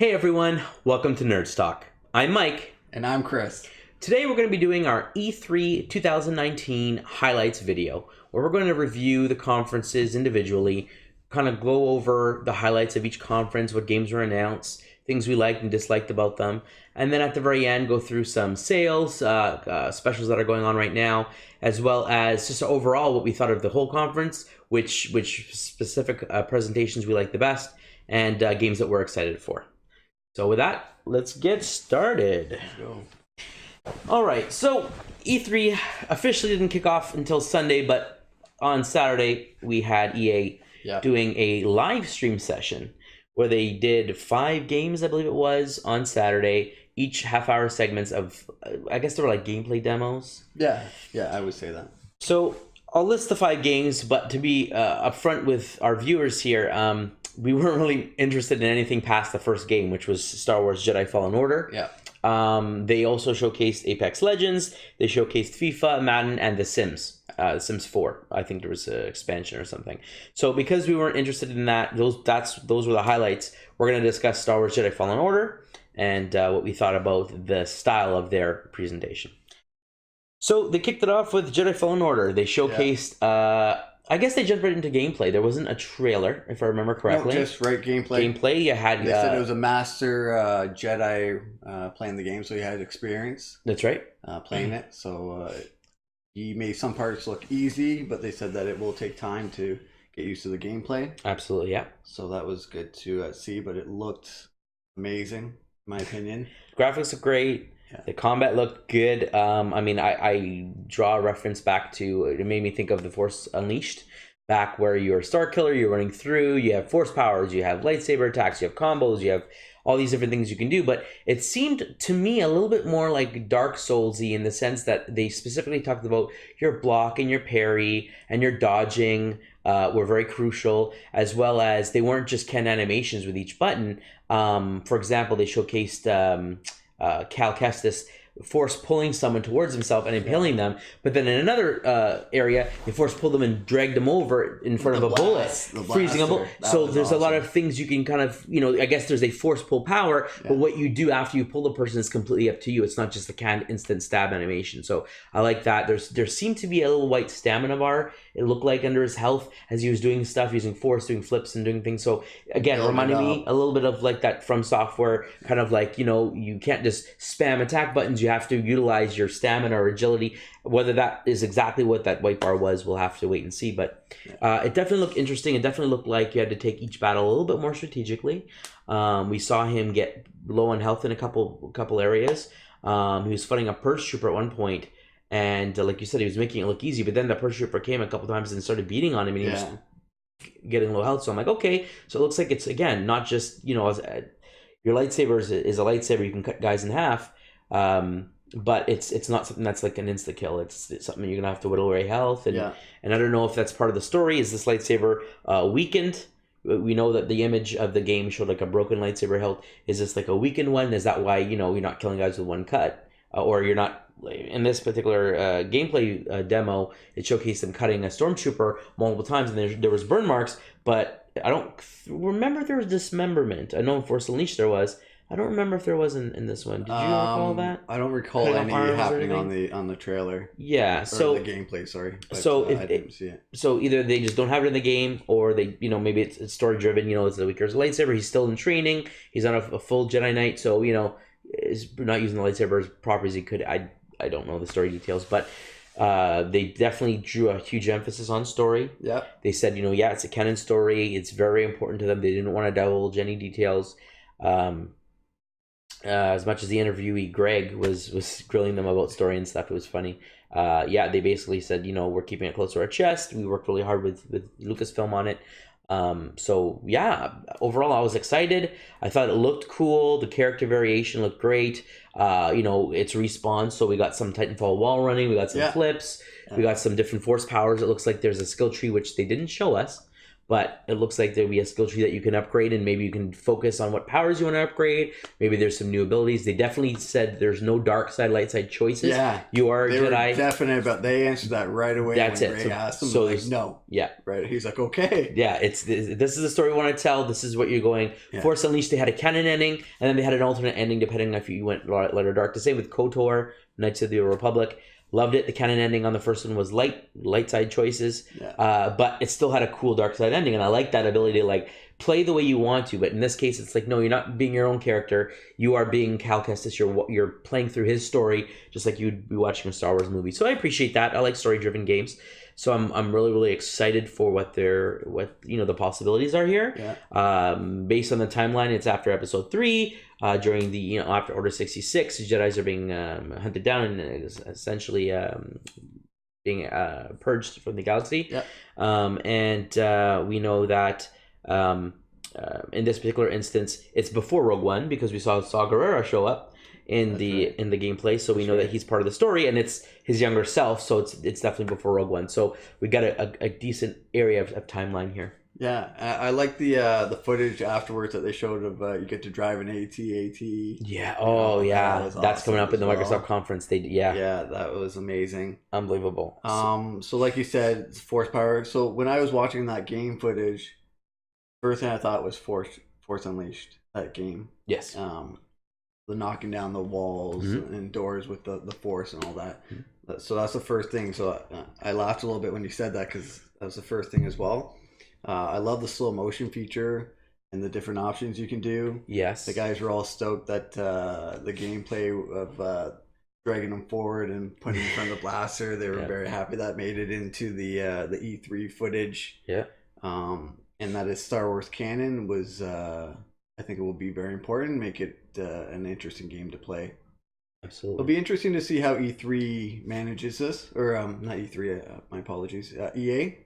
Hey everyone, welcome to Nerds Talk. I'm Mike. And I'm Chris. Today we're going to be doing our E3 2019 highlights video, where we're going to review the conferences individually, kind of go over the highlights of each conference, what games were announced, things we liked and disliked about them, and then at the very end go through some sales, specials that are going on right now, as well as just overall what we thought of the whole conference, which specific presentations we liked the best, and games that we're excited for. So with that, let's get started. Let's go. All right, so E3 officially didn't kick off until Sunday, but on Saturday we had EA doing a live stream session where they did 5 games, I believe it was, on Saturday, each half-hour segments of, I guess they were like gameplay demos. Yeah, I would say that. So I'll list the 5 games, but to be upfront with our viewers here, we weren't really interested in anything past the first game, which was Star Wars Jedi Fallen Order. Yeah. They also showcased Apex Legends. They showcased FIFA, Madden, and The Sims. Sims 4. I think there was an expansion or something. So because we weren't interested in that, those were the highlights. We're going to discuss Star Wars Jedi Fallen Order and what we thought about the style of their presentation. So they kicked it off with Jedi Fallen Order. They showcased... I guess they jumped right into gameplay. There wasn't a trailer, if I remember correctly. No, just right gameplay. Gameplay, you had... They said it was a master Jedi playing the game, so he had experience. That's right. Playing it. So he made some parts look easy, but they said that it will take time to get used to the gameplay. Absolutely, yeah. So that was good to see, but it looked amazing, in my opinion. Graphics look great. Yeah. The combat looked good. I mean, I draw a reference back to, it made me think of The Force Unleashed, back where you're a Star Killer, you're running through, you have force powers, you have lightsaber attacks, you have combos, you have all these different things you can do. But it seemed to me a little bit more like Dark Souls-y in the sense that they specifically talked about your block and your parry and your dodging were very crucial, as well as they weren't just canned animations with each button. For example, they showcased... Cal Kestis force pulling someone towards himself and impaling them, but then in another area they force pulled them and dragged them over in front of a bullet, freezing them. So there's a lot of things you can kind of, I guess there's a force pull power, but what you do after you pull the person is completely up to you. It's not just a canned instant stab animation. So I like that. There seemed to be a little white stamina bar, it looked like, under his health as he was doing stuff, using force, doing flips and doing things. So again, reminding me a little bit of like that From Software kind of like, you can't just spam attack buttons, you have to utilize your stamina or agility. Whether that is exactly what that white bar was, we'll have to wait and see. But it definitely looked interesting. It definitely looked like you had to take each battle a little bit more strategically. We saw him get low on health in a couple areas. He was fighting a Purge Trooper at one point, and like you said, he was making it look easy. But then the Purge Trooper came a couple times and started beating on him, and he was getting low health. So I'm like, okay, so it looks like it's, again, not just, your lightsaber is a lightsaber, you can cut guys in half. But it's not something that's like an insta kill. It's something you're gonna have to whittle away health, and I don't know if that's part of the story. Is this lightsaber weakened? We know that the image of the game showed like a broken lightsaber hilt. Is this like a weakened one? Is that why you're not killing guys with one cut, or you're not? In this particular gameplay demo, it showcased them cutting a stormtrooper multiple times, and there was burn marks, but I don't remember if there was dismemberment. I know in Force Unleashed there was. I don't remember if there was in this one. Did you recall that? I don't recall any happening on the trailer. Yeah, so the gameplay. Sorry. But, I didn't see it. So either they just don't have it in the game, or they, maybe it's story driven. It's the weaker lightsaber. He's still in training. He's on a full Jedi Knight, so is not using the lightsaber as proper as he could. I don't know the story details, but they definitely drew a huge emphasis on story. Yeah. They said, it's a canon story. It's very important to them. They didn't want to divulge any details. As much as the interviewee Greg was grilling them about story and stuff, it was funny. They basically said, we're keeping it close to our chest. We worked really hard with Lucasfilm on it. Overall I was excited. I thought it looked cool. The character variation looked great. It's Respawn, so we got some Titanfall wall running, we got some flips, we got some different force powers. It looks like there's a skill tree, which they didn't show us, but it looks like there'll be a skill tree that you can upgrade, and maybe you can focus on what powers you want to upgrade. Maybe there's some new abilities. They definitely said there's no dark side, light side choices. Yeah, you are a they Jedi. were definite about. They answered that right away. That's when it. Ray asked them, So like, no. Yeah. Right. He's like, okay. Yeah, this is the story we want to tell. This is what you're going. Yeah. Force Unleashed, they had a canon ending, and then they had an alternate ending depending on if you went light or dark. The same with KOTOR, Knights of the Republic. Loved it. The canon ending on the first one was light side choices, Yeah. but it still had a cool dark side ending, and I like that ability to like play the way you want to. But in this case, it's like, no, you're not being your own character. You are being Cal Kestis. You're playing through his story, just like you'd be watching a Star Wars movie. So I appreciate that. I like story driven games. So I'm really, really excited for what the possibilities are here. Yeah. Based on the timeline, it's after Episode 3. During the after Order 66, Jedi's are being hunted down and essentially being purged from the galaxy. Yeah. And we know that in this particular instance, it's before Rogue One because we saw Saw Gerrera show up in the gameplay, so we know that he's part of the story, and it's his younger self, so it's definitely before Rogue One. So we got a decent area of timeline here. Yeah, I like the footage afterwards that they showed of you get to drive an AT-AT. Yeah. Oh, yeah. That's awesome coming up in the as Microsoft well. conference. Yeah, that was amazing. Unbelievable. So like you said, it's Force power. So when I was watching that game footage, first thing I thought was Force Unleashed. That game. Yes. The knocking down the walls and doors with the Force and all that. So that's the first thing. So I laughed a little bit when you said that because that was the first thing as well. I love the slow motion feature and the different options you can do. Yes. The guys were all stoked that the gameplay of dragging them forward and putting in front of the blaster, they were very happy that made it into the E3 footage. Yeah. And that is Star Wars canon was, I think it will be very important, make it an interesting game to play. Absolutely. It'll be interesting to see how E3 manages this, or not E3, my apologies, EA.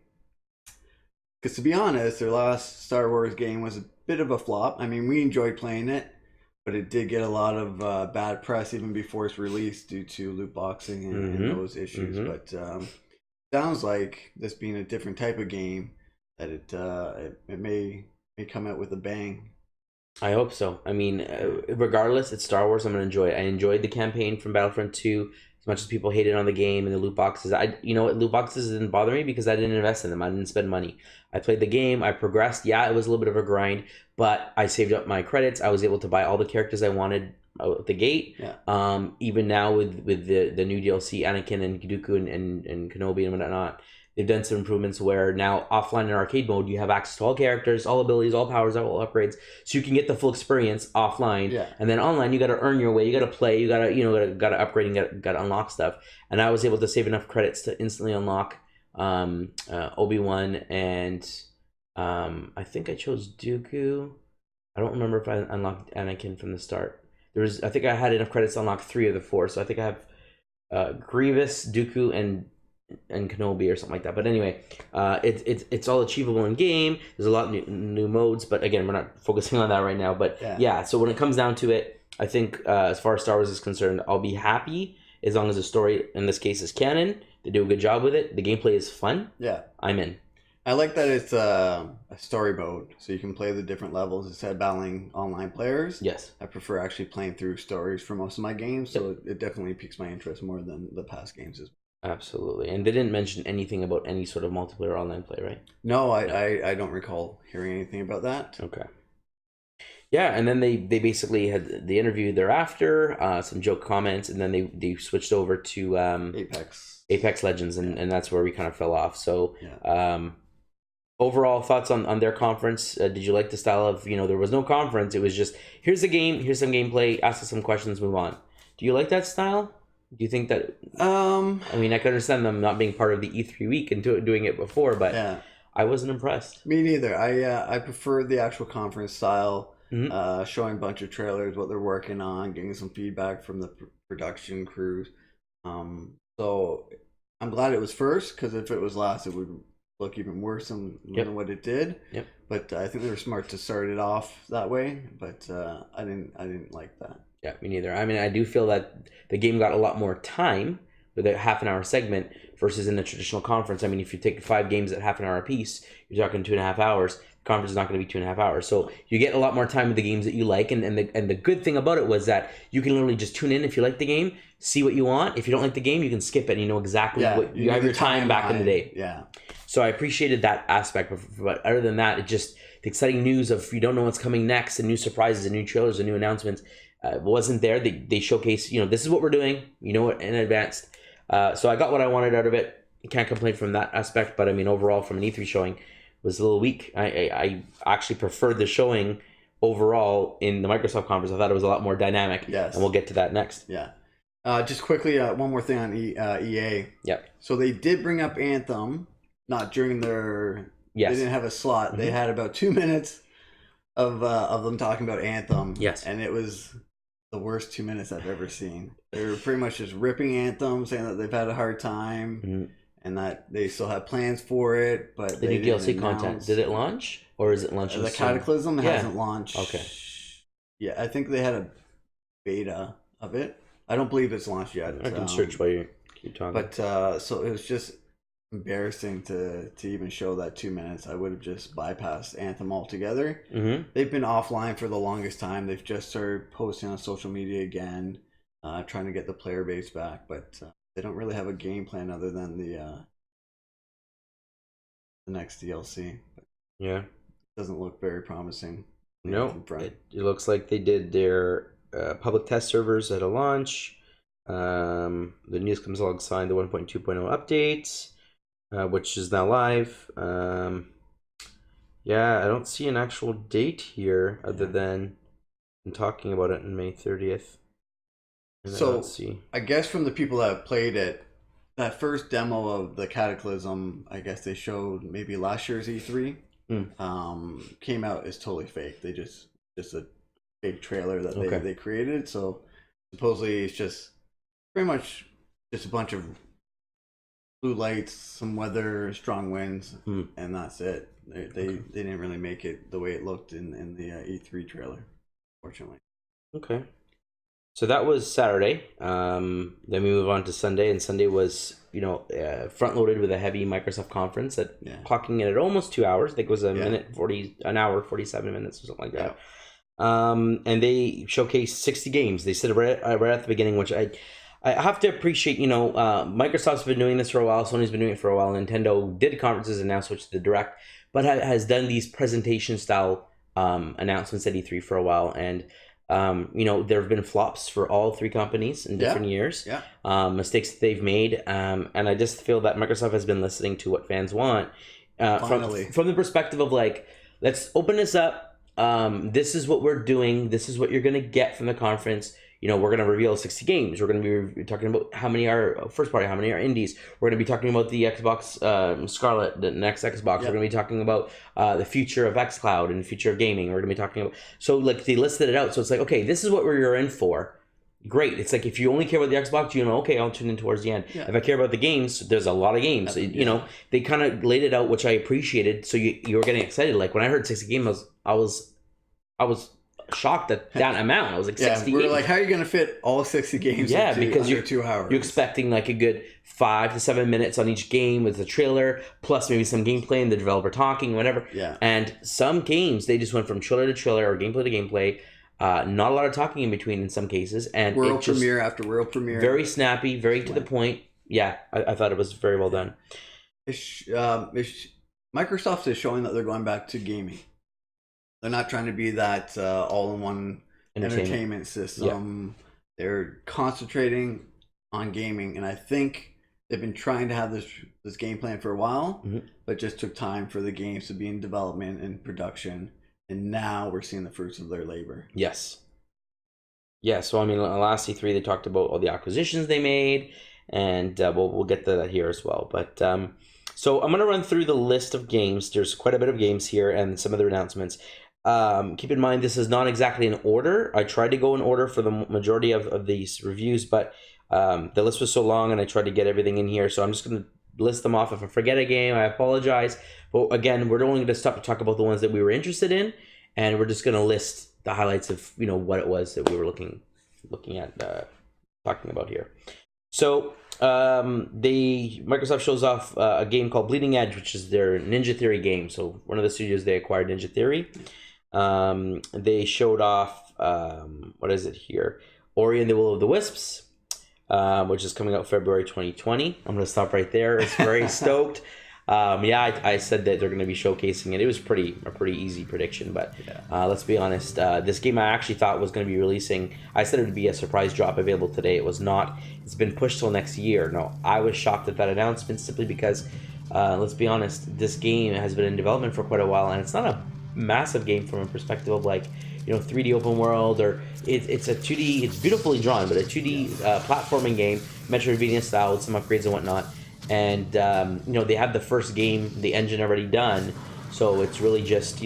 Because to be honest, their last Star Wars game was a bit of a flop. I mean, we enjoyed playing it, but it did get a lot of bad press even before its release due to loot boxing and those issues. But sounds like this being a different type of game, that it may come out with a bang. I hope so. I mean, regardless, it's Star Wars. I'm gonna enjoy it. I enjoyed the campaign from Battlefront 2 as much as people hated on the game and the loot boxes. Loot boxes didn't bother me because I didn't invest in them. I didn't spend money. I played the game. I progressed. Yeah, it was a little bit of a grind, but I saved up my credits. I was able to buy all the characters I wanted out at the gate. Yeah. Even now with the new DLC, Anakin and Dooku and Kenobi and whatnot. They've done some improvements where now offline and arcade mode, you have access to all characters, all abilities, all powers, all upgrades, so you can get the full experience offline. Yeah. And then online, you got to earn your way. You got to play. You got to upgrade and got to unlock stuff. And I was able to save enough credits to instantly unlock Obi-Wan and I think I chose Dooku. I don't remember if I unlocked Anakin from the start. I think I had enough credits to unlock 3 of the 4. So I think I have Grievous, Dooku, and Kenobi or something like that. But anyway, it's all achievable in game. There's a lot of new modes, but again, we're not focusing on that right now. But yeah, so when it comes down to it, I think as far as Star Wars is concerned, I'll be happy as long as the story in this case is canon. They do a good job with it. The gameplay is fun. Yeah, I'm in. I like that it's a story mode, so you can play the different levels instead of battling online players. Yes. I prefer actually playing through stories for most of my games, so it definitely piques my interest more than the past games as well. Absolutely. And they didn't mention anything about any sort of multiplayer online play, right? No, I don't recall hearing anything about that. Okay. Yeah, and then they basically had the interview thereafter, some joke comments, and then they switched over to Apex Legends, and that's where we kind of fell off. So overall thoughts on their conference. Did you like the style of, there was no conference, it was just, here's the game, here's some gameplay, ask us some questions, move on. Do you like that style? Do you think that I mean, I can understand them not being part of the E3 week and doing it before, but yeah. I wasn't impressed. Me neither. I prefer the actual conference style, showing a bunch of trailers, what they're working on, getting some feedback from the production crews. So I'm glad it was first, because if it was last, it would look even worse than what it did. Yep. But I think they were smart to start it off that way. But I didn't like that. Yeah, me neither. I mean, I do feel that the game got a lot more time with a half an hour segment versus in the traditional conference. I mean, if you take 5 games at half an hour a piece, you're talking 2.5 hours. The conference is not going to be 2.5 hours. So you get a lot more time with the games that you like. And the good thing about it was that you can literally just tune in if you like the game, see what you want. If you don't like the game, you can skip it and you know exactly what you have your time back in the day. Yeah. So I appreciated that aspect. But other than that, it just the exciting news of you don't know what's coming next and new surprises and new trailers and new announcements wasn't there. They showcase, this is what we're doing, it in advance. So I got what I wanted out of it. Can't complain from that aspect. But I mean, overall, from an E3 showing, was a little weak. I actually preferred the showing overall in the Microsoft conference. I thought it was a lot more dynamic. Yes. And we'll get to that next. Yeah. Just quickly, one more thing on EA. Yep. So they did bring up Anthem, not during their... Yes. They didn't have a slot. Mm-hmm. They had about 2 minutes of them talking about Anthem. Yes. And it was the worst 2 minutes I've ever seen. They were pretty much just ripping Anthem, saying that they've had a hard time. Mm-hmm. And that they still have plans for it, but the new DLC content, did it launch or is it launching? The Cataclysm hasn't launched. Okay. Yeah, I think they had a beta of it. I don't believe it's launched yet. I can search while you keep talking. But so it was just embarrassing to even show that 2 minutes. I would have just bypassed Anthem altogether. Mm-hmm. They've been offline for the longest time. They've just started posting on social media again, trying to get the player base back, but. They don't really have a game plan other than the next DLC. Yeah. It doesn't look very promising. No, it looks like they did their public test servers at a launch. The news comes alongside the 1.2.0 updates, which is now live. Yeah, I don't see an actual date here other than I'm talking about it on May 30th. So I guess from the people that have played it, that first demo of the Cataclysm, I guess they showed maybe last year's E3, came out as totally fake. They just a fake trailer that they created. So supposedly it's just pretty much just a bunch of blue lights, some weather, strong winds, and that's it. They didn't really make it the way it looked in the E3 trailer, fortunately. Okay. So that was Saturday. Then we move on to Sunday, and Sunday was, front loaded with a heavy Microsoft conference clocking in at almost 2 hours. I think it was an hour, 47 minutes or something like that. And they showcased 60 games. They said right at the beginning, which I have to appreciate. Microsoft's been doing this for a while. Sony's been doing it for a while. Nintendo did conferences and now switched to the Direct, but has done these presentation style announcements at E3 for a while. And there have been flops for all 3 companies in different years, mistakes that they've made. And I just feel that Microsoft has been listening to what fans want from the perspective of let's open this up. This is what we're doing. This is what you're going to get from the conference. We're going to reveal 60 games. We're going to be talking about how many are first party, how many are indies. We're going to be talking about the Xbox Scarlet, the next Xbox. We're going to be talking about the future of xCloud and the future of gaming. We're going to be talking about... So, they listed it out. So, it's like, okay, this is what you're in for. Great. It's like, if you only care about the Xbox, okay, I'll tune in towards the end. Yeah. If I care about the games, there's a lot of games. They kind of laid it out, which I appreciated. So, you were getting excited. Like, when I heard 60 games, I was shocked at that amount. I was like, 60 we were games. like, how are you going to fit all 60 games because under 2 hours? You're expecting a good 5 to 7 minutes on each game with the trailer, plus maybe some gameplay and the developer talking, whatever. Yeah. And some games, they just went from trailer to trailer or gameplay to gameplay. Not a lot of talking in between in some cases. And world premiere after world premiere. Very snappy, very to the point. Yeah, I thought it was very well done. Microsoft is showing that they're going back to gaming. They're not trying to be that all-in-one entertainment system. Yeah. They're concentrating on gaming, and I think they've been trying to have this game plan for a while, but just took time for the games to be in development and production, and now we're seeing the fruits of their labor. Yes. Yeah, so last E3 they talked about all the acquisitions they made, and we'll get to that here as well. But so I'm going to run through the list of games. There's quite a bit of games here and some other announcements. Keep in mind, this is not exactly an order. I tried to go in order for the majority of these reviews, but the list was so long and I tried to get everything in here. So I'm just going to list them off. If I forget a game, I apologize. But again, we're only going to stop to talk about the ones that we were interested in. And we're just going to list the highlights of, what it was that we were looking at talking about here. So Microsoft shows off a game called Bleeding Edge, which is their Ninja Theory game. So one of the studios they acquired, Ninja Theory. They showed off what is it here? Ori and the Will of the Wisps, which is coming out February 2020. I'm gonna stop right there. It's very stoked. I said that they're going to be showcasing it. It was a pretty easy prediction, but let's be honest. This game I actually thought was going to be releasing. I said it would be a surprise drop available today. It was not. It's been pushed till next year. No, I was shocked at that announcement simply because, let's be honest, this game has been in development for quite a while, and it's not a massive game from a perspective of 3D open world, or it's a 2D. It's beautifully drawn, but a 2D platforming game, Metroidvania style with some upgrades and whatnot. And they have the first game, the engine already done, so it's really just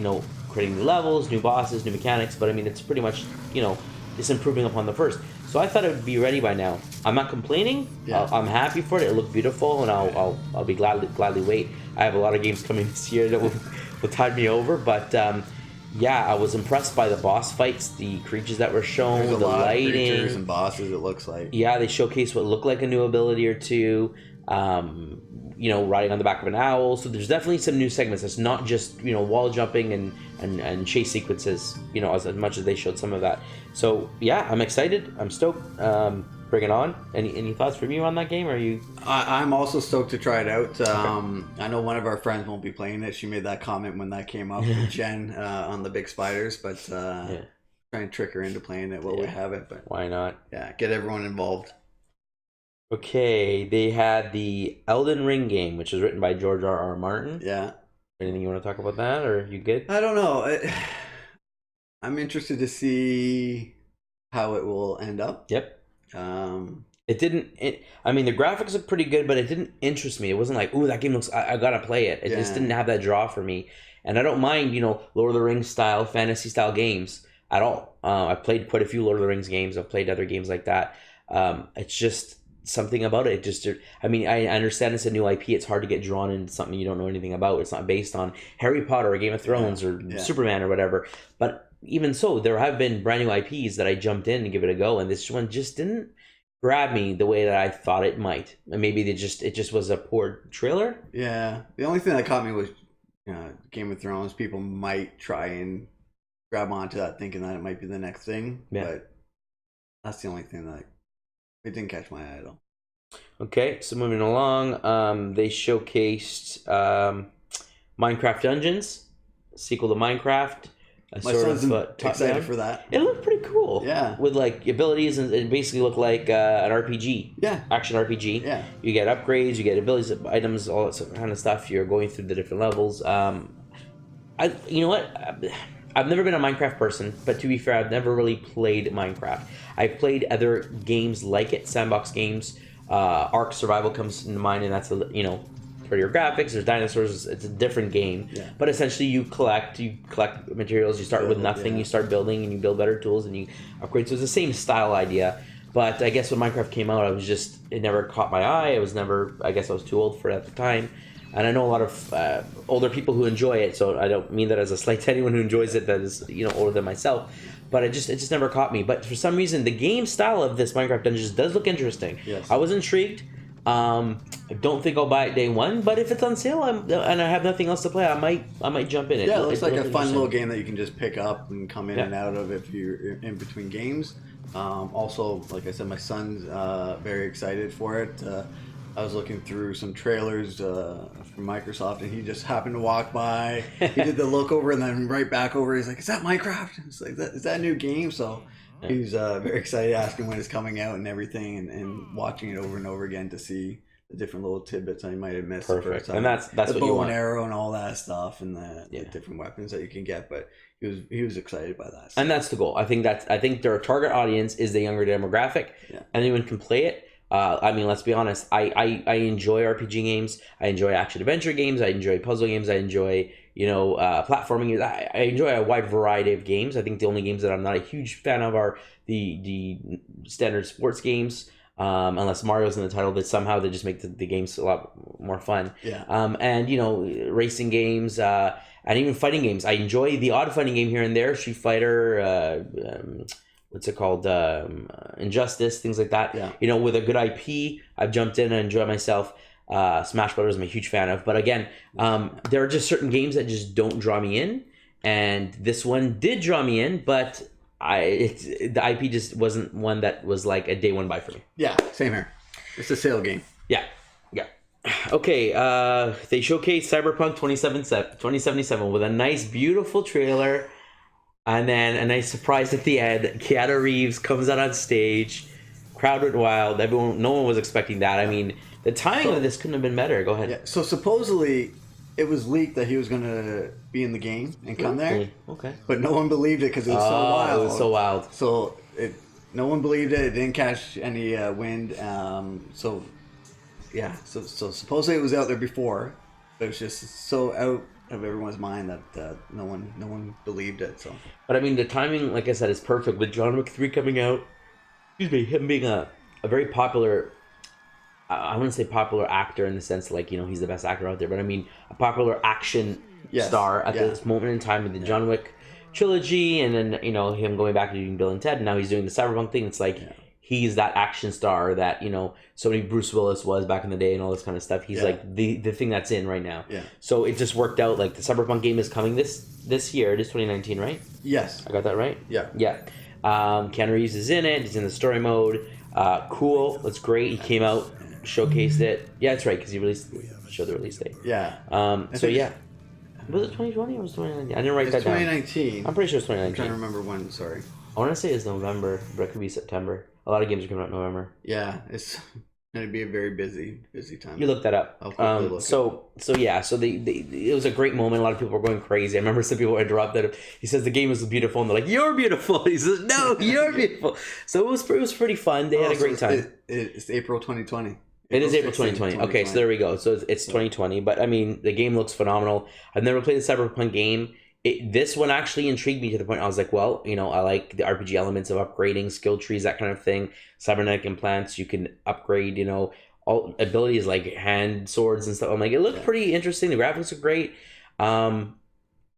creating new levels, new bosses, new mechanics. But I mean, it's pretty much it's improving upon the first. So I thought it would be ready by now. I'm not complaining. Yeah. I'm happy for it. It looked beautiful, and I'll be gladly wait. I have a lot of games coming this year that will tide me over, but. I was impressed by the boss fights, the creatures that were shown, There's a the lot lighting, of creatures and bosses. It looks like. Yeah, they showcased what looked like a new ability or two. Riding on the back of an owl. So there's definitely some new segments. It's not just wall jumping and chase sequences. As much as they showed some of that. So yeah, I'm excited. I'm stoked. Bring it on. Any thoughts from you on that game? Or are you? I'm also stoked to try it out. I know one of our friends won't be playing it. She made that comment when that came up with Jen on the big spiders, but trying to trick her into playing it while we have it. But why not? Yeah, get everyone involved. Okay, they had the Elden Ring game, which was written by George R.R. Martin. Yeah. Anything you want to talk about that, or are you good? I don't know. I'm interested to see how it will end up. Yep. It didn't. I mean, the graphics are pretty good, but it didn't interest me. It wasn't like, ooh, that game looks. I gotta play it. It just didn't have that draw for me. And I don't mind, Lord of the Rings style, fantasy style games at all. I've played quite a few Lord of the Rings games. I've played other games like that. It's just something about it. I understand it's a new IP. It's hard to get drawn into something you don't know anything about. It's not based on Harry Potter or Game of Thrones or Superman or whatever. But even so, there have been brand new IPs that I jumped in to give it a go, and this one just didn't grab me the way that I thought it might. And maybe it just was a poor trailer. Yeah, the only thing that caught me was Game of Thrones. People might try and grab onto that, thinking that it might be the next thing. Yeah. But that's the only thing that it didn't catch my eye at all. Okay, so moving along, they showcased Minecraft Dungeons, sequel to Minecraft. My son's excited for that. It looked pretty cool. Yeah. With abilities, and it basically looked like an RPG. Yeah. Action RPG. Yeah. You get upgrades, you get abilities, items, all that kind of stuff. You're going through the different levels. You know what? I've never been a Minecraft person, but to be fair, I've never really played Minecraft. I've played other games like it, sandbox games. Ark Survival comes into mind, and that's prettier graphics. There's dinosaurs. It's a different game, but essentially you collect materials. You start with nothing. You start building, and you build better tools, and you upgrade. So it's the same style idea. But I guess when Minecraft came out, it never caught my eye. I guess I was too old for it at the time. And I know a lot of older people who enjoy it, so I don't mean that as a slight to anyone who enjoys it that is older than myself. But it just never caught me. But for some reason, the game style of this Minecraft Dungeons does look interesting. Yes. I was intrigued. I don't think I'll buy it day one, but if it's on sale and I have nothing else to play, I might jump in. It looks like a fun little game that you can just pick up and come in and out of if you're in between games. Also, like I said, my son's very excited for it. I was looking through some trailers from Microsoft, and he just happened to walk by. He did the look over and then right back over. He's like, "Is that Minecraft?" It's like, "Is that a new game?" So he's very excited, asking when it's coming out and everything, and watching it over and over again to see the different little tidbits I might have missed. Perfect, and that's the what you bow want. and arrow and all that stuff, and the different weapons that you can get. But he was excited by that. And that's the goal. I think their target audience is the younger demographic. Yeah. Anyone can play it. Let's be honest. I enjoy RPG games. I enjoy action adventure games. I enjoy puzzle games. I enjoy platforming games. I enjoy a wide variety of games. I think the only games that I'm not a huge fan of are the standard sports games. Unless Mario's in the title, that somehow they just make the games a lot more fun. Yeah. And racing games. And even fighting games. I enjoy the odd fighting game here and there. Street Fighter. what's it called, Injustice, things like that. Yeah. You know, with a good IP, I've jumped in and enjoyed myself. Smash Brothers, I'm a huge fan of, but again, there are just certain games that just don't draw me in, and this one did draw me in, but the IP just wasn't one that was like a day one buy for me. Yeah, same here. It's a sale game. Yeah. Okay, they showcased Cyberpunk 2077 with a nice, beautiful trailer, and then a nice surprise at the end. Keanu Reeves comes out on stage, crowd went wild. No one was expecting that. I mean, the timing of this couldn't have been better. Go ahead. Yeah. So supposedly, it was leaked that he was going to be in the game and come there. Okay. But no one believed it because it was so wild. It was so wild. So no one believed it. It didn't catch any wind. So supposedly it was out there before, but it was just so out of everyone's mind that no one believed it. So. But I mean, the timing, like I said, is perfect with John Wick 3 coming out. Excuse me, him being a very popular. I wouldn't say popular actor in the sense like, you know, he's the best actor out there, but I mean a popular action star at this moment in time with the John Wick trilogy, and then, you know, him going back to doing Bill and Ted, and now he's doing the Cyberpunk thing. It's like he's that action star that, you know, so many Bruce Willis was back in the day and all this kind of stuff. He's like the thing that's in right now. Yeah. So it just worked out. Like the Cyberpunk game is coming this year. It is 2019, right? Yes. I got that right? Yeah. Yeah. Keanu Reeves is in it. He's in the story mode. Cool. That's great. He came out, showcased it. Yeah, that's right, because he showed the release date. Yeah. So yeah. Was it 2020 or was it 2019? I didn't write that down. 2019. I'm pretty sure it's I'm 2019. trying to remember when, sorry. I want to say it's November, but it could be September. A lot of games are coming out in November. Yeah, it's going to be a very busy time. You look that up. I'll quickly look so it was a great moment. A lot of people were going crazy. I remember some people interrupted. He says the game is beautiful, and they're like, "You're beautiful." He says, "No, you're beautiful." So it was pretty fun. They had a great time. It's April 2020. It is April 2020. Okay, so there we go. So it's 2020. But I mean, the game looks phenomenal. I've never played the Cyberpunk game. This one actually intrigued me to the point I was like, well, you know, I like the RPG elements of upgrading, skill trees, that kind of thing. Cybernetic implants, you can upgrade, you know, all abilities like hand swords and stuff. I'm like, it looked pretty interesting. The graphics are great.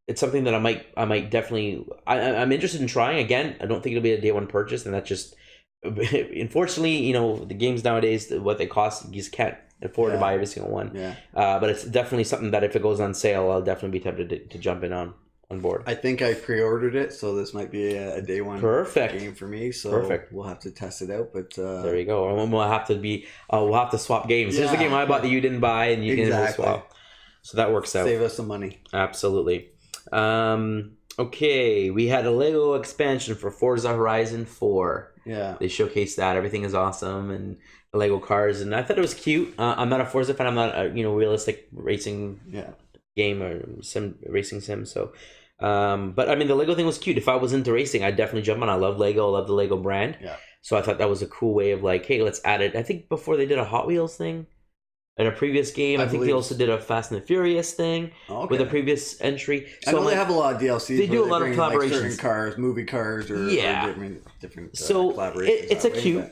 It's something that I might definitely. I'm interested in trying. Again, I don't think it'll be a day one purchase, and that's just unfortunately, you know, the games nowadays, what they cost, you just can't afford to buy every single one. Yeah. But it's definitely something that if it goes on sale, I'll definitely be tempted to jump in on board. I think I pre-ordered it, so this might be a day one game for me. So we'll have to test it out. But there you go. We'll have to swap games. Here's the game I bought that you didn't buy, and you can swap. So that works out. Save us some money. Absolutely. Okay, we had a Lego expansion for Forza Horizon 4. Yeah. They showcased that. Everything is awesome, and the Lego cars, and I thought it was cute. I'm not a Forza fan. I'm not a realistic racing game or racing sim. So, but I mean, the Lego thing was cute. If I was into racing, I'd definitely jump on. I love Lego. I love the Lego brand. Yeah. So I thought that was a cool way of like, hey, let's add it. I think before they did a Hot Wheels thing in a previous game. I think they also did a Fast and the Furious thing with a previous entry. So I know they have a lot of DLCs. They do a lot of collaborations. Like certain cars, movie cars, or different so collaborations.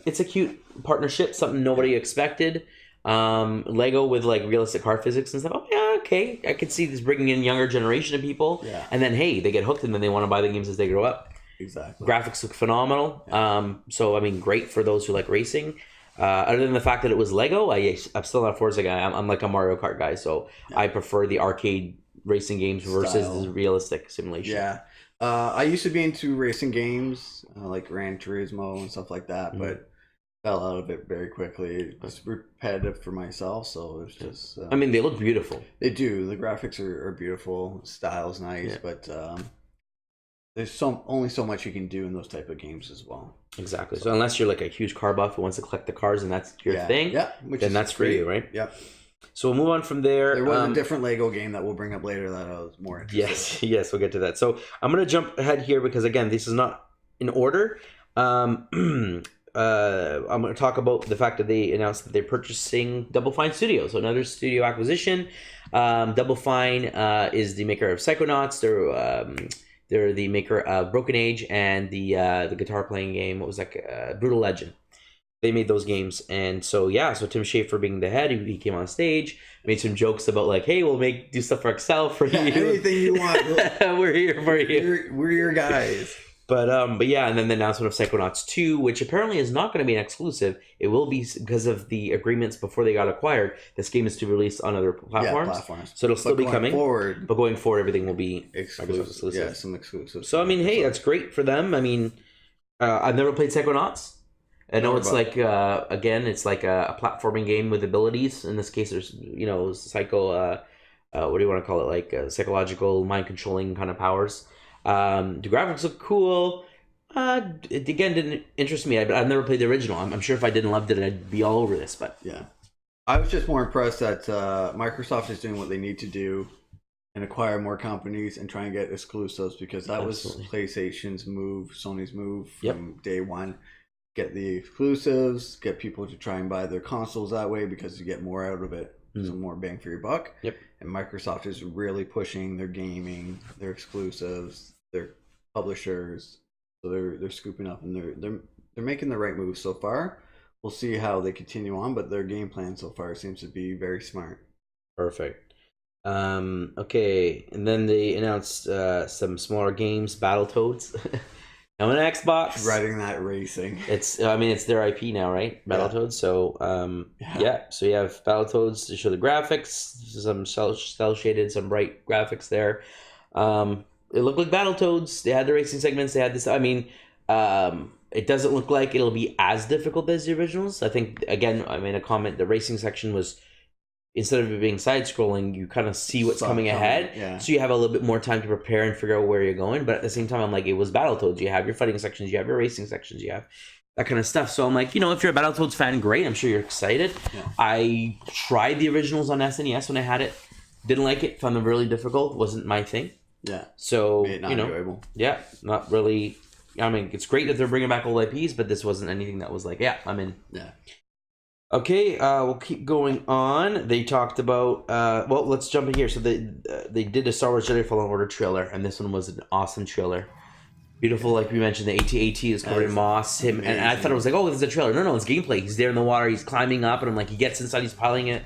it's a cute partnership. Something nobody expected. Lego with like realistic car physics and stuff. Oh yeah, okay. I could see this bringing in younger generation of people. Yeah. And then hey, they get hooked and then they want to buy the games as they grow up. Exactly. Graphics look phenomenal. Yeah. So I mean, great for those who like racing. Other than the fact that it was Lego, I'm still not a Forza guy. I'm like a Mario Kart guy, so I prefer the arcade racing games versus the realistic simulation. Yeah. I used to be into racing games like Gran Turismo and stuff like that, but fell out of it very quickly. It was repetitive for myself, so it's just. I mean, they look beautiful. They do. The graphics are beautiful. Style's nice, but there's only so much you can do in those type of games as well. Exactly. So unless you're like a huge car buff who wants to collect the cars and that's your thing, then that's for you, right? Yep. So we'll move on from there. There was a different Lego game that we'll bring up later that I was more interested in. Yes, we'll get to that. So I'm going to jump ahead here because, again, this is not in order. I'm going to talk about the fact that they announced that they're purchasing Double Fine Studios, so another studio acquisition. Double Fine is the maker of Psychonauts. They're the maker of Broken Age and the guitar playing game. What was that? Brutal Legend. They made those games, and so Tim Schafer being the head, he came on stage, made some jokes about like, "Hey, we'll do stuff for Excel for you. Anything you want. We're here for you. We're your guys." But yeah, and then the announcement of Psychonauts 2, which apparently is not going to be an exclusive. It will be because of the agreements before they got acquired. This game is to release on other platforms. So it'll still be coming. But going forward, everything will be exclusive. Yeah, some exclusives. So I mean, hey, that's great for them. I mean, I've never played Psychonauts. I know it's like again, it's like a platforming game with abilities. In this case, there's what do you want to call it? Like psychological mind controlling kind of powers. The graphics look cool. It again didn't interest me. I've never played the original. I'm sure if I didn't love it, I'd be all over this. But yeah, I was just more impressed that Microsoft is doing what they need to do and acquire more companies and try and get exclusives, because that was PlayStation's move, Sony's move from day one. Get the exclusives, get people to try and buy their consoles that way because you get more out of it, some more bang for your buck. Yep. And Microsoft is really pushing their gaming, their exclusives, their publishers. So they're scooping up, and they're making the right moves so far. We'll see how they continue on, but their game plan so far seems to be very smart. Perfect. Okay, and then they announced some smaller games, Battletoads. Now on Xbox, dreading that racing. It's their IP now, right? Battletoads. So so you have Battletoads to show the graphics, some cell shaded, some bright graphics there. It looked like Battletoads. They had the racing segments. They had this. I mean, it doesn't look like it'll be as difficult as the originals. I think again, I made a comment. The racing section was, instead of it being side-scrolling, you kind of see what's coming ahead. Yeah. So you have a little bit more time to prepare and figure out where you're going. But at the same time, I'm like, it was Battletoads. You have your fighting sections, you have your racing sections, you have that kind of stuff. So I'm like, if you're a Battletoads fan, great. I'm sure you're excited. Yeah. I tried the originals on SNES when I had it. Didn't like it. Found them really difficult. Wasn't my thing. Yeah. So, not enjoyable. Yeah, not really. I mean, it's great that they're bringing back old IPs, but this wasn't anything that was like, yeah, I'm in. Yeah. Okay, we'll keep going on. They talked about let's jump in here. So they did a Star Wars Jedi Fallen Order trailer, and this one was an awesome trailer. Beautiful, like we mentioned, the AT-AT is covered in moss. And I thought it was like, oh, this is a trailer. No, it's gameplay. He's there in the water, he's climbing up, and I'm like, he gets inside, he's piloting it.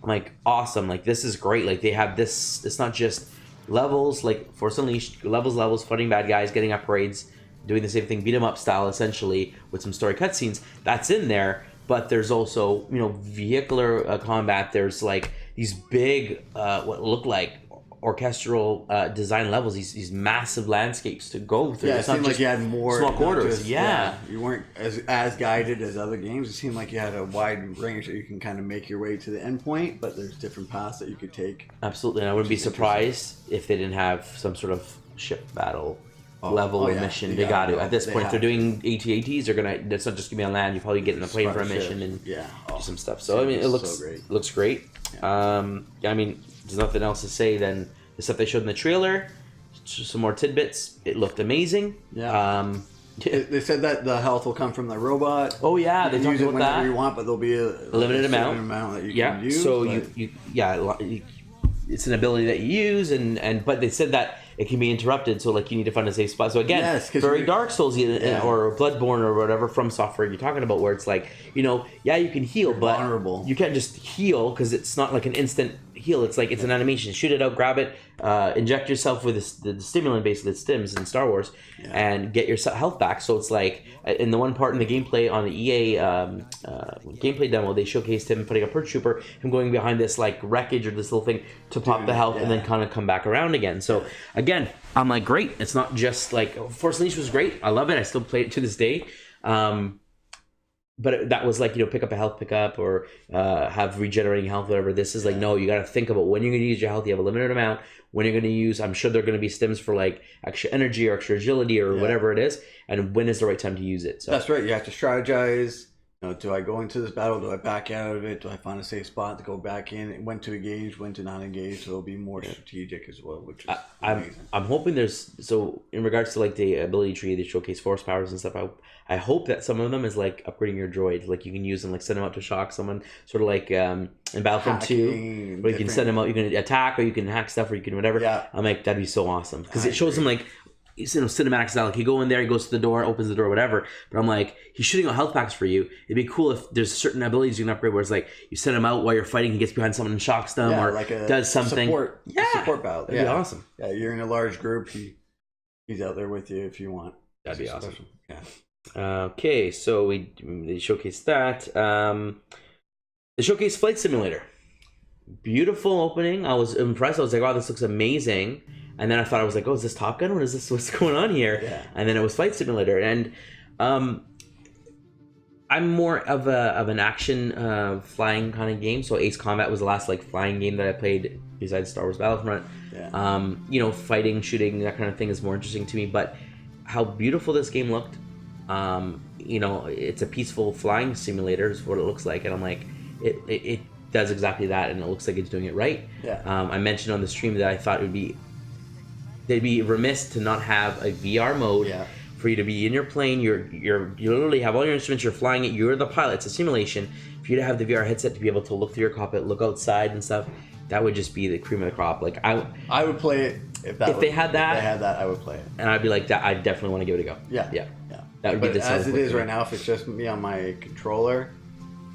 I'm like, awesome. Like, this is great. Like, they have this. It's not just levels, like Force Unleashed, levels, fighting bad guys, getting upgrades, doing the same thing, beat 'em up style, essentially, with some story cutscenes. That's in there. But there's also, vehicular combat. There's like these big, what look like orchestral design levels. These massive landscapes to go through. Yeah, it seemed like you had more small quarters. You weren't as guided as other games. It seemed like you had a wide range that you can kind of make your way to the end point. But there's different paths that you could take. Absolutely, and I wouldn't be surprised if they didn't have some sort of ship battle. Level mission. They got to. At this point, if they're doing AT-ATs, they're gonna. It's not just gonna be on land. You probably get in a plane for a mission and do some stuff. So I mean, it looks great. I mean, there's nothing else to say than the stuff they showed in the trailer. Just some more tidbits. It looked amazing. Yeah. They said that the health will come from the robot. Oh yeah, they talked about that. You want, but there'll be a limited amount that you can use. So it's an ability that you use, but they said that it can be interrupted, so like you need to find a safe spot. So again, very Dark Souls or Bloodborne or whatever from software you're talking about, where it's like, you can heal, but vulnerable. You can't just heal because it's not like an instant heal. It's like it's an animation. Shoot it out, grab it, inject yourself with the stimulant, basically the stims in Star Wars, and get your health back. So it's like in the one part in the gameplay on the EA gameplay demo, they showcased him putting a Perch Trooper, him going behind this like wreckage or this little thing to pop the health and then kind of come back around again. So again, I'm like, great. It's not just like Force Unleashed was great. I love it. I still play it to this day. But that was like, pick up a health pickup or have regenerating health, whatever. This is like, no, you got to think about when you're going to use your health. You have a limited amount. When you're going to use, I'm sure there are going to be stims for like extra energy or extra agility or whatever it is. And when is the right time to use it? So that's right. You have to strategize. Do I go into this battle? Do I back out of it? Do I find a safe spot to go back in? When to engage, when to not engage? So it'll be more strategic as well, which is amazing. I'm hoping so in regards to like the ability tree, they showcase force powers and stuff. I hope that some of them is like upgrading your droid. Like you can use them, like send them out to shock someone, sort of like in Battlefront 2, where you can send them out, you can attack or you can hack stuff or you can whatever. Yeah. I'm like, that'd be so awesome. Because it shows them like, cinematic style. Like you go in there, he goes to the door, opens the door, whatever. But I'm like, he's shooting out health packs for you. It'd be cool if there's certain abilities you can upgrade where it's like you send him out while you're fighting, he gets behind someone and shocks them or like does something. Support battle. That'd be awesome. Yeah, you're in a large group. He's out there with you if you want. That'd be So awesome. special. Yeah. Okay, so they showcased that. They showcased Flight Simulator. Beautiful opening. I was impressed. I was like, wow, this looks amazing. And then I thought, I was like, oh, is this Top Gun? What is this? What's going on here? Yeah. And then it was Flight Simulator. And I'm more of an action flying kind of game. So Ace Combat was the last like flying game that I played besides Star Wars Battlefront. Yeah. You know, fighting, shooting, that kind of thing is more interesting to me. But how beautiful this game looked. You know, it's a peaceful flying simulator is what it looks like. And I'm like, it does exactly that, and it looks like it's doing it right. Yeah. I mentioned on the stream that I thought they'd be remiss to not have a VR mode. Yeah. For you to be in your plane, you literally have all your instruments, you're flying it, you're the pilot, it's a simulation. For you to have the VR headset to be able to look through your cockpit, look outside and stuff, that would just be the cream of the crop. Like I would play it if they had that. If they had that, I would play it. And I'd be like, I definitely want to give it a go. Yeah. Yeah. Yeah. That would But be the as it selling is point right now, if it's just me on my controller,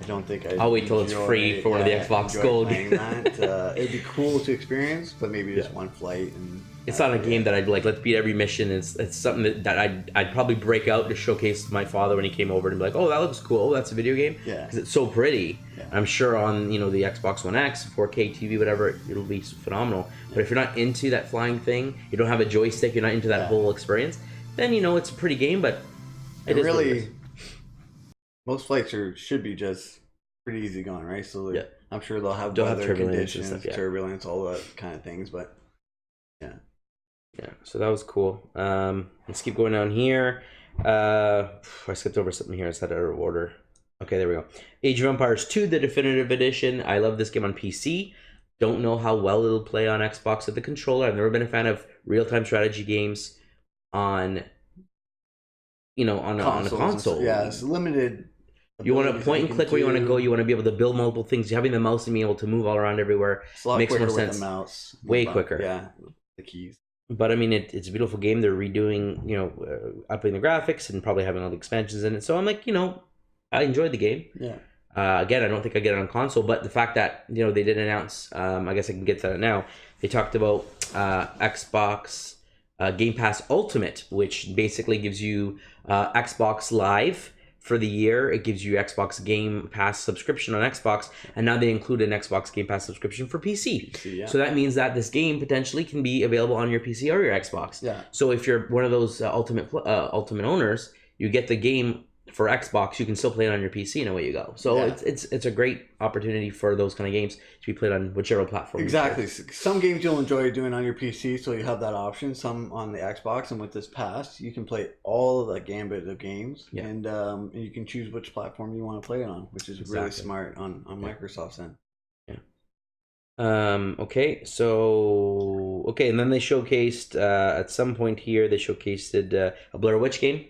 I don't think I'll wait till it's free for one of the Xbox Gold. That. It'd be cool to experience, but maybe just one flight. And it's not a game that I'd like, let's beat every mission. It's something that I'd probably break out to showcase my father when he came over and be like, oh, that looks cool. Oh, that's a video game. Yeah. Because it's so pretty. Yeah. I'm sure on, you know, the Xbox One X, 4K TV, whatever, it'll be phenomenal. But if you're not into that flying thing, you don't have a joystick, you're not into that whole experience, then, you know, it's a pretty game, but it is really, most flights should be just pretty easy going, right? So like, I'm sure they'll have weather turbulence conditions, and stuff, turbulence, all that kind of things, but yeah, so that was cool. Let's keep going down here. I skipped over something here. I said out of order. Okay, there we go. Age of Empires 2, the definitive edition. I love this game on PC. Don't know how well it'll play on Xbox with the controller. I've never been a fan of real-time strategy games on, you know, on a console. Yeah, it's limited. You want to point and click where you want to go. You want to be able to build multiple things. Having the mouse and being able to move all around everywhere makes more sense. With the mouse. Way quicker. Yeah, the keys. But I mean, it's a beautiful game. They're redoing, you know, upping the graphics and probably having all the expansions in it. So I'm like, you know, I enjoyed the game. Yeah. Again, I don't think I get it on console, but the fact that, you know, they did announce, I guess I can get to that now. They talked about Xbox Game Pass Ultimate, which basically gives you Xbox Live for the year. It gives you Xbox Game Pass subscription on Xbox, and now they include an Xbox Game Pass subscription for PC. Yeah. So that means that this game potentially can be available on your PC or your Xbox. Yeah. So if you're one of those ultimate owners, you get the game for Xbox, you can still play it on your PC, and away you go. So it's a great opportunity for those kind of games to be played on whichever platform. Exactly. Some games you'll enjoy doing on your PC, so you have that option. Some on the Xbox, and with this pass, you can play all of the gambit of games, and you can choose which platform you want to play it on, which is really smart on Microsoft's end. Okay, so and then they showcased at some point here they showcased a Blair Witch game,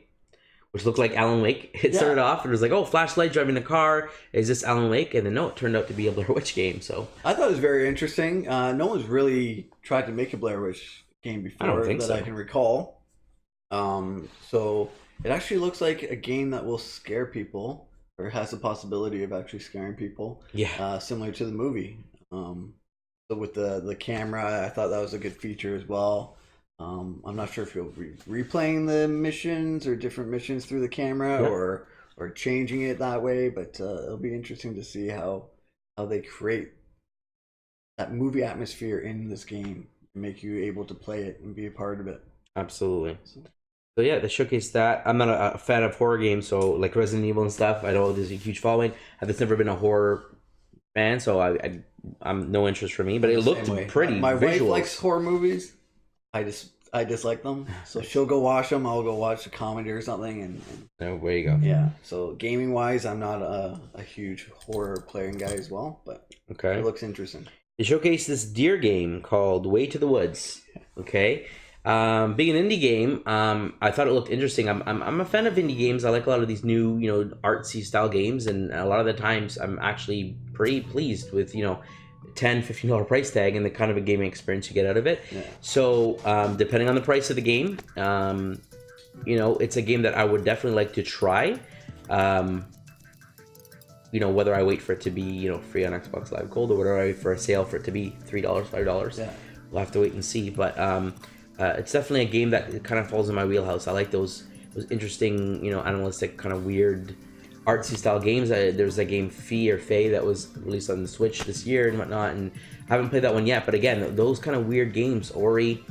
which looked like Alan Wake. It started off and it was like, oh, flashlight driving the car. Is this Alan Wake? And then no, it turned out to be a Blair Witch game. So I thought it was very interesting. No one's really tried to make a Blair Witch game before I can recall. So it actually looks like a game that will scare people, or has the possibility of actually scaring people. Yeah. Similar to the movie. So with the camera, I thought that was a good feature as well. I'm not sure if you'll be replaying the missions or different missions through the camera or changing it that way, but it'll be interesting to see how they create that movie atmosphere in this game and make you able to play it and be a part of it. Absolutely. So yeah, they showcased that. I'm not a fan of horror games, so like Resident Evil and stuff. I know there's a huge following. I've just never been a horror fan, so I'm no interest for me. But it looked pretty. My wife visual. likes horror movies. I dislike them, so she'll go watch them. I'll go watch a comedy or something, and oh, there you go. Yeah. So gaming wise, I'm not a huge horror playing guy as well, but it looks interesting. They showcased this deer game called Way to the Woods. Okay. Being an indie game, I thought it looked interesting. I'm a fan of indie games. I like a lot of these new, you know, artsy style games, and a lot of the times I'm actually pretty pleased with, you know, $10-15 price tag and the kind of a gaming experience you get out of it. So depending on the price of the game, you know, it's a game that I would definitely like to try. You know, whether I wait for it to be, you know, free on Xbox Live Gold or whether I wait for a sale for it to be $3, $5. We'll have to wait and see. But it's definitely a game that kind of falls in my wheelhouse. I like those those interesting, animalistic kind of weird artsy style games. There was that game Fee or Fae that was released on the Switch this year and whatnot, and I haven't played that one yet. But again, those kind of weird games, Ori,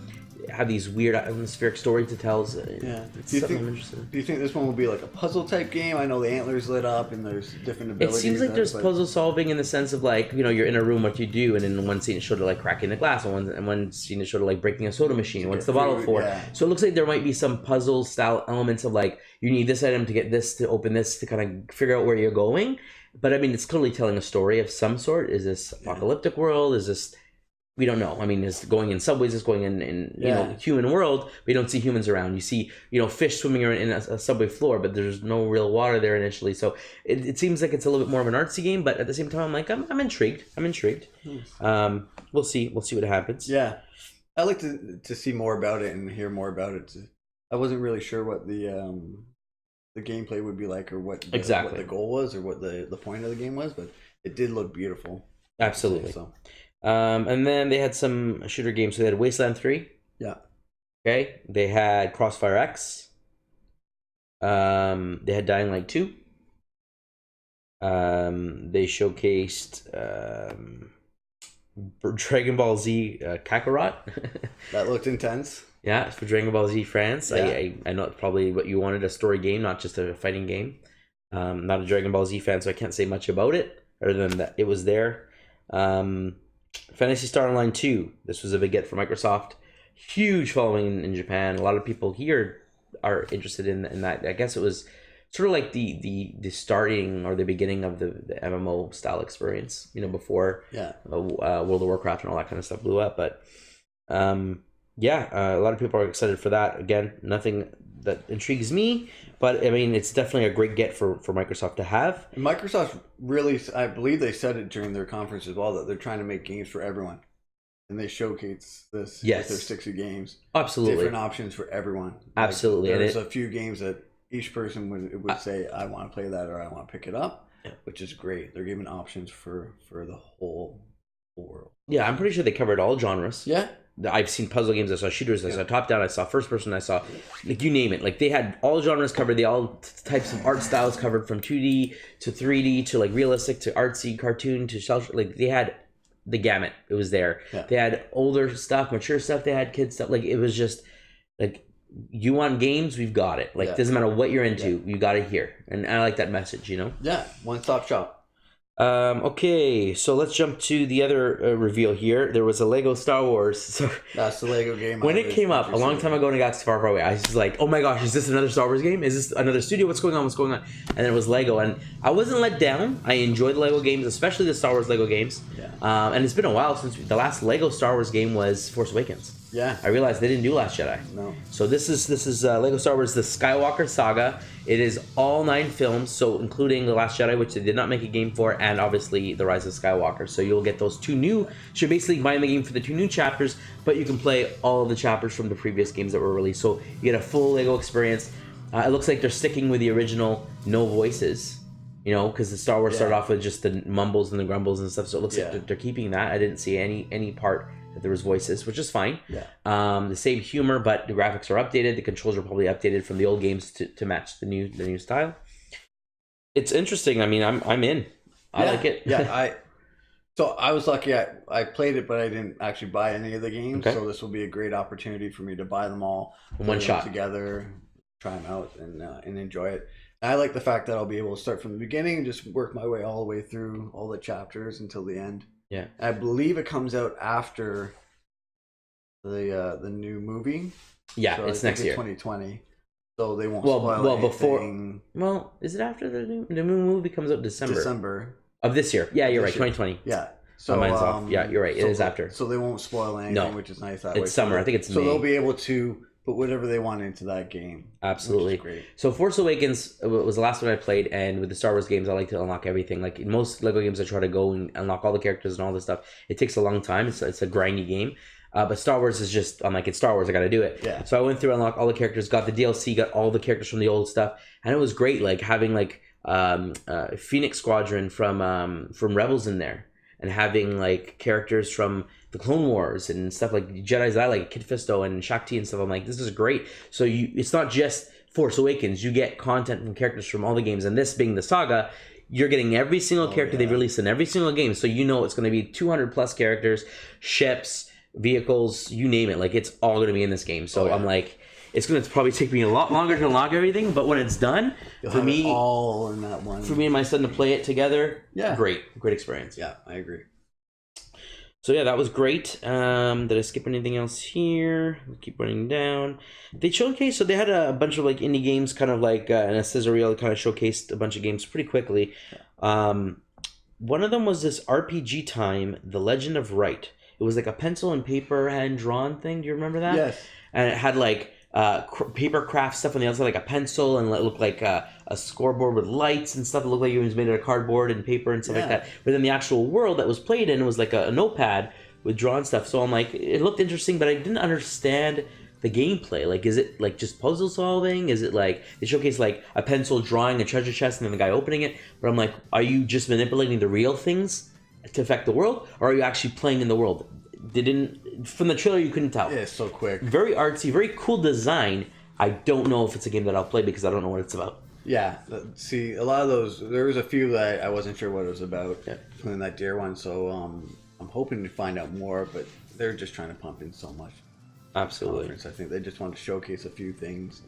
have these weird atmospheric story to tell. Yeah. It's something I'm interested in. Do you think this one will be like a puzzle type game? I know the antlers lit up and there's different It abilities. seems like in it, there's but- puzzle solving in the sense of like, you're in a room, what you do, and in one scene it showed it like cracking the glass, and one scene it showed it like breaking a soda machine. What's the bottle food, for? yeah. So it looks like there might be some puzzle style elements of like, you need this item to get this, to open this, to kind of figure out where you're going. But I mean, it's clearly telling a story of some sort. Is this apocalyptic world? Is this, we don't know. I mean, it's going in subways, it's going in human world, but you don't see humans around. You see, fish swimming around in a subway floor, but there's no real water there initially. So it seems like it's a little bit more of an artsy game, but at the same time, I'm like, I'm intrigued. Nice. We'll see what happens. Yeah. I'd like to see more about it and hear more about it. I wasn't really sure what the gameplay would be like, or what the goal was, or what the point of the game was, but it did look beautiful. Absolutely. So. And then they had some shooter games. So they had Wasteland 3. Yeah. Okay. They had Crossfire X. They had Dying Light 2. They showcased Dragon Ball Z Kakarot. That looked intense. Yeah, for Dragon Ball Z fans. Yeah. I know it's probably what you wanted, a story game, not just a fighting game. Not a Dragon Ball Z fan, so I can't say much about it, other than that it was there. Phantasy Star Online 2. This was a big get for Microsoft. Huge following in Japan. A lot of people here are interested in that. I guess it was sort of like the starting or the beginning of the MMO style experience, before World of Warcraft and all that kind of stuff blew up. But a lot of people are excited for that. Again, nothing that intrigues me, but I mean, it's definitely a great get for Microsoft to have. And Microsoft really, I believe they said it during their conference as well, that they're trying to make games for everyone. And they showcase this with their 60 games. Absolutely. Different options for everyone. Absolutely. Like, there's a few games that each person would say, I want to play that, or I want to pick it up, which is great. They're giving options for the whole world. Yeah, I'm pretty sure they covered all genres. Yeah. I've seen puzzle games, I saw shooters, I saw top down, I saw first person, I saw, like, you name it. Like, they had all genres covered, they all types of art styles covered, from 2D to 3D to like realistic to artsy cartoon to shelter. Like, they had the gamut. It was there. Yeah. They had older stuff, mature stuff, they had kids stuff. Like, it was just like, you want games, we've got it. Like, doesn't matter what you're into, you got it here. And I like that message, Yeah, one-stop shop. Okay, so let's jump to the other reveal here. There was a Lego Star Wars. So that's the Lego game. When it came up a long time ago and it got far away, I was just like, oh my gosh, is this another Star Wars game? Is this another studio? What's going on? And then it was Lego, and I wasn't let down. I enjoyed the Lego games, especially the Star Wars Lego games. Yeah. And it's been a while since the last Lego Star Wars game was Force Awakens. Yeah. I realized they didn't do Last Jedi. No. So this is Lego Star Wars: The Skywalker Saga. It is all 9 films, so including The Last Jedi, which they did not make a game for, and obviously The Rise of Skywalker. So you'll get those 2 new. So you're basically buying the game for the 2 new chapters, but you can play all of the chapters from the previous games that were released. So you get a full Lego experience. It looks like they're sticking with the original, no voices. Because the Star Wars started off with just the mumbles and the grumbles and stuff. So it looks like they're keeping that. I didn't see any part that there was voices, which is fine. Yeah. The same humor, but the graphics are updated. The controls are probably updated from the old games to match the new style. It's interesting. I mean, I'm in. I like it. Yeah. So I was lucky. I played it, but I didn't actually buy any of the games. Okay. So this will be a great opportunity for me to buy them all in one shot together, try them out, and enjoy it. I like the fact that I'll be able to start from the beginning and just work my way all the way through all the chapters until the end. Yeah. I believe it comes out after the new movie. Yeah, so it's next year, 2020. So they won't spoil anything. Well, is it after the new movie comes out December of this year? Yeah, you're right. 2020. Yeah. So mine's off. Yeah, you're right. It is after. So they won't spoil anything, which is nice. That way. It's summer. I think it's May. So they'll be able to put whatever they want into that game. Absolutely. Which is great. So Force Awakens was the last one I played, and with the Star Wars games, I like to unlock everything. Like in most Lego games, I try to go and unlock all the characters and all this stuff. It takes a long time. It's a grindy game. But Star Wars is just, I'm like, it's Star Wars, I gotta do it. Yeah. So I went through, unlocked all the characters, got the DLC, got all the characters from the old stuff, and it was great. Like having like Phoenix Squadron from Rebels in there, and having like characters from the Clone Wars and stuff like Jedi's I like Kit Fisto and Shakti and stuff. I'm like, this is great. So it's not just Force Awakens, you get content from characters from all the games, and this being the saga, you're getting every single character they've released in every single game, so you know it's going to be 200 plus characters, ships, vehicles, you name it. Like, it's all going to be in this game. So I'm like, it's going to probably take me a lot longer to unlock everything, but when it's done, You'll for have me, it all in that one. for me and my son to play it together, Yeah. great experience. Yeah, I agree. So yeah, that was great. Did I skip anything else here? We'll keep running down. They showcased, so they had a bunch of like indie games, kind of like and a scissor reel kind of showcased a bunch of games pretty quickly. One of them was this RPG Time, The Legend of Wright. It was like a pencil and paper hand drawn thing. Do you remember that? Yes. And it had like paper craft stuff on the outside, like a pencil, and it looked like a scoreboard with lights and stuff. It looked like it was made out of cardboard and paper and stuff like that. But then the actual world that was played in was like a notepad with drawn stuff. So I'm like, it looked interesting, but I didn't understand the gameplay. Like, is it like just puzzle solving? Is it like they showcase like a pencil drawing a treasure chest and then the guy opening it? But I'm like, are you just manipulating the real things to affect the world, or are you actually playing in the world? They didn't, from the trailer you couldn't tell. Yeah, it's so quick. Very artsy, very cool design. I don't know if it's a game that I'll play because I don't know what it's about. Yeah, see, a lot of those, there was a few that I wasn't sure what it was about, including that deer one, so I'm hoping to find out more, but they're just trying to pump in so much. Absolutely. Conference. I think they just want to showcase a few things,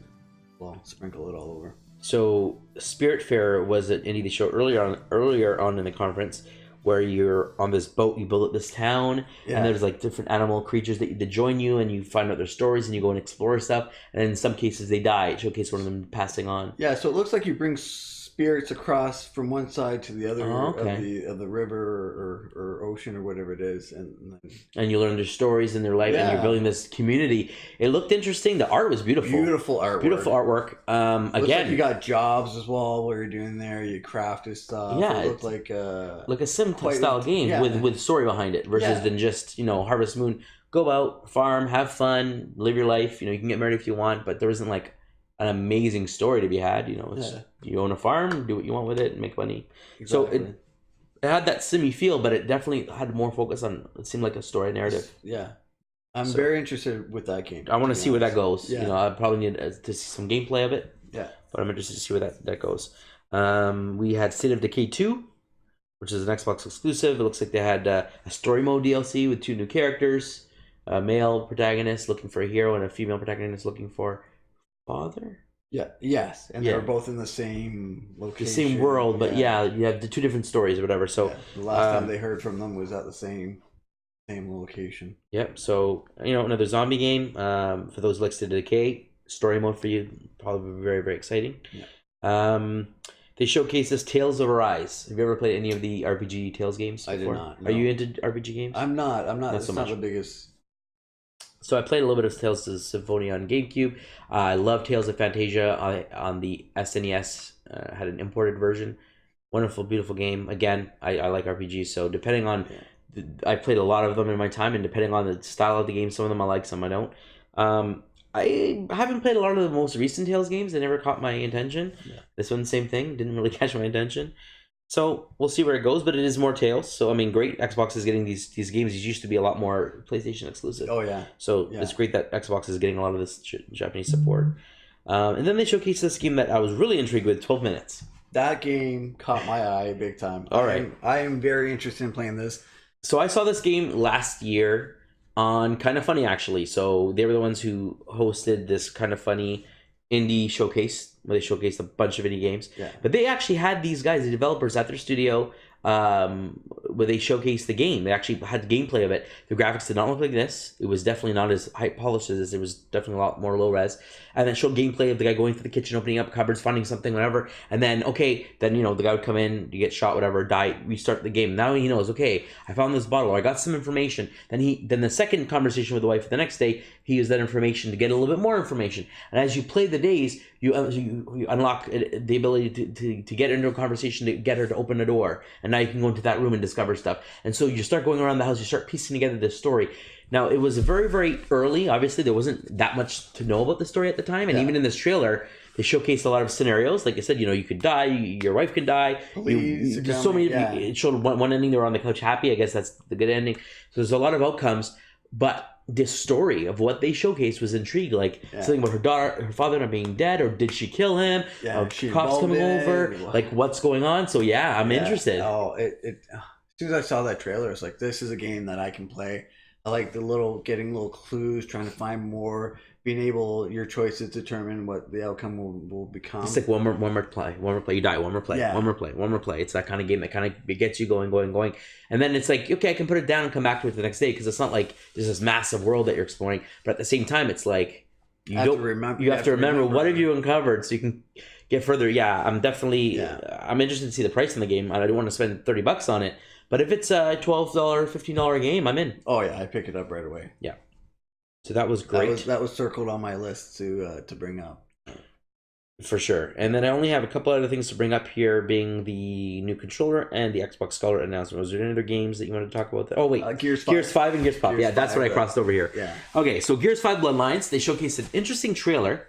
well, sprinkle it all over. So Spiritfarer was an indie they showed earlier on in the conference, where you're on this boat, you build up this town, and there's like different animal creatures that join you, and you find out their stories, and you go and explore stuff, and in some cases they die. It showcased one of them passing on. Yeah, so it looks like you bring spirits across from one side to the other of the river or ocean or whatever it is, and you learn their stories and their life, and you're building this community. It looked interesting. The art was beautiful. Beautiful artwork. Again, like you got jobs as well. What you're doing there, you crafted stuff. Yeah, it looked like a sim style game with story behind it versus than just Harvest Moon. Go out, farm, have fun, live your life. You can get married if you want, but there isn't like an amazing story to be had. You own a farm, do what you want with it, and make money. Exactly. So it had that simmy feel, but it definitely had more focus on. It seemed like a story narrative. Yeah, I'm very interested with that game. I want to see where that goes. Yeah. I probably need to see some gameplay of it. Yeah, but I'm interested to see where that goes. We had State of Decay 2, which is an Xbox exclusive. It looks like they had a story mode DLC with 2 new characters, a male protagonist looking for a hero and a female protagonist looking for father. Yes, and they're both in the same location, the same world, but you have the 2 different stories or whatever. So the last time they heard from them was at the same location. Yep. So another zombie game. For those like State of Decay, story mode for you, probably very, very exciting. Yeah. They showcase this Tales of Arise. Have you ever played any of the RPG Tales games before? I did not. No. Are you into RPG games? I'm not. Not so much. Not the biggest. So I played a little bit of Tales of Symphonia on GameCube. I love Tales of Fantasia on the SNES. Had an imported version. Wonderful, beautiful game. Again, I like RPGs, so depending on... I played a lot of them in my time, and depending on the style of the game, some of them I like, some I don't. I haven't played a lot of the most recent Tales games. They never caught my attention. Yeah. This one, same thing. Didn't really catch my attention. So we'll see where it goes, but it is more Tales. So, I mean, great. Xbox is getting these games. These used to be a lot more PlayStation exclusive. Oh, yeah. So it's great that Xbox is getting a lot of this Japanese support. And then they showcased this game that I was really intrigued with, 12 Minutes. That game caught my eye big time. All right. I am very interested in playing this. So I saw this game last year on Kind of Funny, actually. So they were the ones who hosted this Kind of Funny indie showcase, where they showcased a bunch of indie games. Yeah. But they actually had these guys, the developers, at their studio where they showcased the game. They actually had gameplay of it. The graphics did not look like this. It was definitely not as high polished as this. It was definitely a lot more low res. And then showed gameplay of the guy going to the kitchen, opening up cupboards, finding something, whatever. And then, the guy would come in, you get shot, whatever, die, restart the game. Now he knows, I found this bottle, or I got some information. Then the second conversation with the wife the next day, he used that information to get a little bit more information. And as you play the days, you unlock the ability to get into a conversation, to get her to open a door. And now you can go into that room and discover stuff. And so you start going around the house, you start piecing together this story. Now, it was very, very early. Obviously, there wasn't that much to know about the story at the time. And even in this trailer, they showcased a lot of scenarios. Like I said, you could die, your wife could die. There's so many. It showed one ending, they were on the couch happy. I guess that's the good ending. So there's a lot of outcomes. But this story of what they showcased was intrigued. Like something about her father not being dead, or did she kill him? Cops coming over, like what's going on? So yeah, I'm interested. Oh, as soon as I saw that trailer, it's like, this is a game that I can play. I like the getting little clues, trying to find more, being able, your choices determine what the outcome will become. It's like one more play, you die, one more play. It's that kind of game that kind of gets you going. And then it's like, okay, I can put it down and come back to it the next day, because it's not like there's this massive world that you're exploring. But at the same time, it's like, you have to remember what have you uncovered so you can get further. Yeah, I'm definitely, I'm interested to see the price in the game. I don't want to spend $30 on it. But if it's a $12, $15 game, I'm in. Oh yeah, I pick it up right away. Yeah. So that was great. That was circled on my list to bring up. For sure. And then I only have a couple other things to bring up here, being the new controller and the Xbox Scholar announcement. Was there any other games that you wanted to talk about? Oh wait, Gears 5 and Gears Pop. Yeah, that's what I crossed over here. Yeah. Okay, so Gears 5 Bloodlines, they showcased an interesting trailer.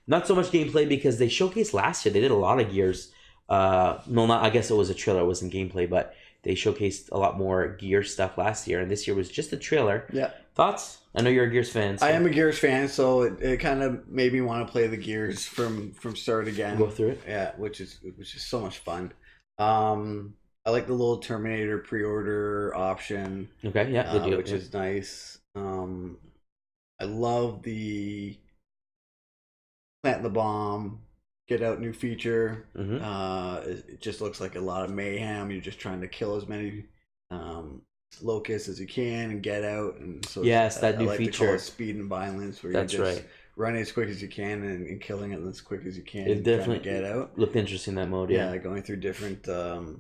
Not so much gameplay, because they showcased last year. They did a lot of Gears. I guess it was a trailer. It wasn't gameplay, but they showcased a lot more Gears stuff last year, and this year was just a trailer. Yeah. Thoughts? I know you're a Gears fan. So. I am a Gears fan, so it kind of made me want to play the Gears from start again. Go through it. Yeah, which is so much fun. I like the little Terminator pre-order option. Okay, yeah, they do, which is nice. I love the plant the bomb, get out new feature. It just looks like a lot of mayhem. You're just trying to kill as many locusts as you can and get out. And so that new I like feature. To call it speed and violence, where That's you're just right. running as quick as you can and killing it as quick as you can. It definitely get out. Looked interesting, that mode. Yeah, going through different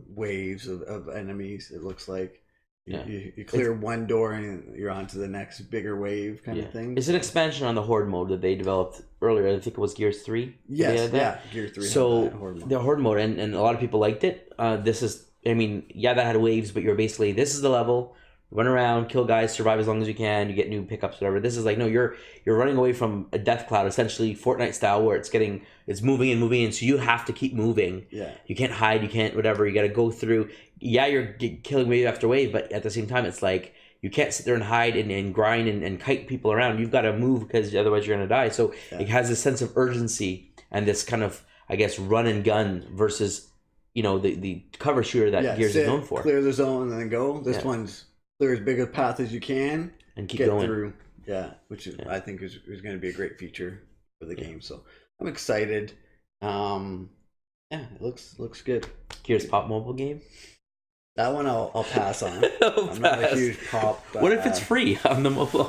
waves of enemies. It looks like. Yeah. You clear one door and you're on to the next bigger wave kind of thing. It's an expansion on the Horde mode that they developed earlier. I think it was Gears 3. Yes, Gears 3. So the Horde mode, and a lot of people liked it. This is, that had waves, but you're basically, this is the level, run around, kill guys, survive as long as you can, you get new pickups, whatever. This is like, no, you're running away from a death cloud, essentially Fortnite style, where it's moving and so you have to keep moving. Yeah. You can't hide, you can't whatever, you got to go through. Yeah, you're killing wave after wave, but at the same time, it's like, you can't sit there and hide and grind and kite people around. You've got to move, because otherwise you're going to die. So it has this sense of urgency and this kind of, I guess, run and gun versus, the cover shooter that Gears is known for. Clear the zone and then go. This one's clear as big a path as you can and keep going through. Yeah, which is, I think is going to be a great feature for the game. So I'm excited. It looks good. Gears Pop mobile game. That one I'll pass on. I'm not a huge Pop. What if it's free on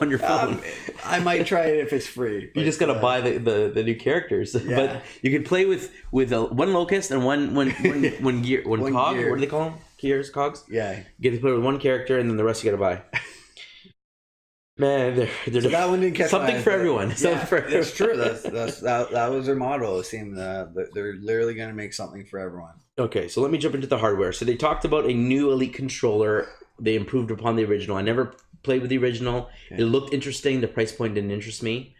your phone? I might try it if it's free. You just gotta buy the new characters. Yeah. But you can play with one locust and one gear, one cog. Gear. What do they call them? Cogs. Yeah. You get to play with one character, and then the rest you gotta buy. Man, they're so that one didn't catch something for everyone. Yeah, that's true. That was their motto. It seemed that they're literally going to make something for everyone. Okay, so let me jump into the hardware. So they talked about a new Elite controller. They improved upon the original. I never played with the original. Okay. It looked interesting. The price point didn't interest me.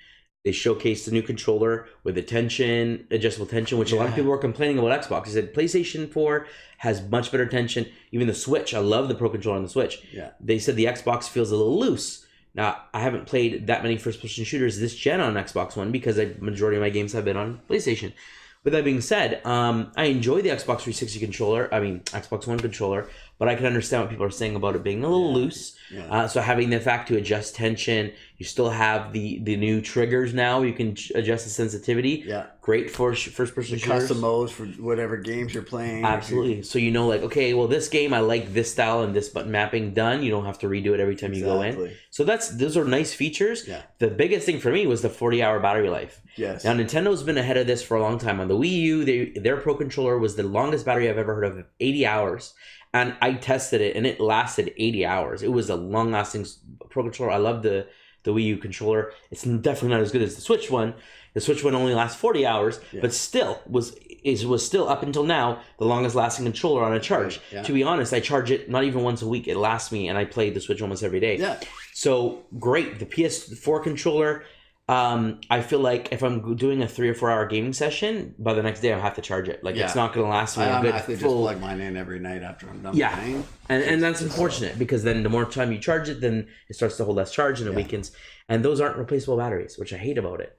They showcased the new controller with adjustable tension, which a lot of people were complaining about Xbox. They said PlayStation 4 has much better tension. Even the Switch, I love the Pro Controller on the Switch. Yeah. They said the Xbox feels a little loose. Now, I haven't played that many first-person shooters this gen on Xbox One, because the majority of my games have been on PlayStation. With that being said, I enjoy the Xbox 360 controller. Xbox One controller, but I can understand what people are saying about it being a little loose. Yeah. So having the fact to adjust tension, you still have the new triggers now. You can adjust the sensitivity. Yeah. Great for first-person shooters. Custom modes for whatever games you're playing. Absolutely. So okay, well, this game, I like this style and this button mapping done. You don't have to redo it every time you go in. So those are nice features. Yeah. The biggest thing for me was the 40-hour battery life. Yes. Now, Nintendo's been ahead of this for a long time. On the Wii U, their Pro Controller was the longest battery I've ever heard of 80 hours. And I tested it, and it lasted 80 hours. It was a long-lasting Pro Controller. I love the Wii U controller. It's definitely not as good as the Switch one. The Switch one only lasts 40 hours, but still was still up until now the longest lasting controller on a charge. Right. Yeah. To be honest, I charge it not even once a week. It lasts me, and I play the Switch almost every day. Yeah. So great. The PS4 controller, I feel like if I'm doing a 3 or 4 hour gaming session, by the next day I'll have to charge it. Like it's not going to last me a good I just full. plug mine in every night after I'm done Yeah, playing. and that's unfortunate because then the more time you charge it, then it starts to hold less charge and it weakens. And those aren't replaceable batteries, which I hate about it.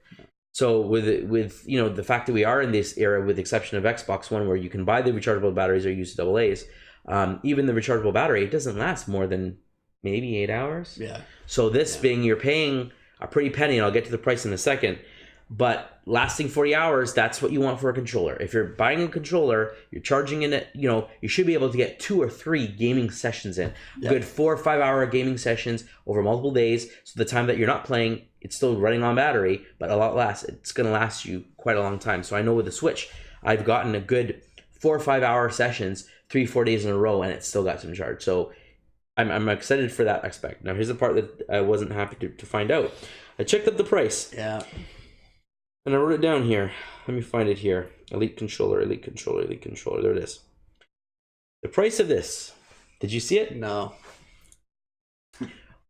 So with the fact that we are in this era, with the exception of Xbox One, where you can buy the rechargeable batteries or use AA's, even the rechargeable battery, it doesn't last more than maybe 8 hours. Yeah. So this being, you're paying a pretty penny, and I'll get to the price in a second, but lasting 40 hours, that's what you want for a controller. If you're buying a controller, you're charging in it, you should be able to get 2 or 3 gaming sessions in. Good 4 or 5 hour gaming sessions over multiple days. So the time that you're not playing, it's still running on battery, but a lot less. It's going to last you quite a long time. So I know with the Switch, I've gotten a good 4 or 5 hour sessions, 3-4 days in a row, and it still got some charge. So I'm excited for that aspect. Now here's the part that I wasn't happy to find out. I checked up the price. Yeah. And I wrote it down here. Let me find it here. Elite controller, elite controller, elite controller. There it is. The price of this. Did you see it? No.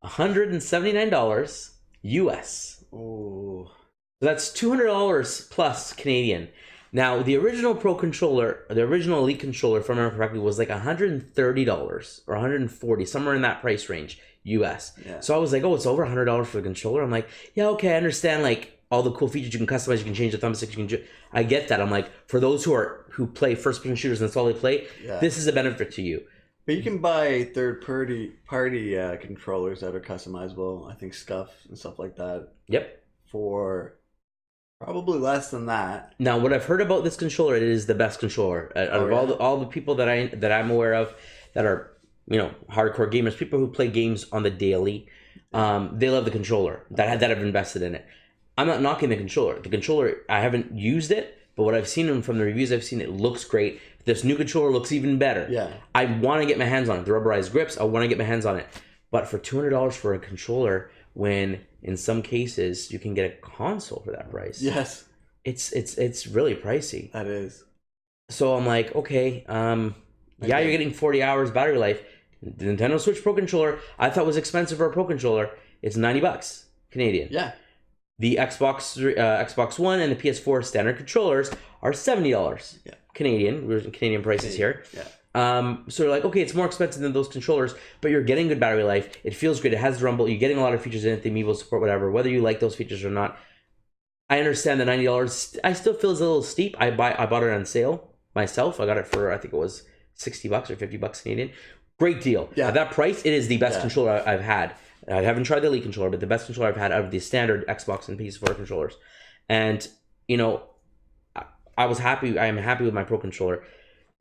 $179 US. Oh. So that's $200 plus Canadian. Now, the original Pro controller, the original Elite controller, if I remember correctly, was like $130 or $140, somewhere in that price range, US. Yeah. So I was like, oh, it's over $100 for the controller. I'm like, yeah, okay, I understand, like, all the cool features you can customize, you can change the thumbstick, I get that. I'm like, for those who play first-person shooters and that's all they play, this is a benefit to you. But you can buy third-party controllers that are customizable. I think Scuff and stuff like that. Yep. For probably less than that. Now, what I've heard about this controller, it is the best controller out of all the people that I'm aware of that are hardcore gamers, people who play games on the daily. They love the controller that have invested in it. I'm not knocking the controller. The controller, I haven't used it, but what I've seen from the reviews I've seen, it looks great. This new controller looks even better. Yeah. I want to get my hands on it. The rubberized grips, I want to get my hands on it. But for $200 for a controller, when in some cases you can get a console for that price. Yes. It's really pricey. That is. So I'm like, okay, you're getting 40 hours battery life. The Nintendo Switch Pro controller, I thought was expensive for a Pro controller. It's $90 Canadian. Yeah. The Xbox One and the PS4 standard controllers are $70 Canadian. We're in Canadian prices here. Yeah. So you're like, okay, it's more expensive than those controllers, but you're getting good battery life. It feels great. It has rumble. You're getting a lot of features in it. The Amiibo support, whatever. Whether you like those features or not, I understand the $90. I still feel it's a little steep. I bought it on sale myself. I got it for, I think it was $60 or $50 Canadian. Great deal. Yeah. At that price, it is the best controller I've had. I haven't tried the Elite controller, but the best controller I've had out of the standard Xbox and PS4 controllers. And, I was happy. I am happy with my Pro controller.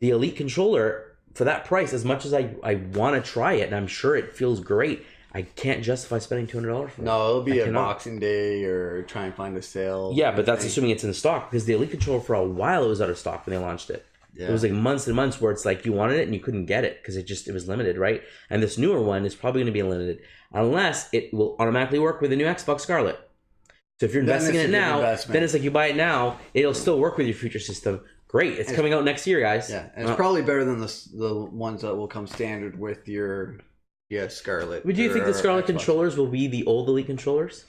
The Elite controller, for that price, as much as I want to try it, and I'm sure it feels great, I can't justify spending $200 for it. No, it'll be a Boxing Day or try and find a sale. Yeah, but that's assuming it's in stock, because the Elite controller, for a while, it was out of stock when they launched it. Yeah. It was like months and months where it's like you wanted it and you couldn't get it because it was limited, right? And this newer one is probably going to be limited unless it will automatically work with the new Xbox Scarlet. So if you're investing in it now, then it's like you buy it now, it'll still work with your future system. Great, it's coming out next year, guys. Yeah, and it's probably better than the ones that will come standard with your Scarlet. But do you think the Scarlet controllers will be the old Elite controllers?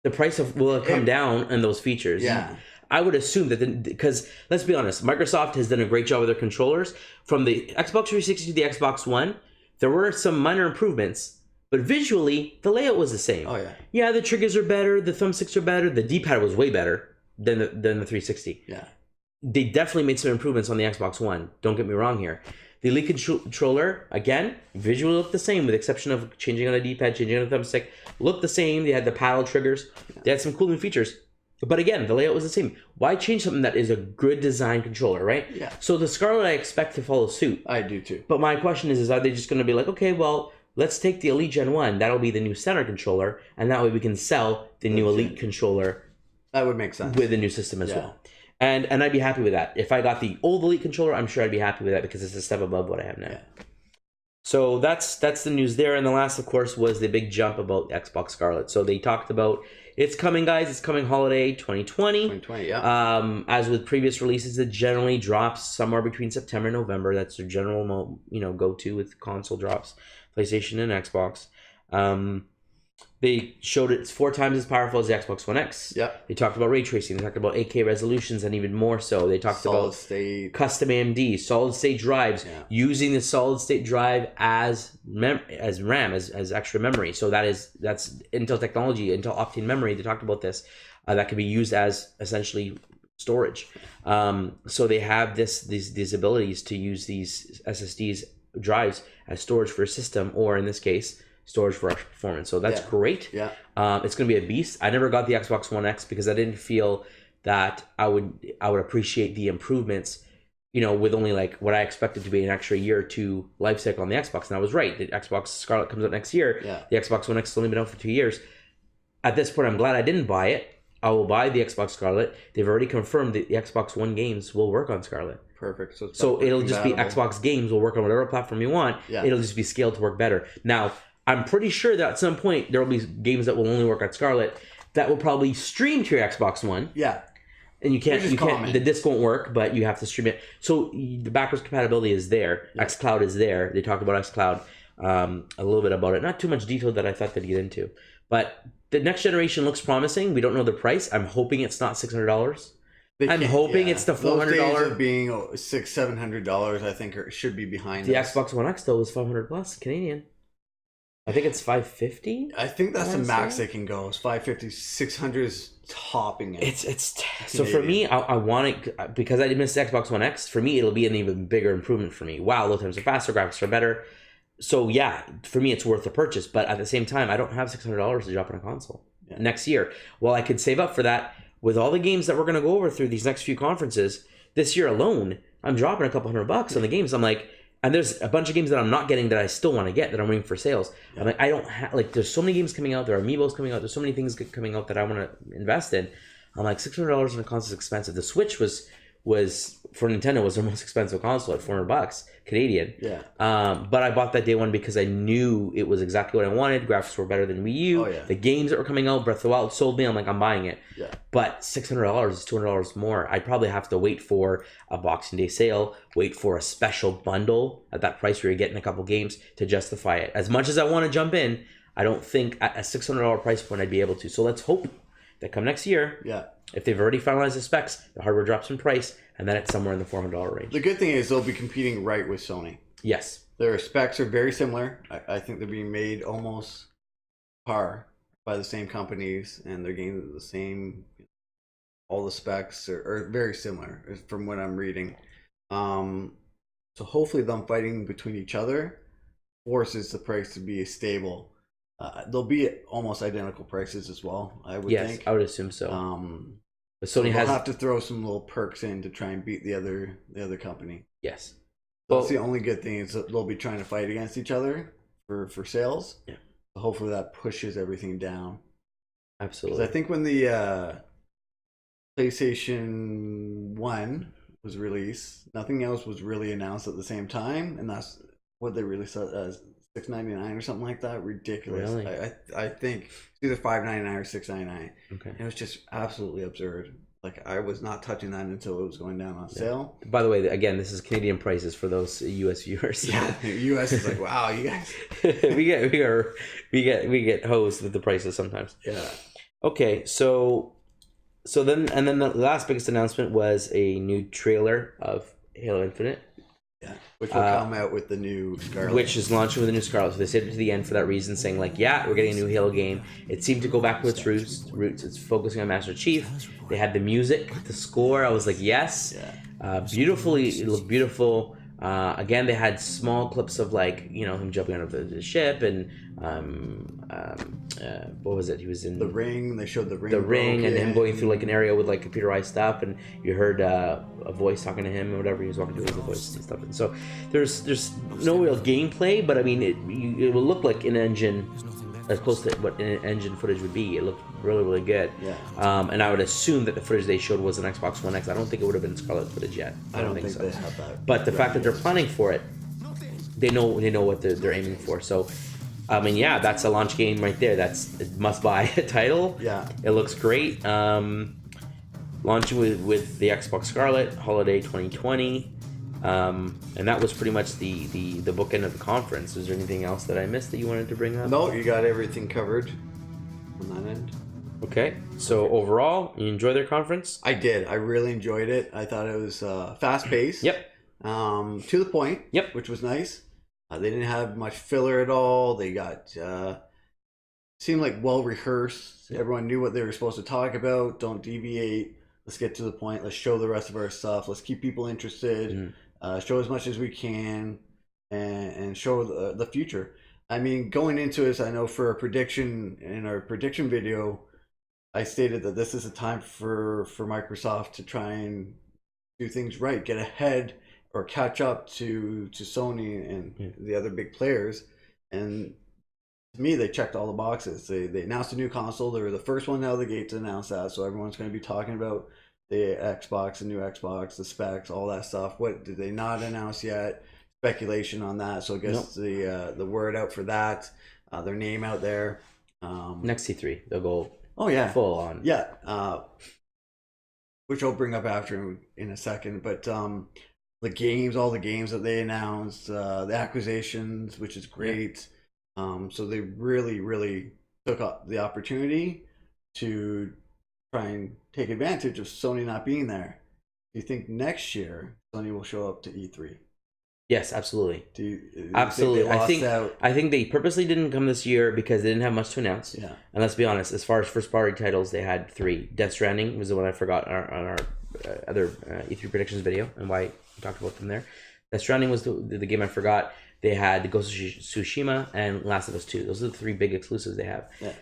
The price will it come down in those features? Yeah. I would assume that because let's be honest, Microsoft has done a great job with their controllers. From the Xbox 360 to the Xbox One, there were some minor improvements, but visually the layout was the same. Oh yeah. Yeah, the triggers are better, the thumbsticks are better, the D-pad was way better than the 360. Yeah. They definitely made some improvements on the Xbox One. Don't get me wrong here. The Elite controller, again, visually looked the same with the exception of changing on the D-pad, changing on the thumbstick. Looked the same. They had the paddle triggers. They had some cool new features. But again, the layout was the same. Why change something that is a good design controller, right? Yeah. So the Scarlet, I expect to follow suit. I do too. But my question is are they just going to be like, okay, well, let's take the Elite Gen 1. That'll be the new center controller. And that way we can sell the new Elite controller. That would make sense. With the new system as well. And I'd be happy with that. If I got the old Elite controller, I'm sure I'd be happy with that because it's a step above what I have now. Yeah. So that's the news there. And the last, of course, was the big jump about Xbox Scarlet. So they talked about it's coming, guys. It's coming holiday 2020. 2020, yeah. As with previous releases, it generally drops somewhere between September and November. That's their general, go-to with console drops, PlayStation and Xbox. They showed it's 4 times as powerful as the Xbox One X. Yep. They talked about ray tracing. They talked about 8K resolutions, and even more so, they talked about state. custom AMD, solid state drives, using the solid state drive as RAM, as extra memory. So that's Intel technology, Intel Optane memory. They talked about this that could be used as essentially storage. So they have these abilities to use these SSDs drives as storage for a system, or in this case, storage for extra performance. So that's great. Yeah. It's going to be a beast. I never got the Xbox One X because I didn't feel that I would appreciate the improvements, with only like what I expected to be an extra year or two life cycle on the Xbox. And I was right. The Xbox Scarlet comes out next year. Yeah. The Xbox One X has only been out for 2 years. At this point, I'm glad I didn't buy it. I will buy the Xbox Scarlet. They've already confirmed that the Xbox One games will work on Scarlet. Perfect. So it'll just be Xbox games will work on whatever platform you want. Yeah. It'll just be scaled to work better. Now, I'm pretty sure that at some point there will be games that will only work on Scarlet that will probably stream to your Xbox One. Yeah. And you can't, the disc won't work, but you have to stream it. So the backwards compatibility is there. Yeah. xCloud is there. They talked about xCloud, a little bit about it. Not too much detail that I thought they'd get into. But the next generation looks promising. We don't know the price. I'm hoping it's not $600. I'm hoping it's the $400. Those days of being $600-$700, I think should be behind the us. Xbox One X though was $500 plus Canadian. I think it's $550. I think that's the max they can go. It's $550, $600 is topping it. It's so for me, I want it because I did miss the Xbox One X. For me, it'll be an even bigger improvement for me. Wow, load times are faster, graphics are better. So yeah, for me, it's worth the purchase. But at the same time, I don't have $600 to drop on a console next year. Well, I could save up for that with all the games that we're going to go over through these next few conferences this year alone. I'm dropping a couple $100 on the games. I'm like. And there's a bunch of games that I'm not getting that I still want to get that I'm waiting for sales. Yeah. I'm like, I don't have, like, there's so many games coming out. There are Amiibos coming out. There's so many things coming out that I want to invest in. I'm like, $600 on a console is expensive. The Switch was for Nintendo was their most expensive console at $400 Canadian. Yeah. But I bought that day one because I knew it was exactly what I wanted. Graphics were better than Wii U. Oh, yeah. The games that were coming out, Breath of the Wild, sold me. I'm like, I'm buying it. Yeah. But $600 is $200 more. I'd probably have to wait for a Boxing Day sale, wait for a special bundle at that price where you're getting a couple games to justify it. As much as I want to jump in, I don't think at a $600 price point I'd be able to. So let's hope that come next year, if they've already finalized the specs, the hardware drops in price, and then it's somewhere in the $400 range. The good thing is they'll be competing right with Sony. Yes. Their specs are very similar. I think they're being made almost par by the same companies, and they're getting the same, all the specs are very similar from what I'm reading. So hopefully them fighting between each other forces the price to be stable. They'll be at almost identical prices as well, I would think. Yes, I would assume so. But Sony has have to throw some little perks in to try and beat the other company. Yes. That's the only good thing is that they'll be trying to fight against each other for sales. Yeah. So hopefully that pushes everything down. Absolutely. Because I think when the PlayStation 1 was released, nothing else was really announced at the same time, and that's what they released as $6.99 or something like that. Ridiculous. Really? I think it's either $5.99 or $6.99. Okay. It was just absolutely absurd. Like, I was not touching that until it was going down on sale. By the way, again, this is Canadian prices for those US viewers. Yeah, US is like, wow, you guys. we get hosed with the prices sometimes. Yeah. Okay, so then the last biggest announcement was a new trailer of Halo Infinite. Yeah, which will come out with the new Scarlet. Which is launching with the new Scarlet. So they saved it to the end for that reason, saying like, yeah, we're getting a new Halo game. It seemed to go back to its roots. It's focusing on Master Chief. They had the music, the score. I was like, yes. Yeah. It looked beautiful. Again, they had small clips of like, him jumping out of the ship and what was it? He was in the ring. They showed the ring and him going through like an area with like computerized stuff, and you heard a voice talking to him or whatever he was walking through with the voice and stuff. And so there's no real gameplay, but I mean it will look like an engine, as close to what an engine footage would be. It looked really, really good. Yeah. And I would assume that the footage they showed was an Xbox One X. I don't think it would have been Scarlet footage yet. I don't think so. They have that. But the fact that they're planning for it, they know what they're aiming for. So, I mean, yeah, that's a launch game right there. That's a must-buy title. Yeah. It looks great. Launching with the Xbox Scarlet, holiday 2020. And that was pretty much the bookend of the conference. Was there anything else that I missed that you wanted to bring up? No, you got everything covered. on that end. Okay, so overall, you enjoy their conference? I did. I really enjoyed it. I thought it was fast paced. Yep. To the point. Yep. Which was nice. They didn't have much filler at all. They got seemed like well rehearsed. Everyone knew what they were supposed to talk about. Don't deviate. Let's get to the point. Let's show the rest of our stuff. Let's keep people interested. Show as much as we can, and show the future. I mean, going into this, I know for a prediction in our prediction video, I stated that this is a time for Microsoft to try and do things right, get ahead or catch up to Sony and the other big players. And to me, they checked all the boxes. They announced a new console. They were the first one out of the gate to announce that, so everyone's going to be talking about the Xbox, the new Xbox, the specs, all that stuff. What did they not announce yet? Speculation on that. So I guess the word out for that, their name out there. Next C3, they'll go. Oh yeah, full on. Yeah, which I'll bring up after in a second. But the games, all the games that they announced, the acquisitions, which is great. So they really took up the opportunity to try and take advantage of Sony not being there. Do you think next year Sony will show up to E3? Yes, absolutely. Do you absolutely. think they lost out? I think they purposely didn't come this year because they didn't have much to announce. Yeah. And let's be honest, as far as first party titles, they had 3. Death Stranding was the one I forgot on our other E3 predictions video, and why we talked about them there. Death Stranding was the game I forgot. They had the Ghost of Tsushima and Last of Us 2. Those are the 3 big exclusives they have. Yeah.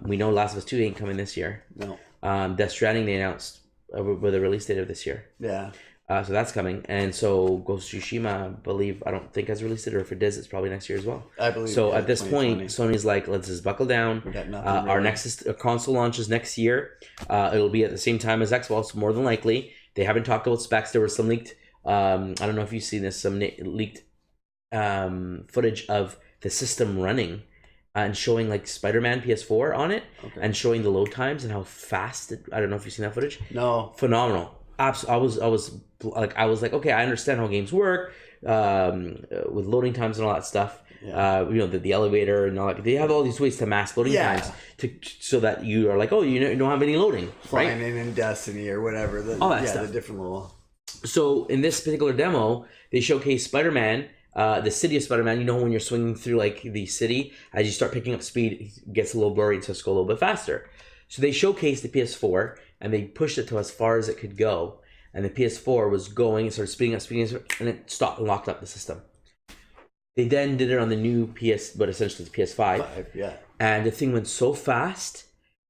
We know Last of Us 2 ain't coming this year. No. Death Stranding they announced with a release date of this year. Yeah. So that's coming, and so Ghost of Tsushima, I don't think has released it, or if it does, it's probably next year as well. I believe. So at this point, Sony's like, let's just buckle down. We got nothing our next console launches next year. It'll be at the same time as Xbox, more than likely. They haven't talked about specs. There was some leaked. I don't know if you've seen this. Some leaked footage of the system running and showing like Spider-Man PS4 on it, and showing the load times and how fast it. I don't know if you've seen that footage. No. Phenomenal. I was like, okay, I understand how games work with loading times and all that stuff. Yeah. The elevator and all that. They have all these ways to mask loading times so that you are like, oh, you don't have any loading. Flying in Destiny or whatever. All that stuff. The different little. So in this particular demo, they showcase Spider-Man, the city of Spider-Man. You know, when you're swinging through like the city, as you start picking up speed, it gets a little blurry, so it's go a little bit faster. So they showcased the PS4 and they pushed it to as far as it could go. And the PS4 was going, it started speeding up, and it stopped and locked up the system. They then did it on the new but essentially it's PS5. Yeah. And the thing went so fast,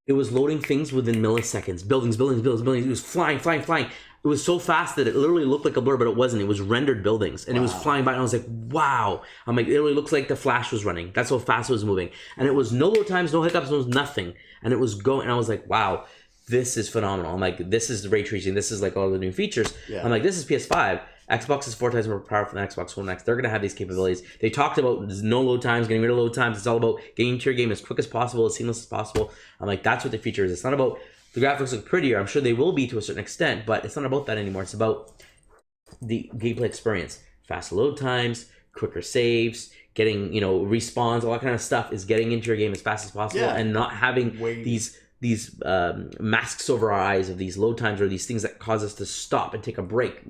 it was loading things within milliseconds. Buildings. It was flying. It was so fast that it literally looked like a blur, but it wasn't. It was rendered buildings, and it was flying by, and I was like, wow. I'm like, it literally looks like the Flash was running. That's how fast it was moving. And it was no load times, no hiccups, no nothing. And it was going, and I was like, wow, this is phenomenal. I'm like, this is ray tracing. This is like all the new features. Yeah. I'm like, this is PS5. Xbox is 4 times more powerful than Xbox One X. They're going to have these capabilities. They talked about no load times, getting rid of load times. It's all about getting to your game as quick as possible, as seamless as possible. I'm like, that's what the feature is. It's not about the graphics look prettier. I'm sure they will be to a certain extent, but it's not about that anymore. It's about the gameplay experience. Fast load times, quicker saves, getting, respawns, all that kind of stuff is getting into your game as fast as possible and not having these masks over our eyes of these load times or these things that cause us to stop and take a break,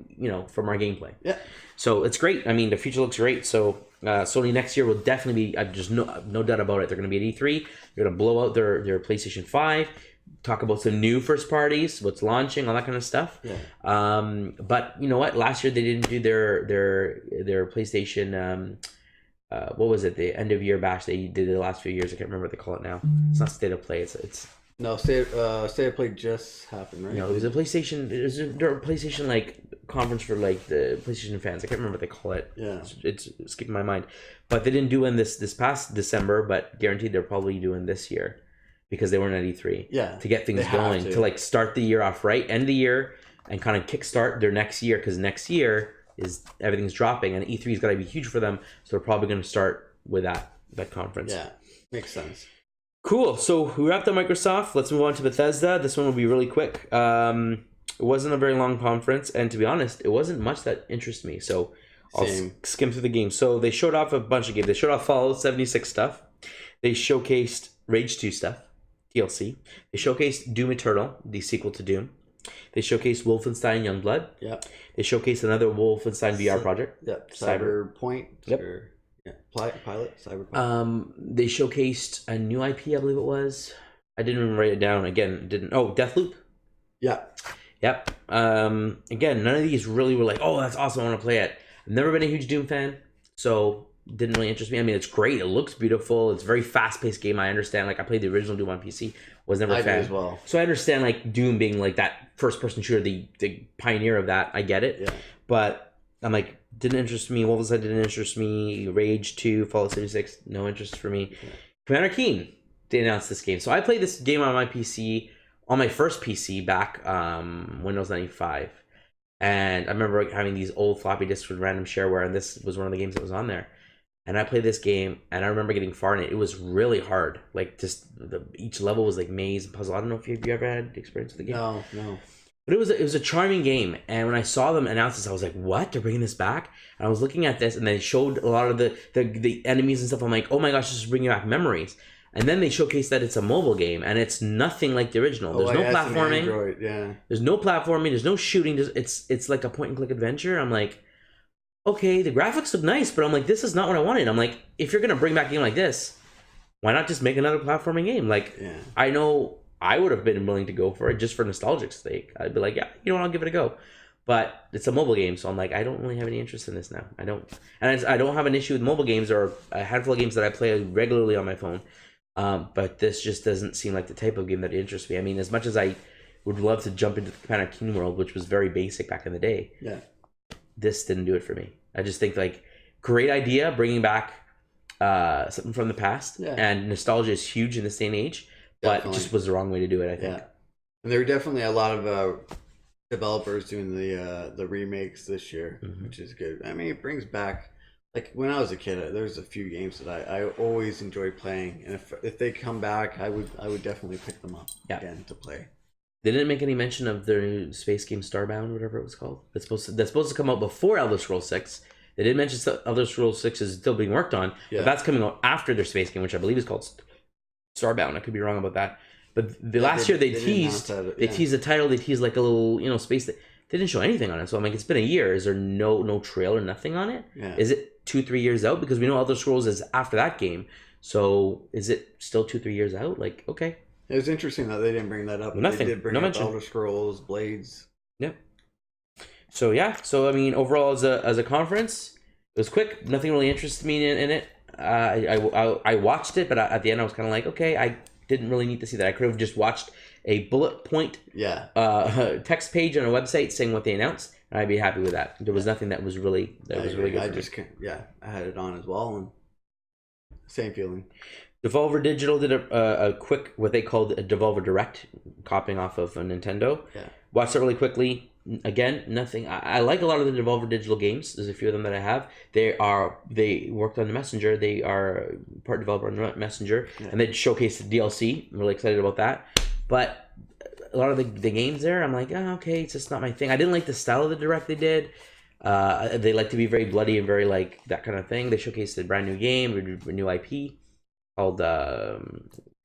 from our gameplay. Yeah. So it's great. I mean, the future looks great. So Sony next year will definitely be, just no doubt about it. They're going to be at E3. They're going to blow out their PlayStation 5, talk about some new first parties, what's launching, all that kind of stuff. Yeah. But you know what? Last year they didn't do their PlayStation. What was it? The end of year bash they did it the last few years. I can't remember what they call it now. It's not State of Play. It's no State of Play just happened, right? No, it was a PlayStation. It was a PlayStation like conference for like the PlayStation fans. I can't remember what they call it. Yeah, it's skipping my mind. But they didn't do one this past December. But guaranteed they're probably doing this year because they weren't at E3. Yeah, to get things going, to like start the year off right, end the year, and kind of kickstart their next year, because next year is everything's dropping and E3's got to be huge for them. So they're probably going to start with that conference. Yeah, makes sense. Cool. So we wrapped up Microsoft. Let's move on to Bethesda. This one will be really quick. It wasn't a very long conference, and to be honest, it wasn't much that interests me. So I'll skim through the game. So they showed off a bunch of games. They showed off Fallout 76 stuff. They showcased Rage 2 stuff. DLC. They showcased Doom Eternal, the sequel to Doom. They showcased Wolfenstein Youngblood. Yep. They showcased another Wolfenstein VR project. Yep. Cyberpoint. Yep. Yeah. Pilot. Cyberpilot. They showcased a new IP, I believe it was. I didn't even write it down. Again, didn't. Oh, Deathloop. Yeah. Yep. Again, none of these really were like, oh, that's awesome, I want to play it. I've never been a huge Doom fan, so didn't really interest me. I mean, it's great. It looks beautiful. It's a very fast-paced game. I understand. Like, I played the original Doom on PC. Was never a fan. I did as well. So I understand, like, Doom being, like, that first-person shooter, the pioneer of that. I get it. Yeah. But I'm like, didn't interest me. Wolfenstein didn't interest me. Rage 2, Fallout 76, no interest for me. Yeah. Commander Keen, they announced this game. So I played this game on my PC, on my first PC back, Windows 95. And I remember having these old floppy disks with random shareware, and this was one of the games that was on there. And I played this game, and I remember getting far in it. It was really hard. Like, just each level was like maze and puzzle. I don't know if you ever had experience with the game. No. But it was a charming game. And when I saw them announce this, I was like, what? They're bringing this back? And I was looking at this, and they showed a lot of the enemies and stuff. I'm like, oh my gosh, this is bringing back memories. And then they showcased that it's a mobile game, and it's nothing like the original. There's no platforming. Android, yeah. There's no platforming. There's no shooting. It's like a point-and-click adventure. I'm like, okay, the graphics look nice, but I'm like, this is not what I wanted. I'm like, if you're going to bring back a game like this, why not just make another platforming game? Like, yeah. I know I would have been willing to go for it just for nostalgic sake. I'd be like, yeah, you know what, I'll give it a go. But it's a mobile game, so I'm like, I don't really have any interest in this now. I don't have an issue with mobile games or a handful of games that I play regularly on my phone. But this just doesn't seem like the type of game that interests me. I mean, as much as I would love to jump into the Commander Keen world, which was very basic back in the day, yeah, this didn't do it for me. I just think, like, great idea, bringing back something from the past, yeah. And nostalgia is huge in this day and age, but it just was the wrong way to do it, I think. Yeah. And there were definitely a lot of developers doing the remakes this year, which is good. I mean, it brings back, like, when I was a kid, there's a few games that I always enjoyed playing, and if they come back, I would definitely pick them up again to play. They didn't make any mention of their new space game Starbound, whatever it was called. That's supposed to come out before Elder Scrolls 6. They didn't mention Elder Scrolls 6 is still being worked on, but that's coming out after their space game, which I believe is called Starbound. I could be wrong about that. But last year they teased the title. They teased like a little space. They didn't show anything on it. So I'm like, it's been a year. Is there no trailer, nothing on it? Yeah. Is it 2-3 years out? Because we know Elder Scrolls is after that game. So is it still 2-3 years out? Like, okay. It was interesting that they didn't bring that up. Nothing. They did bring up Elder Scrolls, Blades. Yep. So yeah. So I mean, overall as a conference, it was quick. Nothing really interested me in it. I watched it, but at the end I was kind of like, okay, I didn't really need to see that. I could have just watched a bullet point text page on a website saying what they announced, and I'd be happy with that. There was nothing that was really good. I had it on as well, and same feeling. Devolver Digital did a quick, what they called a Devolver Direct, copying off of a Nintendo. Yeah. Watched it really quickly. Again, nothing. I like a lot of the Devolver Digital games. There's a few of them that I have. They worked on the Messenger. They are part developer on Messenger, and they showcased the DLC. I'm really excited about that. But a lot of the games there, I'm like, oh, okay, it's just not my thing. I didn't like the style of the Direct they did. They like to be very bloody and very like that kind of thing. They showcased a brand new game, a new IP called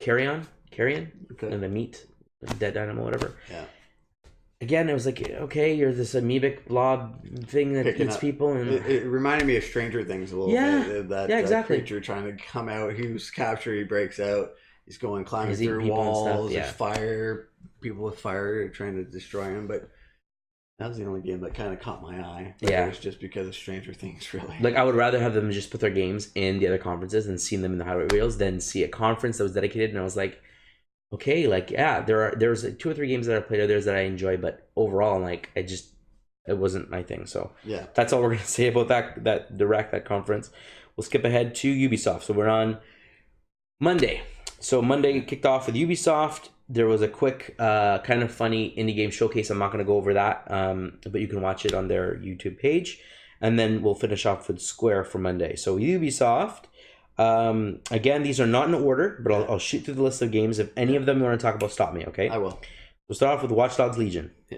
Carrion, and the meat, dead animal, whatever. Yeah. Again, it was like, okay, you're this amoebic blob thing that eats people, and it reminded me of Stranger Things a little bit. That exactly. Creature trying to come out. He was captured. He breaks out. He's going climbing through walls. There's fire. People with fire trying to destroy him. But that was the only game that kind of caught my eye. But it was just because of Stranger Things, really. Like, I would rather have them just put their games in the other conferences and seen them in the highlight reels than see a conference that was dedicated. And I was like, okay, like, yeah, there's 2 or 3 games that I played of theirs that I enjoy, but overall, I'm like, it wasn't my thing. So yeah, that's all we're gonna say about that Direct, that conference. We'll skip ahead to Ubisoft. So we're on Monday. So Monday kicked off with Ubisoft. There was a quick, kind of funny indie game showcase. I'm not gonna go over that, but you can watch it on their YouTube page, and then we'll finish off with Square for Monday. So Ubisoft. Again, these are not in order, but I'll shoot through the list of games. If any of them you want to talk about, stop me, okay? I will. We'll start off with Watch Dogs Legion. Yeah.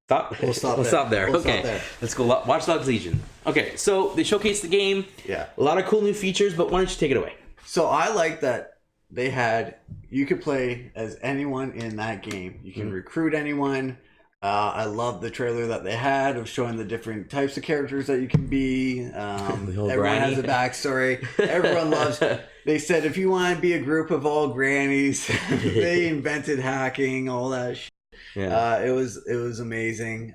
Stop. We'll stop there. We'll okay. stop there. Let's go. Watch Dogs Legion. Okay, so they showcased the game. Yeah. A lot of cool new features, but why don't you take it away? So I like that you could play as anyone in that game. You can recruit anyone. I love the trailer that they had of showing the different types of characters that you can be. Everyone has a backstory. Everyone loves. They said if you want to be a group of all grannies, they invented hacking, all that shit. Yeah. It was amazing.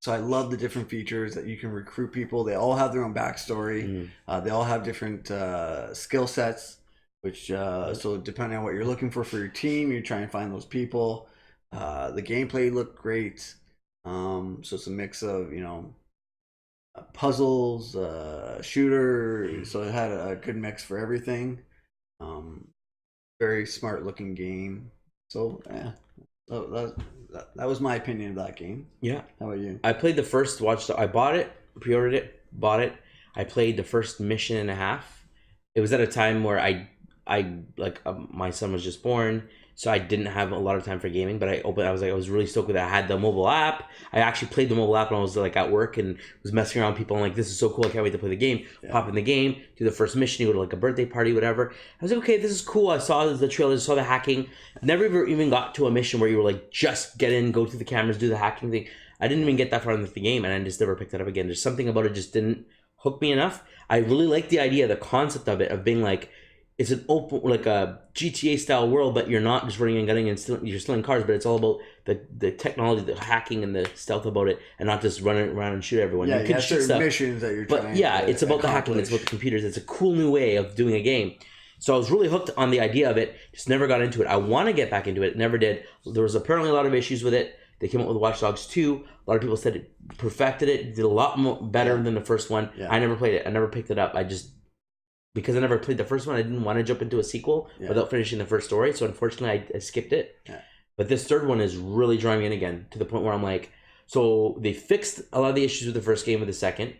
So I love the different features that you can recruit people. They all have their own backstory. They all have different skill sets, which so depending on what you're looking for your team, you try and find those people. The gameplay looked great. So it's a mix of puzzles, shooter. So it had a good mix for everything. Very smart looking game. So yeah, that was my opinion of that game. Yeah. How about you? I played the first Watch Dogs. I bought it, pre-ordered it, bought it. I played the first mission and a half. It was at a time where my son was just born, so I didn't have a lot of time for gaming. But I was really stoked with it. I had the mobile app. I actually played the mobile app when I was like at work and was messing around with people. I'm like, this is so cool. I can't wait to play the game. Yeah. Pop in the game, do the first mission. You go to like a birthday party, whatever. I was like, okay, this is cool. I saw the trailer, saw the hacking. Never even got to a mission where you were like, just get in, go through the cameras, do the hacking thing. I didn't even get that far into the game, and I just never picked it up again. There's something about it just didn't hook me enough. I really like the idea, the concept of it, of being like, it's an open, like a GTA style world, but you're not just running and gunning and you're stealing cars, but it's all about the technology, the hacking, and the stealth about it, and not just running around and shoot everyone. Yeah, you can shoot stuff, missions that you're trying. But yeah, it's about the hacking. It's about the computers. It's a cool new way of doing a game. So I was really hooked on the idea of it. Just never got into it. I want to get back into it. Never did. There was apparently a lot of issues with it. They came up with Watch Dogs 2. A lot of people said it perfected it, did a lot more better than the first one. Yeah. I never played it. I never picked it up. Because I never played the first one, I didn't want to jump into a sequel without finishing the first story. So unfortunately, I skipped it. Yeah. But this third one is really drawing me in again, to the point where I'm like, so they fixed a lot of the issues with the first game with the second.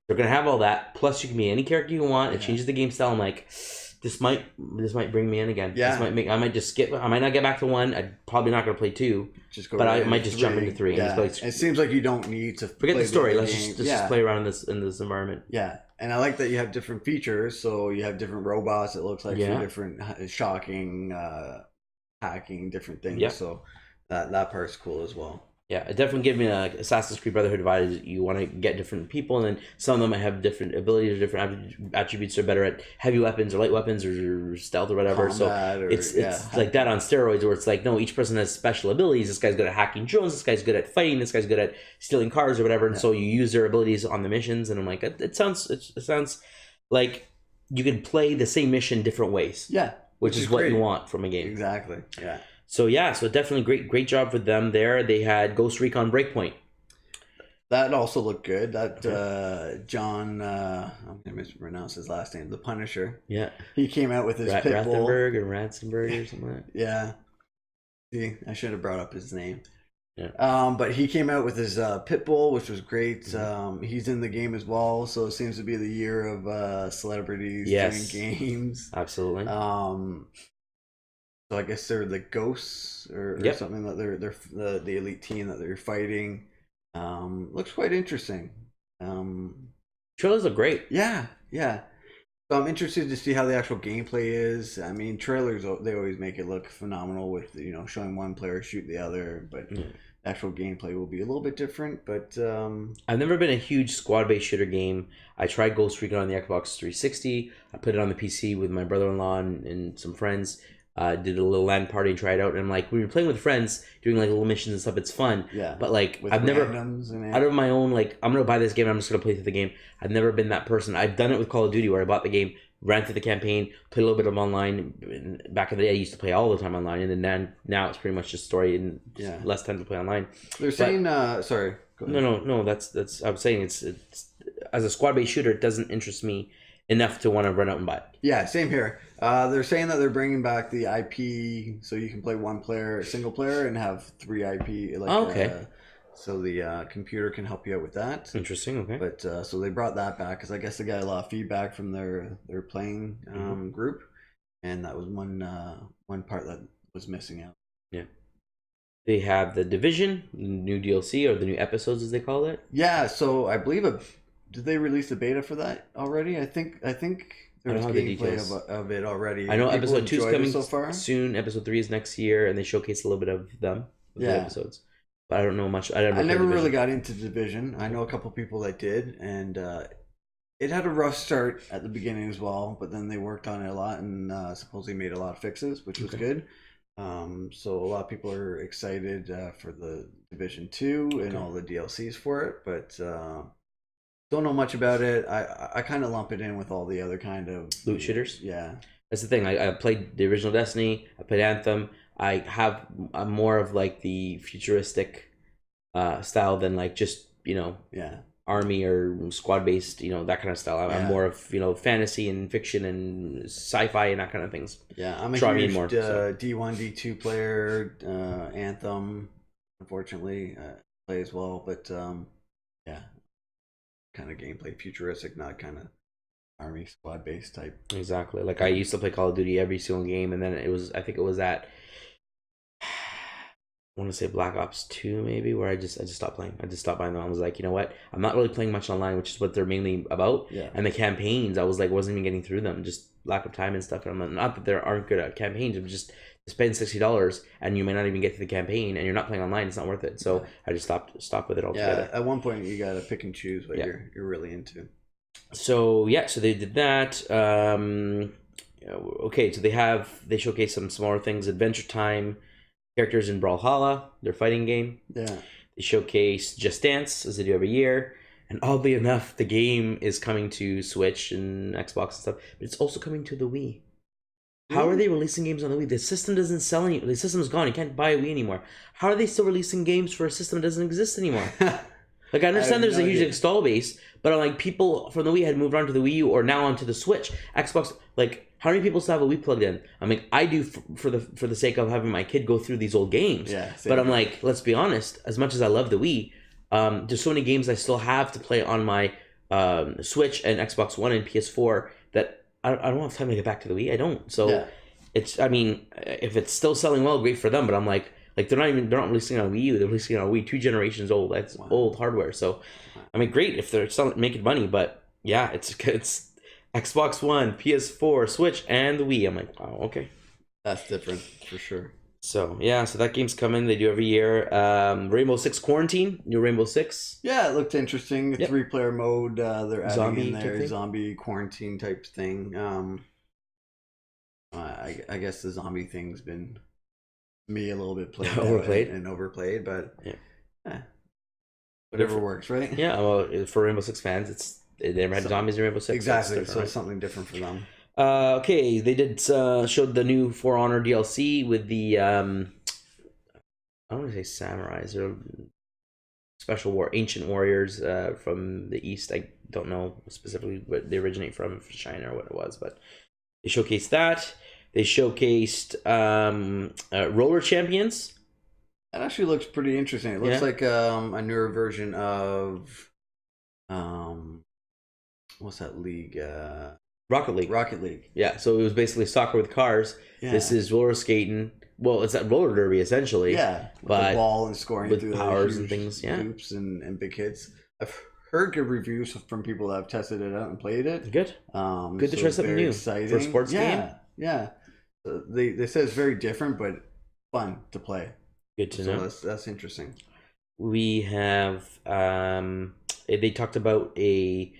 They're going to have all that. Plus, you can be any character you want. It changes the game style. I'm like, this might bring me in again. Yeah. I might just skip. I might not get back to one. I'm probably not going to play two. But I might just jump into three. Yeah. It seems like you don't need to forget the story. Let's just play around in this environment. Yeah. And I like that you have different features. So you have different robots, it looks like, for different shocking, hacking, different things. Yeah. So that part's cool as well. Yeah, it definitely gave me Assassin's Creed Brotherhood Divided. You want to get different people, and then some of them might have different abilities or different attributes. They're better at heavy weapons or light weapons or stealth or whatever. It's like that on steroids, where it's like, no, each person has special abilities. This guy's good at hacking drones. This guy's good at fighting. This guy's good at stealing cars or whatever. And so you use their abilities on the missions. And I'm like, it sounds like you can play the same mission different ways. Yeah, which is what you want from a game. Exactly. Yeah. So definitely great job for them there. They had Ghost Recon Breakpoint. That also looked good. That John, I'm gonna mispronounce his last name, the Punisher. Yeah, he came out with his pit bull. Rathenberg or Ratzenberg or something like that. Yeah. See, I should have brought up his name. Yeah. But he came out with his pit bull, which was great. He's in the game as well, so it seems to be the year of celebrities doing games. Absolutely. So I guess they're the ghosts or something, that they're the elite team that they're fighting. Looks quite interesting. Trailers look great. Yeah. So I'm interested to see how the actual gameplay is. I mean, trailers, they always make it look phenomenal with showing one player shoot the other, but actual gameplay will be a little bit different. But I've never been a huge squad-based shooter game. I tried Ghost Recon on the Xbox 360. I put it on the PC with my brother-in-law and some friends. Did a little LAN party and tried it out, and like when you're playing with friends doing like little missions and stuff, it's fun. Yeah. But like I've never out of my own, like, I'm gonna buy this game, I'm just gonna play through the game. I've never been that person. I've done it with Call of Duty, where I bought the game, ran through the campaign, played a little bit of online. Back in the day, I used to play all the time online, and then now it's pretty much just story and less time to play online. They're saying, sorry. Go ahead. No. That's I'm saying it's as a squad-based shooter, it doesn't interest me enough to want to run out and buy it. Yeah, same here. They're saying that they're bringing back the IP, so you can play one player, single player, and have 3 IP. So the computer can help you out with that. Interesting. Okay. But so they brought that back because I guess they got a lot of feedback from their playing group, and that was one part that was missing out. Yeah. They have the Division, new DLC, or the new episodes as they call it. Yeah. So I believe did they release the beta for that already? I think There I was don't have the gameplay details. of it already. I know People episode 2 is enjoyed it coming so far. soon. Episode 3 is next year, and they showcase a little bit of them, of the Yeah. episodes. But I don't know much. I I never played really Division. got into Division. I know a couple people that did, and it had a rough start at the beginning as well. But then they worked on it a lot, and supposedly made a lot of fixes, which was good. So a lot of people are excited for the Division 2 and all the DLCs for it, but don't know much about it. I kind of lump it in with all the other kind of Loot shooters? Yeah. That's the thing. I played the original Destiny. I played Anthem. I'm more of like the futuristic style than like just Yeah. army or squad based, that kind of style. I'm Yeah. more of fantasy and fiction and sci-fi and that kind of things. Yeah, I'm a Draw me in huge more, so. D1, D2 player. Anthem, unfortunately, play as well. But yeah, kind of gameplay futuristic, not kind of army squad based type. Exactly. Like I used to play Call of Duty every single game, and then I think it was at I want to say Black Ops 2 maybe, where I just stopped playing. I just stopped buying them. I was like, you know what? I'm not really playing much online, which is what they're mainly about. Yeah. And the campaigns, I was like, wasn't even getting through them, just lack of time and stuff. And I'm like, not that there aren't good at campaigns, but just spend $60 and you may not even get to the campaign, and you're not playing online. It's not worth it. So I just stopped with it altogether. Yeah, at one point you gotta pick and choose what you're really into. So they did that. Okay, so they showcase some smaller things. Adventure Time. Characters in Brawlhalla, their fighting game. Yeah. They showcase Just Dance, as they do every year. And oddly enough, the game is coming to Switch and Xbox and stuff, but it's also coming to the Wii. How are they releasing games on the Wii? The system doesn't sell any. The system's gone. You can't buy a Wii anymore. How are they still releasing games for a system that doesn't exist anymore? Like, I understand there's a huge install base, but like people from the Wii had moved on to the Wii U or now onto the Switch. Xbox, like, how many people still have a Wii plugged in? I mean, I do for the sake of having my kid go through these old games. Yeah. But I'm like, let's be honest. As much as I love the Wii, there's so many games I still have to play on my Switch and Xbox One and PS4 that I don't have time to get back to the Wii. I don't. So it's. I mean, if it's still selling well, great for them. But I'm like they're not releasing on Wii U. They're releasing on Wii 2 generations old. That's old hardware. So I mean, great if they're making money. But yeah, it's Xbox One, PS4, Switch, and the Wii. I'm like, wow, okay. That's different for sure. So yeah, so that game's coming. They do every year. Rainbow Six Quarantine, new Rainbow Six. Yeah, it looked interesting. 3-player mode. They're adding Zombie in there type zombie quarantine type thing. I guess the zombie thing's been me a little bit played Overplayed and overplayed, but yeah. Whatever works, right? Yeah, well, for Rainbow Six fans, they never had zombies in Rainbow Six. Exactly, so it's something different for them. Okay, they did showed the new For Honor DLC with the I don't want to say samurais or ancient warriors from the East. I don't know specifically what they originate from, if it's China or what it was, but they showcased that. They showcased Roller Champions. That actually looks pretty interesting. It looks like a newer version of what's that league? Rocket League. Rocket League. Yeah, so it was basically soccer with cars. Yeah. This is roller skating. Well, it's that roller derby essentially. Yeah, with but the ball and scoring with through powers and things. Yeah, hoops and big hits. I've heard good reviews from people that have tested it out and played it. Good. Good to try something new exciting. For a sports game. Yeah. They said it's very different, but fun to play. Good to know. That's interesting. We have they talked about a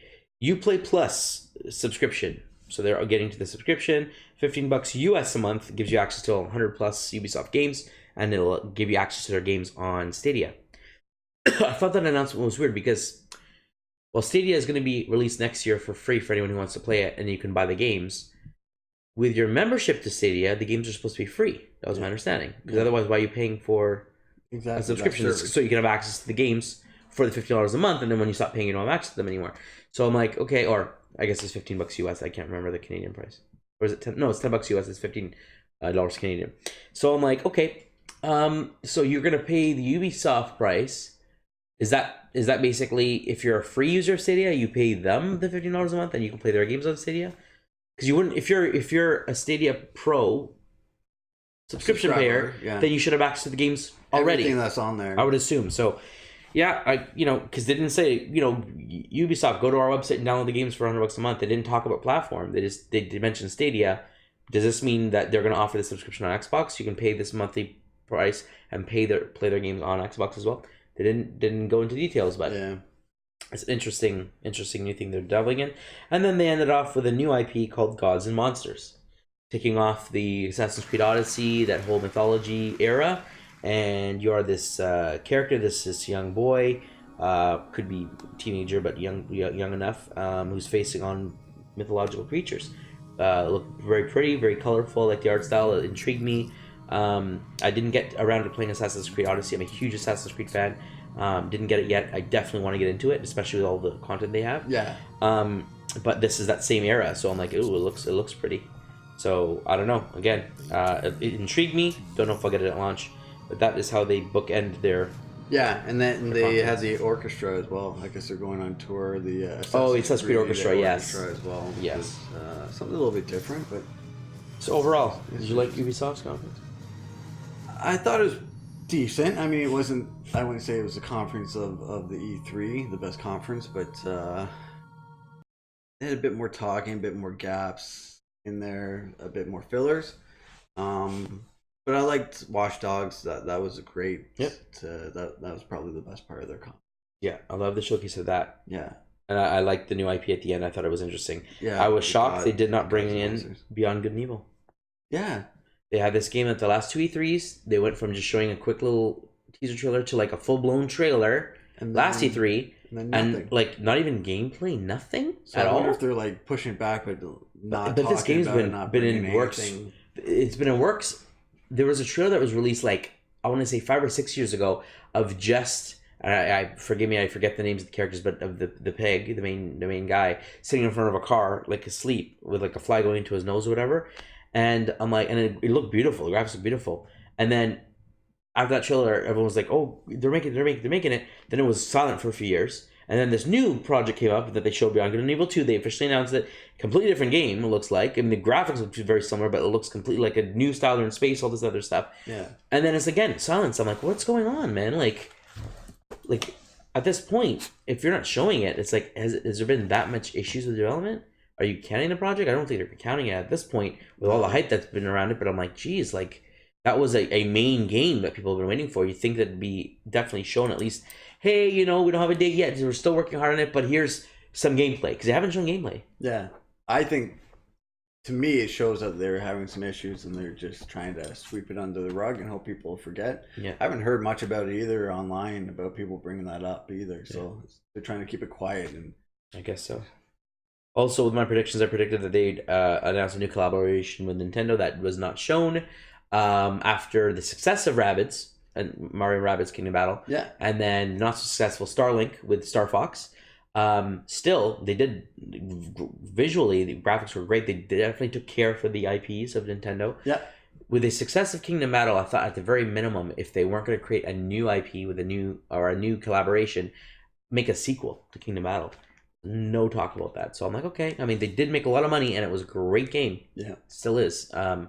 Uplay Plus subscription. So they're getting to the subscription. $15 US a month gives you access to 100 plus Ubisoft games, and it'll give you access to their games on Stadia. I thought that announcement was weird because, well, Stadia is going to be released next year for free for anyone who wants to play it, and you can buy the games. With your membership to Stadia, the games are supposed to be free. That was my understanding. Because otherwise, why are you paying for a subscription? So you can have access to the games for the $15 a month, and then when you stop paying, you don't have access to them anymore. So I'm like, okay, or I guess it's $15 US. I can't remember the Canadian price. Or is it 10? No, it's $10 US. It's $15 Canadian. So I'm like, okay, so you're gonna pay the Ubisoft price. Is that basically, if you're a free user of Stadia, you pay them the $15 a month and you can play their games on Stadia? Because you wouldn't, if you're a Stadia Pro subscription payer, then you should have access to the games already. Everything that's on there. I would assume. So Yeah, because they didn't say, Ubisoft, go to our website and download the games for $100 a month. They didn't talk about platform. They mentioned Stadia. Does this mean that they're going to offer the subscription on Xbox? You can pay this monthly price and play their games on Xbox as well. They didn't go into details, but Yeah. it's an interesting new thing they're dabbling in. And then they ended off with a new IP called Gods and Monsters, taking off the Assassin's Creed Odyssey, that whole mythology era. And you are this character, this young boy, could be teenager but young enough, who's facing on mythological creatures. Look very pretty, very colorful. Like the art style, it intrigued me. I didn't get around to playing Assassin's Creed Odyssey. I'm a huge Assassin's Creed fan. Didn't get it yet. I definitely want to get into it, especially with all the content they have. Yeah. But this is that same era, so I'm like, ooh, it looks pretty. So I don't know. Again, it intrigued me. Don't know if I'll get it at launch. But that is how they bookend their... Yeah, and then they had the orchestra as well. I guess they're going on tour. The Assassin's Creed Orchestra, yes. Orchestra as well. Yes. Something a little bit different, but... So overall, did you like Ubisoft's conference? I thought it was decent. I mean, it wasn't... I wouldn't say it was a conference of the E3, the best conference, but they had a bit more talking, a bit more gaps in there, a bit more fillers. But I liked Watch Dogs. That was a great. Yep. That was probably the best part of their con. Yeah, I love the showcase of that. Yeah. And I liked the new IP at the end. I thought it was interesting. Yeah. I was shocked they did not bring in Beyond Good and Evil. Yeah. They had this game at the last two E3s. They went from just showing a quick little teaser trailer to like a full blown trailer. And then, last E3, and like not even gameplay, nothing at all. I wonder if they're like pushing back, but not. But this game's been in works. It's been in works. There was a trailer that was released like, I want to say 5 or 6 years ago, of just, I forgive me, I forget the names of the characters, but of the peg, the main guy, sitting in front of a car, like asleep, with like a fly going into his nose or whatever. And I'm like, and it looked beautiful. The graphics looked beautiful. And then after that trailer, everyone was like, oh, they're making it. Then it was silent for a few years. And then this new project came up that they showed Beyond Good and Evil 2. They officially announced it. Completely different game, it looks like. I mean, the graphics look very similar, but it looks completely like a new style. They're in space, all this other stuff. Yeah. And then it's, again, silence. I'm like, what's going on, man? Like at this point, if you're not showing it, it's like, has there been that much issues with development? Are you counting the project? I don't think they're counting it at this point with all the hype that's been around it. But I'm like, geez, like, that was a main game that people have been waiting for. You think that'd be definitely shown at least, hey, we don't have a date yet. We're still working hard on it, but here's some gameplay. Because they haven't shown gameplay. Yeah. I think, to me, it shows that they're having some issues and they're just trying to sweep it under the rug and hope people forget. Yeah. I haven't heard much about it either online, about people bringing that up either. So they're trying to keep it quiet. And I guess so. Also, with my predictions, I predicted that they'd announce a new collaboration with Nintendo that was not shown. After the success of Rabbids and Mario Rabbids Kingdom Battle, and then not so successful Starlink with Star Fox, still they did visually, the graphics were great. They definitely took care for the IPs of Nintendo. Yeah. With the success of Kingdom Battle, I thought at the very minimum, if they weren't going to create a new IP with a new collaboration, make a sequel to Kingdom Battle. No talk about that. So I'm like, okay. I mean, they did make a lot of money, and it was a great game. Yeah, still is. I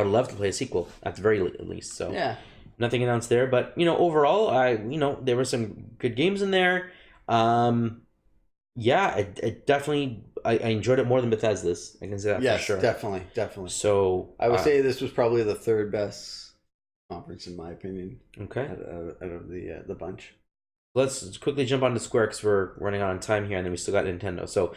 would love to play a sequel at the very least. So yeah, nothing announced there, but overall, there were some good games in there. Yeah, it definitely I enjoyed it more than Bethesda's. I can say that for sure. Definitely. So I would say this was probably the third best conference in my opinion. Okay. Out of the bunch. Let's quickly jump onto Square because we're running out of time here, and then we still got Nintendo. So,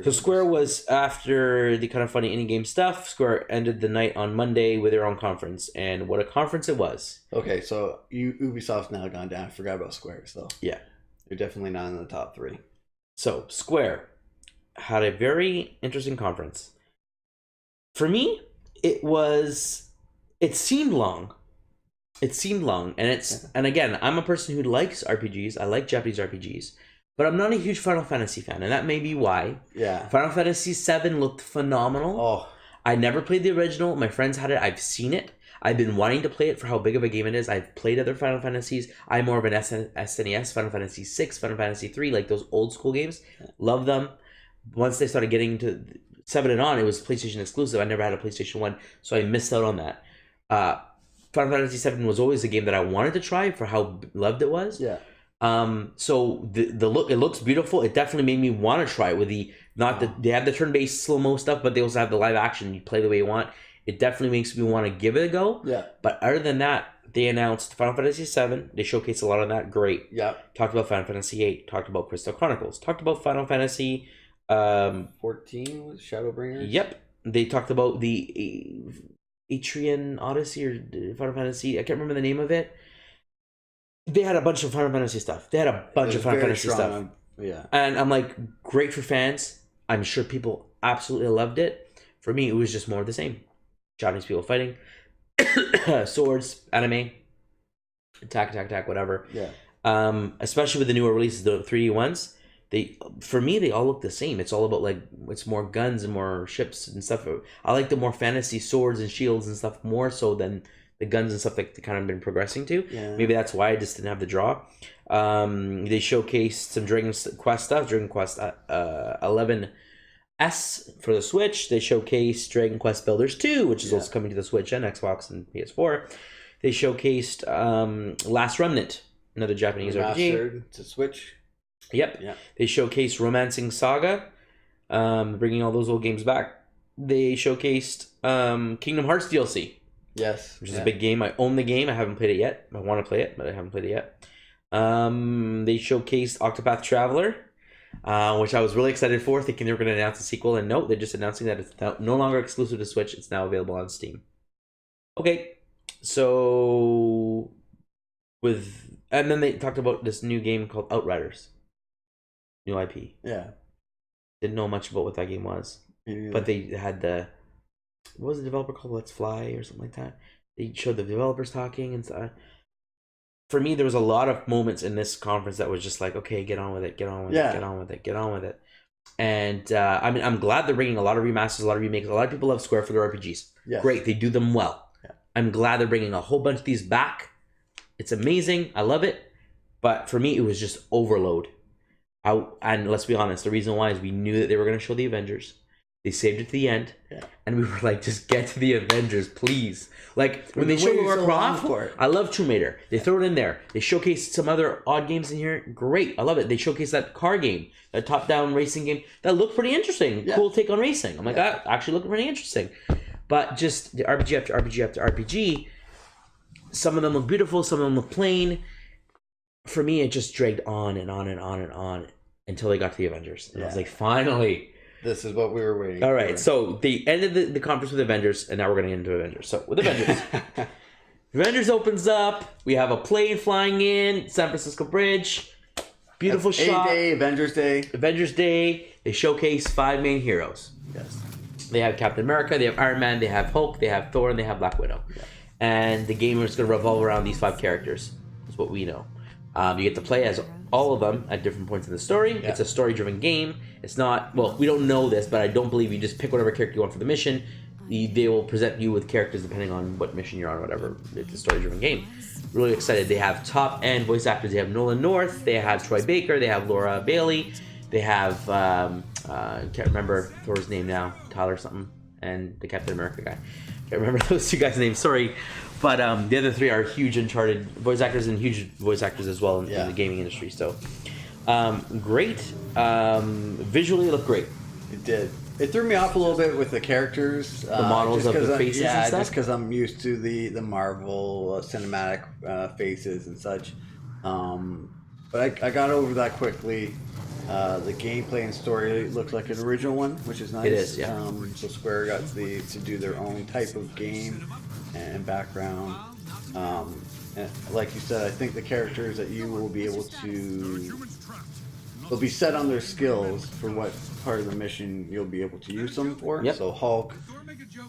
so Square was, after the kind of funny indie game stuff, Square ended the night on Monday with their own conference, and what a conference it was. Okay, so Ubisoft's now gone down. I forgot about Square, so yeah, they're definitely not in the top 3. So Square had a very interesting conference. For me, it seemed long. And again, I'm a person who likes RPGs. I like Japanese RPGs, but I'm not a huge Final Fantasy fan, and that may be why. Yeah. Final Fantasy VII looked phenomenal. Oh. I never played the original. My friends had it. I've seen it. I've been wanting to play it for how big of a game it is. I've played other Final Fantasies. I'm more of an SNES, Final Fantasy VI, Final Fantasy III, like those old school games. Love them. Once they started getting to 7 and on, it was PlayStation exclusive. I never had a PlayStation 1, so I missed out on that. Final Fantasy VII was always a game that I wanted to try for how loved it was. Yeah. So the look, it looks beautiful. It definitely made me want to try it with the not the they have the turn-based slow-mo stuff, but they also have the live action. You play the way you want. It definitely makes me want to give it a go. Yeah. But other than that, they announced Final Fantasy VII. They showcased a lot of that. Great. Yeah. Talked about Final Fantasy VIII. Talked about Crystal Chronicles. Talked about Final Fantasy 14 was Shadowbringers. Yep. They talked about the Atrian Odyssey or Final Fantasy. I can't remember the name of it. They had a bunch of Final Fantasy stuff. They had a bunch of Final Fantasy stuff. Yeah. And I'm like, great for fans. I'm sure people absolutely loved it. For me, it was just more of the same. Japanese people fighting. Swords, anime. Attack, whatever. Yeah. Especially with the newer releases, the 3D ones. For me, they all look the same. It's all about like it's more guns and more ships and stuff. I like the more fantasy swords and shields and stuff more so than the guns and stuff that they kind of been progressing to. Yeah. Maybe that's why I just didn't have the draw. They showcased some Dragon Quest stuff. Dragon Quest 11S for the Switch. They showcased Dragon Quest Builders 2, which is also coming to the Switch and Xbox and PS4. They showcased Last Remnant, another Japanese RPG. To Switch. Yep. Yeah. They showcased Romancing Saga, bringing all those old games back. They showcased Kingdom Hearts DLC. Yes. Which is a big game. I own the game. I haven't played it yet. I want to play it, but I haven't played it yet. They showcased Octopath Traveler, which I was really excited for, thinking they were going to announce a sequel. And no, they're just announcing that it's no longer exclusive to Switch. It's now available on Steam. Okay. So, and then they talked about this new game called Outriders. New IP. Yeah. Didn't know much about what that game was. But they had what was the developer called? Let's Fly or something like that. They showed the developers talking and stuff. For me, there was a lot of moments in this conference that was just like, okay, get on with it, get on with it. And I'm glad they're bringing a lot of remasters, a lot of remakes. A lot of people love Square for their RPGs. Yes. Great, they do them well. Yeah. I'm glad they're bringing a whole bunch of these back. It's amazing. I love it. But for me, it was just overload. And let's be honest, the reason why is we knew that they were going to show the Avengers. They saved it to the end, and we were like, just get to the Avengers, please. Like, when they show Lara Croft, I love Tomb Raider. They throw it in there. They showcase some other odd games in here. Great, I love it. They showcase that car game, that top-down racing game. That looked pretty interesting. Yeah. Cool take on racing. I'm like, that actually looked pretty interesting. But just the RPG after RPG after RPG, some of them look beautiful, some of them look plain. For me, it just dragged on and on and on and on until they got to the Avengers. And I was like, finally. This is what we were waiting for. All right, so they ended the conference with Avengers, and now we're going to get into Avengers. So, with Avengers, Avengers opens up. We have a plane flying in, San Francisco Bridge. Beautiful shot. A-Day, Avengers Day. Avengers Day. They showcase 5 main heroes. Yes. They have Captain America, they have Iron Man, they have Hulk, they have Thor, and they have Black Widow. Yeah. And the game is going to revolve around these 5 characters. That's what we know. You get to play as all of them at different points in the story. Yeah. It's a story-driven game. It's not, well, we don't know this, but I don't believe you just pick whatever character you want for the mission. They will present you with characters depending on what mission you're on or whatever. It's a story-driven game. Really excited. They have top-end voice actors. They have Nolan North. They have Troy Baker. They have Laura Bailey. They have, I can't remember Thor's name now, Tyler something, and the Captain America guy. Can't remember those 2 guys' names, sorry. But the other 3 are huge Uncharted voice actors and huge voice actors as well in the gaming industry. So, great. Visually, it looked great. It did. It threw me off a little bit with the characters. The models of the faces and stuff? Just because I'm used to the Marvel cinematic faces and such. But I got over that quickly. The gameplay and story looks like an original one, which is nice. It is, yeah. So Square got to do their own type of game and background. And like you said, I think the characters that you will be able to... They'll be set on their skills for what part of the mission you'll be able to use them for. Yep. So Hulk,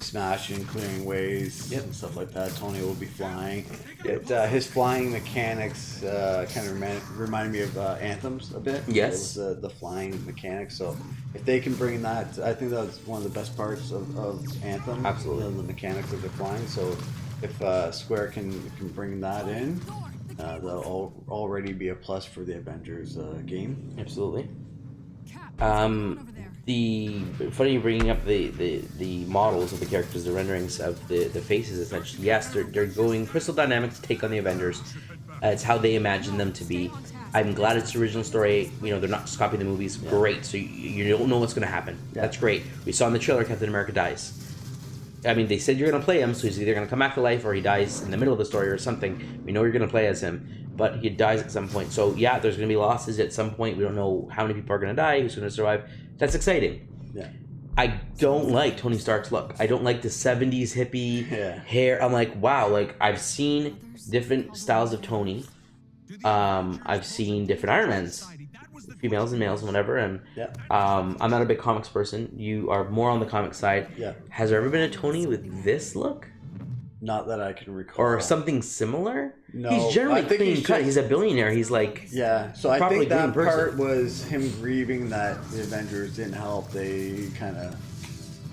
smashing, clearing ways, and stuff like that. Tony will be flying. His flying mechanics kind of reminded me of Anthem's a bit. Yes. The flying mechanics. So if they can bring that, I think that's one of the best parts of Anthem. Absolutely. The mechanics of the flying. So if Square can bring that in, they'll already be a plus for the Avengers game. Absolutely. The funny you bringing up the models of the characters, the renderings of the faces. Essentially, yes, they're going Crystal Dynamics take on the Avengers. It's how they imagine them to be. I'm glad it's the original story. You know, they're not just copying the movies. Yeah. Great. So you don't know what's going to happen. Yeah. That's great. We saw in the trailer Captain America dies. I mean, they said you're going to play him, so he's either going to come back to life or he dies in the middle of the story or something. We know you're going to play as him, but he dies at some point. So yeah, there's going to be losses at some point. We don't know how many people are going to die, who's going to survive. That's exciting. Yeah. I don't like Tony Stark's look. I don't like the 70s hippie hair. I'm like, wow, like I've seen different styles of Tony. I've seen different Iron Mans, females and males and whatever, and I'm not a big comics person. You are more on the comic side. Yeah. Has there ever been a Tony with this look? Not that I can recall. Or something similar? No. He's generally I think clean cut. He's a billionaire. He's like... Yeah, so I properly think that groomed person. part was him grieving that the Avengers didn't help. They kind of...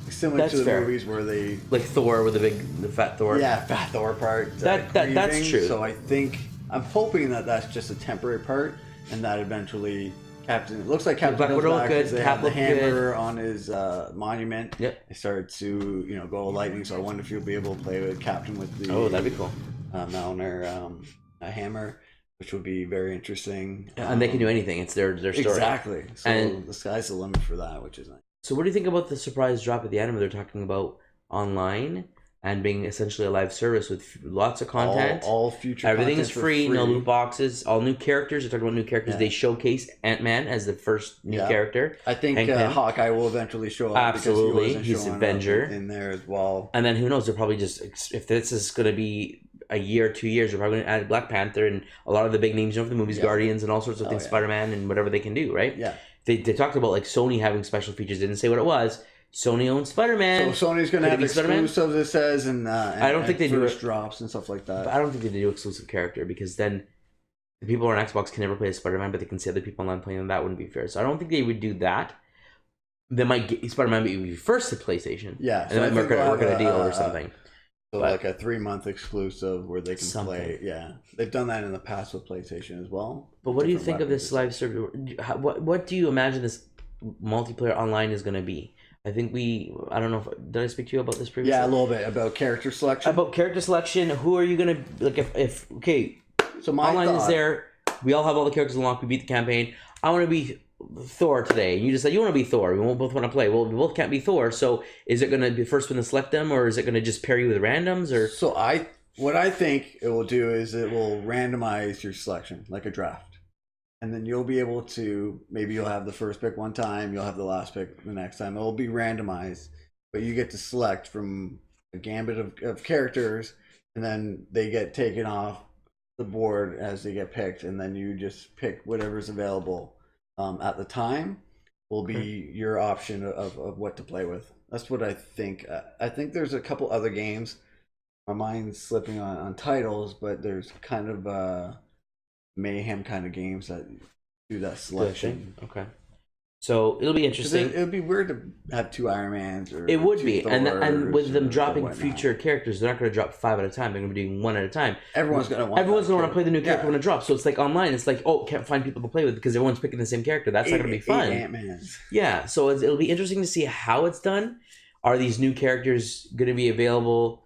Similar That's to the fair. movies where they... Like Thor with the fat Thor. Yeah, fat Thor part. That's grieving. true. So I think... I'm hoping that that's just a temporary part and that eventually... Captain... It looks like Captain Black goes Widow back good, because they Cap have the looked hammer on his monument. Yep. They started to, go lightning, so I wonder if you'll be able to play with Captain with the... Oh, that'd be cool. Mjolnir a hammer, which would be very interesting. And they can do anything. It's their story. Exactly. So And- the sky's the limit for that, which is nice. So what do you think about the surprise drop at the end where they're talking about online and being essentially a live service with lots of content? All future Everything is content for free, no loot boxes, all new characters. They're talking about new characters. Yeah. They showcase Ant-Man as the first new character. I think Hank Pym. Hawkeye will eventually show up. Absolutely. Because He's showing up Avenger. in there as well. And then who knows, they're probably just, if this is going to be a year, 2 years, they're probably going to add Black Panther and a lot of the big names for the movies, Guardians and all sorts of things, Spider-Man and whatever they can do, right? Yeah. They talked about like Sony having special features. They didn't say what it was. Sony owns Spider-Man. So Sony's going to have exclusives, it says, and I don't think they do first drops and stuff like that. But I don't think they do exclusive character because then the people on Xbox can never play as Spider-Man, but they can see other people online playing them. That wouldn't be fair. So I don't think they would do that. They might get Spider-Man be first to PlayStation. Yeah. And then work out a deal or something. So like a 3-month exclusive where they can Something. play. Yeah. They've done that in the past with PlayStation as well. But what do you Different think of weapons this and live server? What do you imagine this multiplayer online is going to be? I think I don't know did I speak to you about this previously? Yeah, a little bit about character selection. About character selection, who are you going to, like if okay, so my online thought, is there, we all have all the characters unlocked, we beat the campaign, I want to be Thor today. You just said you want to be Thor. We both want to play. Well, we both can't be Thor. So is it going to be first one to select them, or is it going to just pair you with randoms? Or So what I think it will do is it will randomize your selection like a draft, and then you'll be able to maybe you'll have the first pick one time, you'll have the last pick the next time. It will be randomized, but you get to select from a gambit of characters, and then they get taken off the board as they get picked, and then you just pick whatever's available at the time will be your option of what to play with. That's what I think. I think there's a couple other games. My mind's slipping on titles, but there's kind of mayhem kind of games that do that selection. Okay. So it'll be interesting. It would be weird to have 2 Iron Mans or it would two be, and Thors with them or dropping whatnot. future characters, they're not going to drop 5 at a time. They're going to be doing 1 at a time. Everyone's going to want to play the new character when it drops. So it's like online. It's like, oh, can't find people to play with because everyone's picking the same character. That's not going to be fun. Ant-Mans. Yeah. So it'll be interesting to see how it's done. Are these new characters going to be available?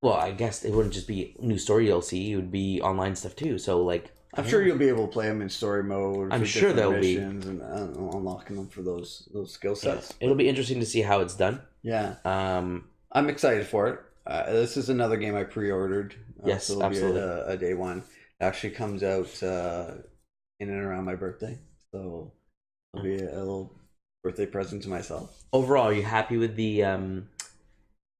Well, I guess it wouldn't just be new story DLC. It would be online stuff too. So like, I'm sure you'll be able to play them in story mode. I'm for sure different they'll be. missions and unlocking them for those skill sets. It'll be interesting to see how it's done. Yeah, Um, I'm excited for it. This is another game I pre-ordered. Yes, so it'll absolutely. be a day one. It actually comes out in and around my birthday, so it'll be a little birthday present to myself. overall, are you happy with the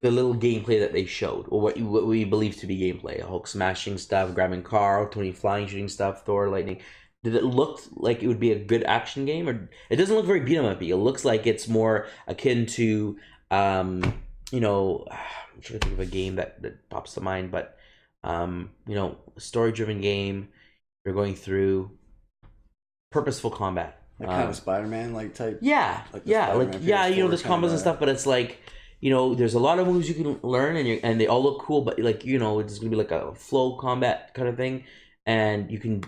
little gameplay that they showed, or what we believe to be gameplay? Hulk smashing stuff, grabbing Carl, Tony flying, shooting stuff, Thor lightning. Did it look like it would be a good action game, or it doesn't look very beat 'em up-y? It looks like it's more akin to, I'm trying to think of a game that pops to mind, but story-driven game. You're going through purposeful combat, Like kind of Spider-Man like type. yeah, Like the yeah, Spider-Man PS4 there's combos kinda- and stuff, but it's like, there's a lot of moves you can learn, and they all look cool, but like, it's gonna be like a flow combat kind of thing, and you can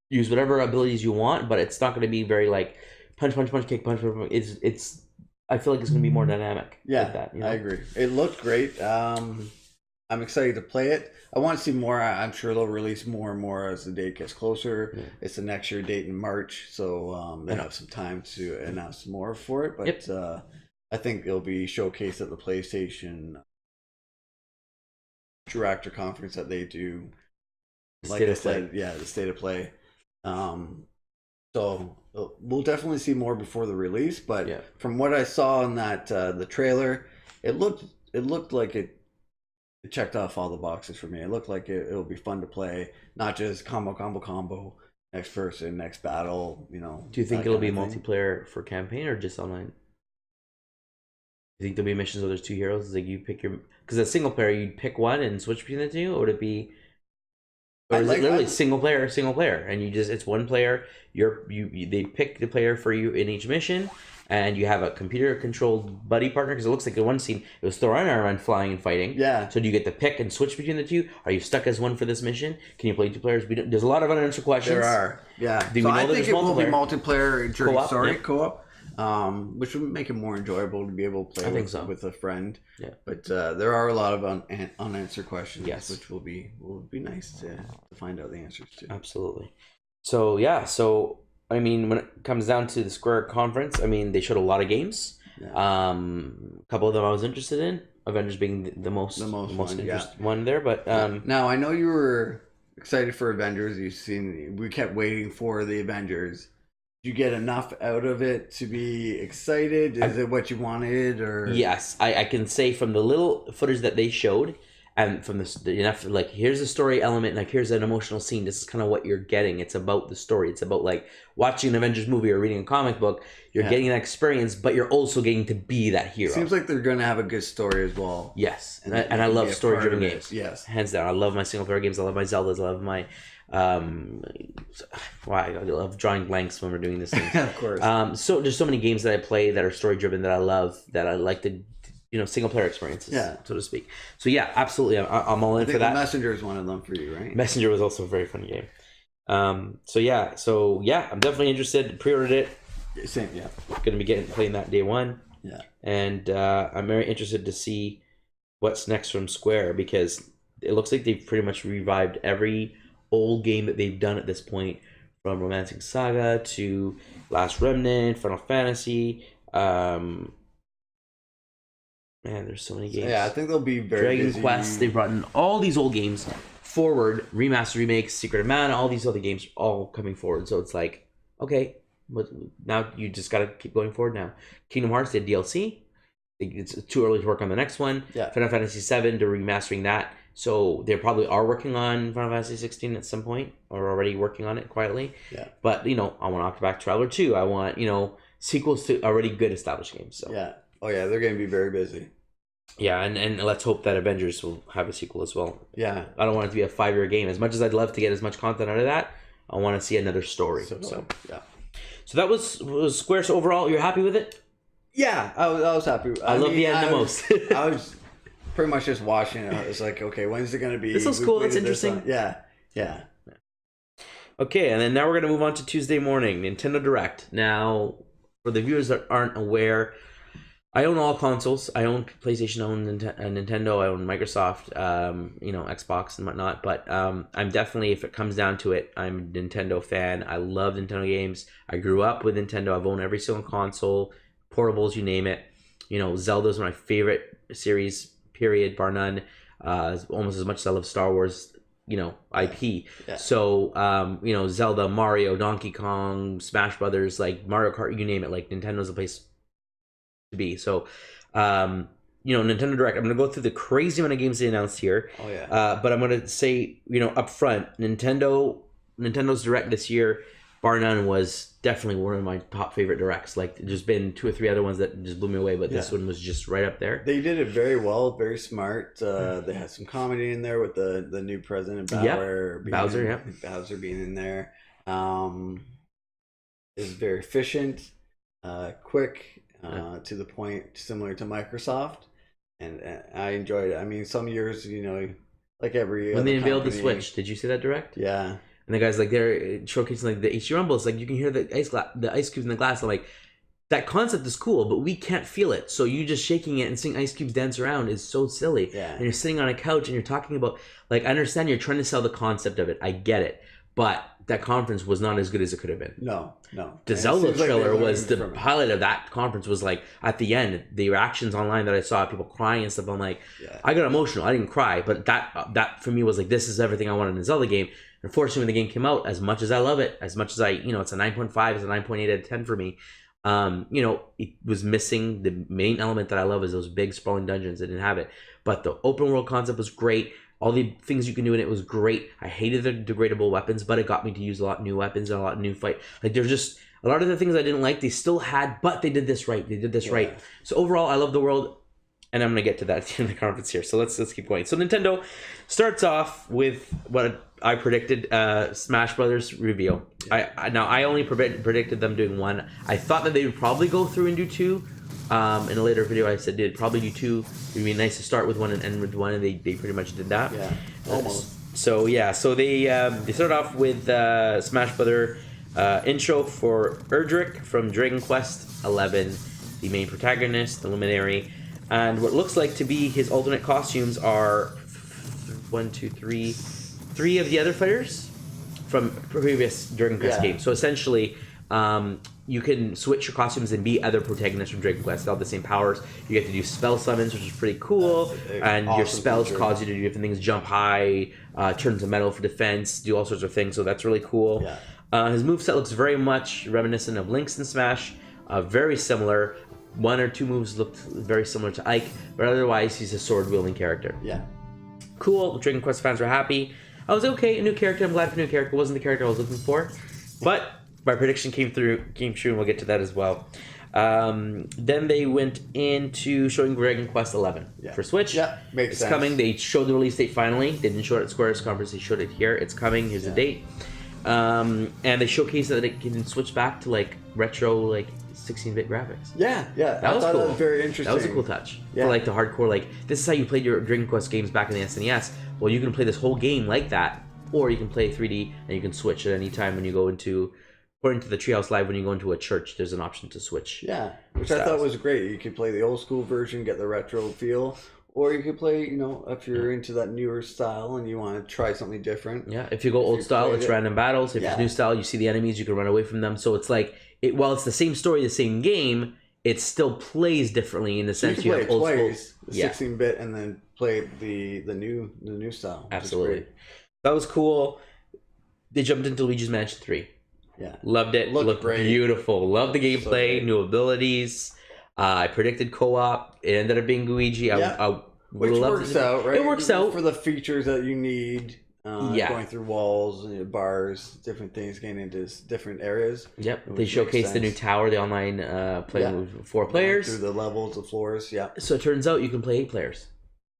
use whatever abilities you want, but it's not gonna be very like punch, punch, punch, kick, punch, punch, punch. I feel like it's gonna be more dynamic. Yeah, like that. I agree. It looked great. I'm excited to play it. I want to see more. I'm sure they'll release more and more as the date gets closer. Yeah. It's the next year date in March, so they have some time to announce more for it. But I think it'll be showcased at the PlayStation Director Conference that they do. Like I said, yeah, the State of Play. So we'll definitely see more before the release. But from what I saw in that the trailer, it looked like it checked off all the boxes for me. It looked like it'll be fun to play, not just combo, next person, next battle. Do you think it'll be multiplayer for campaign or just online? You think there'll be missions where there's two heroes? It's like you pick your, because a single player you'd pick one and switch between the two, or would it be, or is it literally single player, and you just, it's one player. They pick the player for you in each mission, and you have a computer controlled buddy partner, because it looks like in one scene it was Thor and Iron Man flying and fighting. Yeah. So do you get to pick and switch between the two? Are you stuck as one for this mission? Can you play two players? There's a lot of unanswered questions. There are. Yeah. Do we know I think it will be multiplayer co-op. Which would make it more enjoyable to be able to play with a friend. Yeah. But there are a lot of unanswered questions, which will be nice to find out the answers to. Absolutely. So I mean, when it comes down to the Square conference, I mean, they showed a lot of games. Yeah. A couple of them I was interested in. Avengers being the most interesting one there. But now I know you were excited for Avengers. We kept waiting for the Avengers. Did you get enough out of it to be excited? Is it what you wanted, or? Yes, I can say from the little footage that they showed, and from enough, like, here's a story element, like here's an emotional scene. This is kind of what you're getting. It's about the story. It's about like watching an Avengers movie or reading a comic book. You're getting that experience, but you're also getting to be that hero. Seems like they're gonna have a good story as well. Yes, and I love story-driven games. Yes, hands down. I love my single-player games. I love my Zeldas. I love my I love drawing blanks when we're doing this thing. Of course. So there's so many games that I play that are story driven that I love, that I like to, single player experiences, so to speak. So yeah, absolutely, I'm all in for that. Messenger is one of them for you, right? Messenger was also a very fun game. So yeah, I'm definitely interested. Pre-ordered it. Same, yeah. Going to be playing that day one. Yeah. And I'm very interested to see what's next from Square, because it looks like they've pretty much revived every old game that they've done at this point, from Romancing Saga to Last Remnant, Final Fantasy. Man, there's so many games. Yeah, I think they'll be very Dragon Quest. They've brought in all these old games forward, remaster, remakes, Secret of Mana, all these other games all coming forward. So it's like, okay, but now you just got to keep going forward now. Kingdom Hearts did DLC. It's too early to work on the next one. Yeah. Final Fantasy VII, they're remastering that. So they probably are working on Final Fantasy 16 at some point, or already working on it quietly. Yeah. But, I want Octopath Traveler 2. I want, sequels to already good established games. So. Yeah. Oh, yeah, they're going to be very busy. Yeah, and let's hope that Avengers will have a sequel as well. Yeah. I don't want it to be a 5-year game. As much as I'd love to get as much content out of that, I want to see another story. So yeah. So that was Square. So overall, you're happy with it? Yeah, I was happy. I love the end the most. I was pretty much just watching it. I was like, okay, when's it going to be? This looks cool. It's interesting. Yeah. Okay, and then now we're going to move on to Tuesday morning, Nintendo Direct. Now, for the viewers that aren't aware, I own all consoles. I own PlayStation, I own Nintendo, I own Microsoft, Xbox and whatnot. But I'm definitely, if it comes down to it, I'm a Nintendo fan. I love Nintendo games. I grew up with Nintendo. I've owned every single console, portables, you name it. Zelda's my favorite series, period, bar none. Almost as much as I love Star Wars, IP. Yeah. So, Zelda, Mario, Donkey Kong, Smash Brothers, like Mario Kart, you name it. Like, Nintendo's the place to be. So, Nintendo Direct, I'm going to go through the crazy amount of games they announced here. Oh, yeah. But I'm going to say, up front, Nintendo's Direct this year, bar none, was definitely one of my top favorite directs. Like, there's been 2 or 3 other ones that just blew me away, but this one was just right up there. They did it very well, very smart. They had some comedy in there with the new president, Bowser being in there. Is very efficient, quick, to the point, similar to Microsoft, and I enjoyed it. I mean, some years, like every when other they unveiled the company, Switch, did you see that Direct? Yeah. And the guys, like, they're showcasing like the HD Rumble. It's like you can hear the ice cubes in the glass. I'm like, that concept is cool, but we can't feel it. So you just shaking it and seeing ice cubes dance around is so silly. Yeah. And you're sitting on a couch and you're talking about, like, I understand you're trying to sell the concept of it. I get it. But that conference was not as good as it could have been. No. The Zelda trailer was the pilot of that conference. Was like at the end, the reactions online that I saw, people crying and stuff. I'm like, I got emotional. I didn't cry, but that for me was like, this is everything I wanted in a Zelda game. Unfortunately, when the game came out, as much as I love it, as much as it's a 9.5, it's a 9.8 out of 10 for me. It was missing the main element that I love is those big sprawling dungeons. It didn't have it, but the open world concept was great. All the things you can do in it was great. I hated the degradable weapons, but it got me to use a lot of new weapons and a lot of new fight. Like, there's just a lot of the things I didn't like, they still had, but they did this right. Right. So overall, I love the world, and I'm going to get to that at the end of the conference here. So let's keep going. So Nintendo starts off with what I predicted, Smash Brothers reveal. I only predicted them doing one. I thought that they would probably go through and do two. In a later video, I said they'd probably do two. It would be nice to start with one and end with one, and they pretty much did that. Yeah, almost. So they started off with Smash Brother intro for Erdrick from Dragon Quest XI, the main protagonist, the Luminary, and what looks like to be his alternate costumes are three of the other fighters from previous Dragon Quest games. So essentially, you can switch your costumes and be other protagonists from Dragon Quest. They all have the same powers. You get to do spell summons, which is pretty cool. And awesome, your spells cause you to do different things. Jump high, turn to metal for defense, do all sorts of things. So that's really cool. Yeah. His moveset looks very much reminiscent of Link's in Smash. Very similar. One or two moves looked very similar to Ike. But otherwise, he's a sword-wielding character. Yeah. Cool. Dragon Quest fans were happy. I was okay. A new character. I'm glad for a new character. It wasn't the character I was looking for. But my prediction came true, and we'll get to that as well. Then they went into showing Dragon Quest XI for Switch. Yeah, makes sense. It's coming. They showed the release date finally. They didn't show it at Square's conference. They showed it here. It's coming. Here's the date. And they showcased that it can switch back to like retro, like 16-bit graphics. Yeah. That was cool. That was very interesting. That was a cool touch for like the hardcore. Like, this is how you played your Dragon Quest games back in the SNES. Well, you can play this whole game like that, or you can play 3D and you can switch at any time when you go into. According to the Treehouse Live, when you go into a church, there's an option to switch. Yeah, which styles. I thought was great. You could play the old school version, get the retro feel, or you could play, if you're into that newer style and you want to try something different. Yeah, if you go old style, it's random battles. If it's new style, you see the enemies, you can run away from them. So it's like, while it's the same story, the same game, it still plays differently in the sense you have old school. 16-bit, and then play the new style. Absolutely, that was cool. They jumped into Luigi's Mansion 3. Yeah, loved it. Looked great. Beautiful. Loved the gameplay, so new abilities. I predicted co-op. It ended up being Luigi. Which works out, right? It works out for the features that you need. Going through walls, bars, different things, getting into different areas. Yep. They showcased the new tower, the online playing with 4 players through the levels, the floors. Yeah. So it turns out you can play 8 players.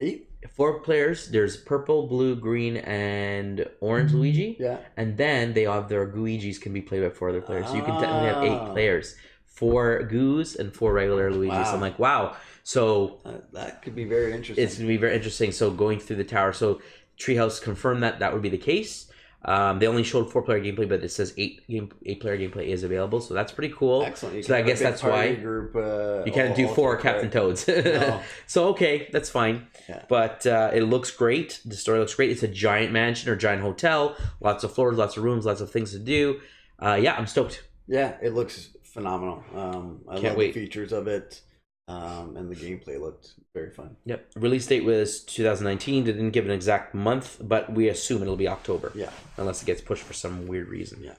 8? 4 players. There's purple, blue, green, and orange Luigi. Yeah. And then they have their Gooigis can be played by 4 other players. So you can technically have 8 players. 4 Goos and 4 regular Luigis. Wow. So I'm like, wow. So that could be very interesting. It's going to be very interesting. So going through the tower. So Treehouse confirmed that would be the case. They only showed 4-player gameplay, but it says 8-player gameplay is available, so that's pretty cool. Excellent. So I guess that's why group, you can't do 4 Captain Toads. No. So okay, that's fine. Yeah. But it looks great. The story looks great. It's a giant mansion or giant hotel. Lots of floors, lots of rooms, lots of things to do. I'm stoked. Yeah, it looks phenomenal. I love the features of it. And the gameplay looked very fun. Yep. Release date was 2019. They didn't give an exact month, but we assume it'll be October. Yeah. Unless it gets pushed for some weird reason. Yeah.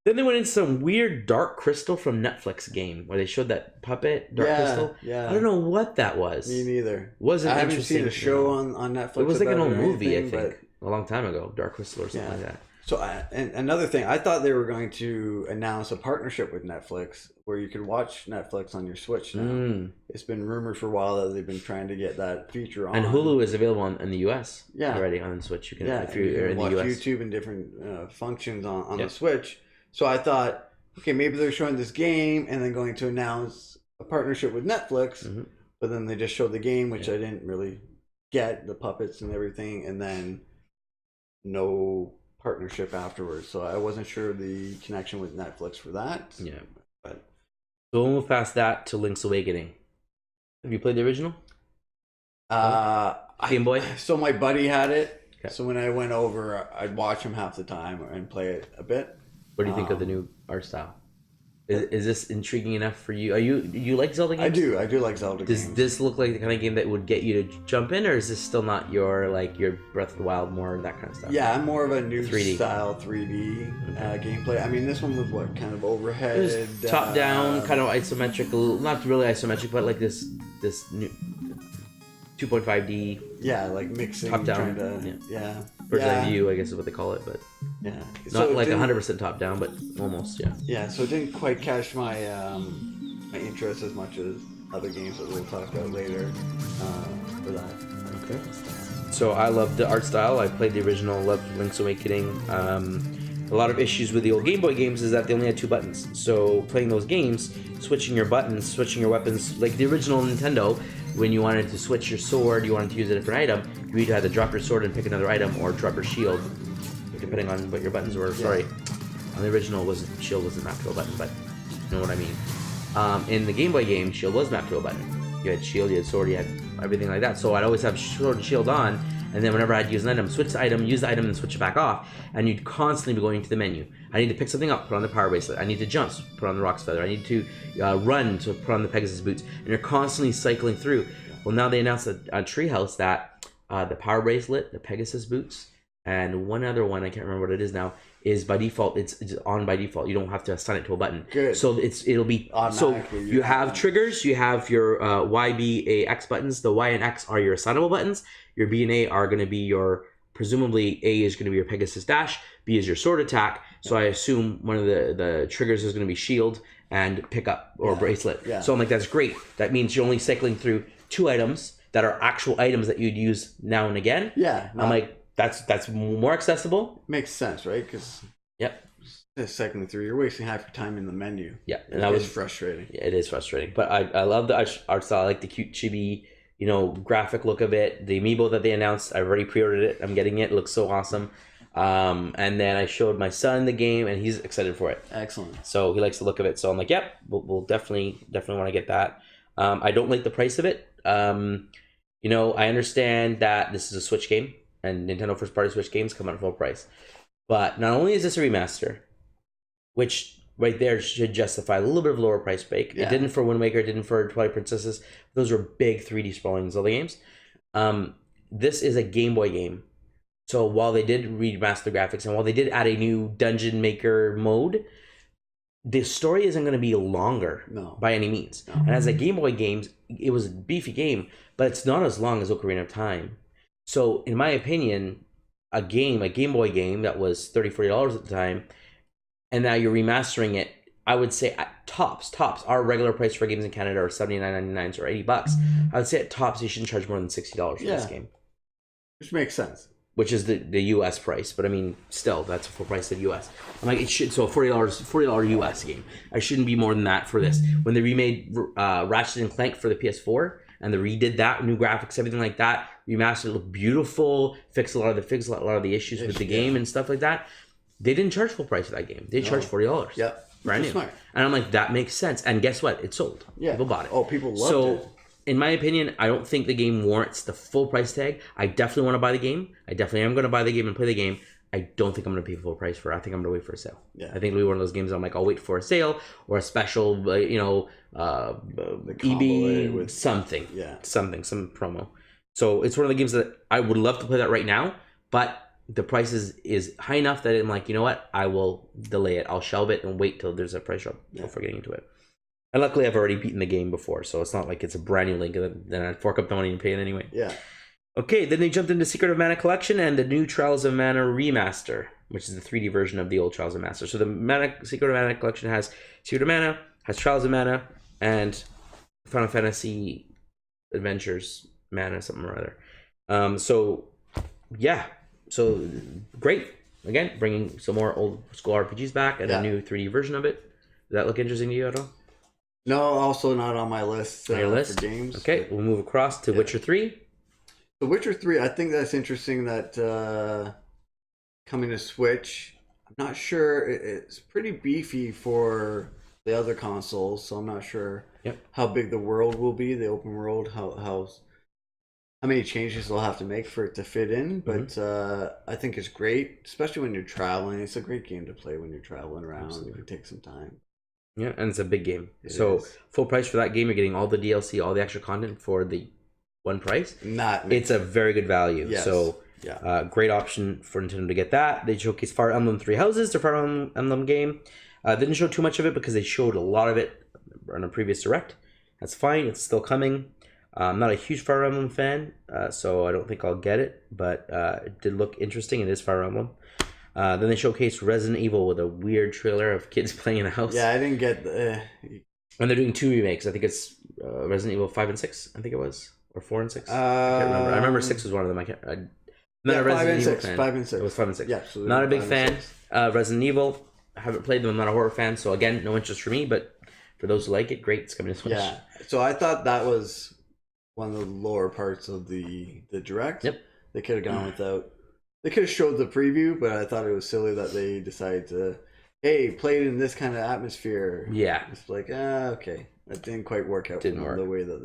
Then they went into some weird Dark Crystal from Netflix game where they showed that puppet, Dark Crystal. Yeah. I don't know what that was. Me neither. Wasn't I haven't interesting. seen a show on Netflix. It was like an old movie, I think, a long time ago. Dark Crystal or something like that. So, and another thing, I thought they were going to announce a partnership with Netflix where you could watch Netflix on your Switch now. It's been rumored for a while that they've been trying to get that feature on. And Hulu is available in the US already on the Switch. You can, if you're in the US. Watch YouTube and different functions on the Switch. So I thought, okay, maybe they're showing this game and then going to announce a partnership with Netflix, but then they just showed the game, which I didn't really get, the puppets and everything, and then no partnership afterwards, so I wasn't sure the connection with Netflix for that. Yeah, but So we'll move past that to Link's Awakening. Have you played the original? Game Boy? So my buddy had it. Okay. So when I went over, I'd watch him half the time and play it a bit. What do you think of the new art style? Is this intriguing enough for you? You like Zelda games? I do like Zelda Does games. this look like the kind of game that would get you to jump in, or is this still not your Breath of the Wild, more that kind of stuff? Yeah, I'm more of a new 3D. style 3D gameplay. I mean, this one was what, kind of overhead, It was top down, kind of isometric, a little, not really isometric, but like this new 2.5D yeah, like mixing, top down. trying to, yeah, bird's eye yeah, view, I guess is what they call it, but yeah. not So it like didn't- 100% top down, but almost, yeah. Yeah, so it didn't quite catch my my interest as much as other games that we'll talk about later for that. Okay. So I love the art style. I played the original, loved Link's Awakening. A lot of issues with the old Game Boy games is that they only had 2 buttons. So playing those games, switching your buttons, switching your weapons, like the original Nintendo, when you wanted to switch your sword, you wanted to use a different item, you either had to drop your sword and pick another item, or drop your shield, depending on what your buttons were. Sorry, on the original, shield wasn't mapped to a button, but you know what I mean. In the Game Boy game, shield was mapped to a button. You had shield, you had sword, you had everything like that. So I'd always have sword and shield on, and then whenever I'd use an item, switch the item, use the item, and switch it back off, and you'd constantly be going to the menu. I need to pick something up, put on the power bracelet. I need to jump, put on the Rock's Feather. I need to run, to put on the Pegasus boots. And you're constantly cycling through. Well, now they announced on Treehouse that the power bracelet, the Pegasus boots, and one other one, I can't remember what it is now, is by default, it's on by default. You don't have to assign it to a button. Good. So it'll be, so Automatically, you have triggers, you have your Y, B, A, X buttons. The Y and X are your assignable buttons. Your B and A are going to be your, presumably A is going to be your Pegasus dash, B is your sword attack. So I assume one of the triggers is going to be shield and pick up or bracelet. Yeah. So I'm like, that's great. That means you're only cycling through 2 items that are actual items that you'd use now and again. Yeah, I'm like, that's more accessible. makes sense, right? Because Yep. cycling through, you're wasting half your time in the menu. Yeah, and that That was was frustrating. Yeah, it is frustrating, but I love the art style. I like the cute chibi, graphic look of it. The amiibo that they announced, I've already pre-ordered it. I'm getting it. It looks so awesome. And then I showed my son the game, and he's excited for it. Excellent. So he likes the look of it. So I'm like, yep, we'll definitely want to get that. I don't like the price of it. I understand that this is a Switch game, and Nintendo first-party Switch games come out at full price. But not only is this a remaster, which right there should justify a little bit of lower price break. Yeah. It didn't for Wind Waker, it didn't for Twilight Princesses. Those were big 3D sprawling Zelda games. This is a Game Boy game. So while they did remaster graphics and while they did add a new Dungeon Maker mode, the story isn't going to be longer by any means. No. And as a Game Boy game, it was a beefy game, but it's not as long as Ocarina of Time. So in my opinion, a Game Boy game that was $30, $40 at the time, and now you're remastering it, I would say at tops, our regular price for games in Canada are $79.99 or $80. I would say at tops, you shouldn't charge more than $60 for this game. Which makes sense. Which is the US price, but I mean, still, that's a full price of US. I'm like, it should, so $40 US game. I shouldn't be more than that for this. When they remade Ratchet and Clank for the PS4, and they redid that, new graphics, everything like that, remastered, it looked beautiful, fixed a lot of the issues with the game and stuff like that. They didn't charge full price for that game. They charged $40. Yep. Brand new. Smart. And I'm like, that makes sense. And guess what? It sold. Yeah. People bought it. Oh, people loved it. In my opinion, I don't think the game warrants the full price tag. I definitely want to buy the game. I definitely am going to buy the game and play the game. I don't think I'm going to pay full price for it. I think I'm going to wait for a sale. Yeah. I think it'll be one of those games I'm like, I'll wait for a sale or a special, EB with something. Yeah. Something, some promo. So it's one of the games that I would love to play that right now, but the price is high enough that I'm like, you know what? I will delay it. I'll shelve it and wait till there's a price drop before getting into it. And luckily, I've already beaten the game before, so it's not like it's a brand new Link, and then I'd fork up the money and pay it anyway. Yeah. Okay, then they jumped into Secret of Mana Collection and the new Trials of Mana Remaster, which is the 3D version of the old Trials of Mana. So the Secret of Mana Collection has Secret of Mana, has Trials of Mana, and Final Fantasy Adventures Mana, something or other. So great. Again, bringing some more old school RPGs back and a new 3D version of it. Does that look interesting to you at all? No, also not on my list, On your list for games. Okay, we'll move across to Witcher 3. The Witcher 3, I think that's interesting that coming to Switch. I'm not sure. It's pretty beefy for the other consoles, so I'm not sure Yep. how big the world will be, the open world, how many changes they'll have to make for it to fit in. But I think it's great, especially when you're traveling. It's a great game to play when you're traveling around. Absolutely. You can take some time. Yeah, and it's a big game. It So is. full price for that game, you're getting all the DLC, all the extra content for the one price. Not It's a very good value. Yes. So yeah. great option for Nintendo to get that. They showcased Fire Emblem Three Houses, their Fire Emblem game. They didn't show too much of it because they showed a lot of it on a previous direct. That's fine. It's still coming. I'm not a huge Fire Emblem fan, so I don't think I'll get it. But it did look interesting. It is Fire Emblem. Then they showcased Resident Evil with a weird trailer of kids playing in a house. Yeah, I didn't get the. And they're doing 2 remakes. I think it's Resident Evil 5 and 6. I think it was, or 4 and 6. I can't remember. I remember 6 was one of them. I can't. I'm not a Resident Evil fan. 5 and 6. It was 5 and 6. Yeah, absolutely. Not a big 5 fan. and 6. Resident Evil. I haven't played them. I'm not a horror fan, so again, no interest for me. But for those who like it, great. It's coming to Switch. Yeah. So I thought that was one of the lower parts of the direct. Yep. They could have gone without. They could have showed the preview, but I thought it was silly that they decided to, hey, play it in this kind of atmosphere. Yeah. It's like, okay, that didn't quite work out. Didn't for them work. the way that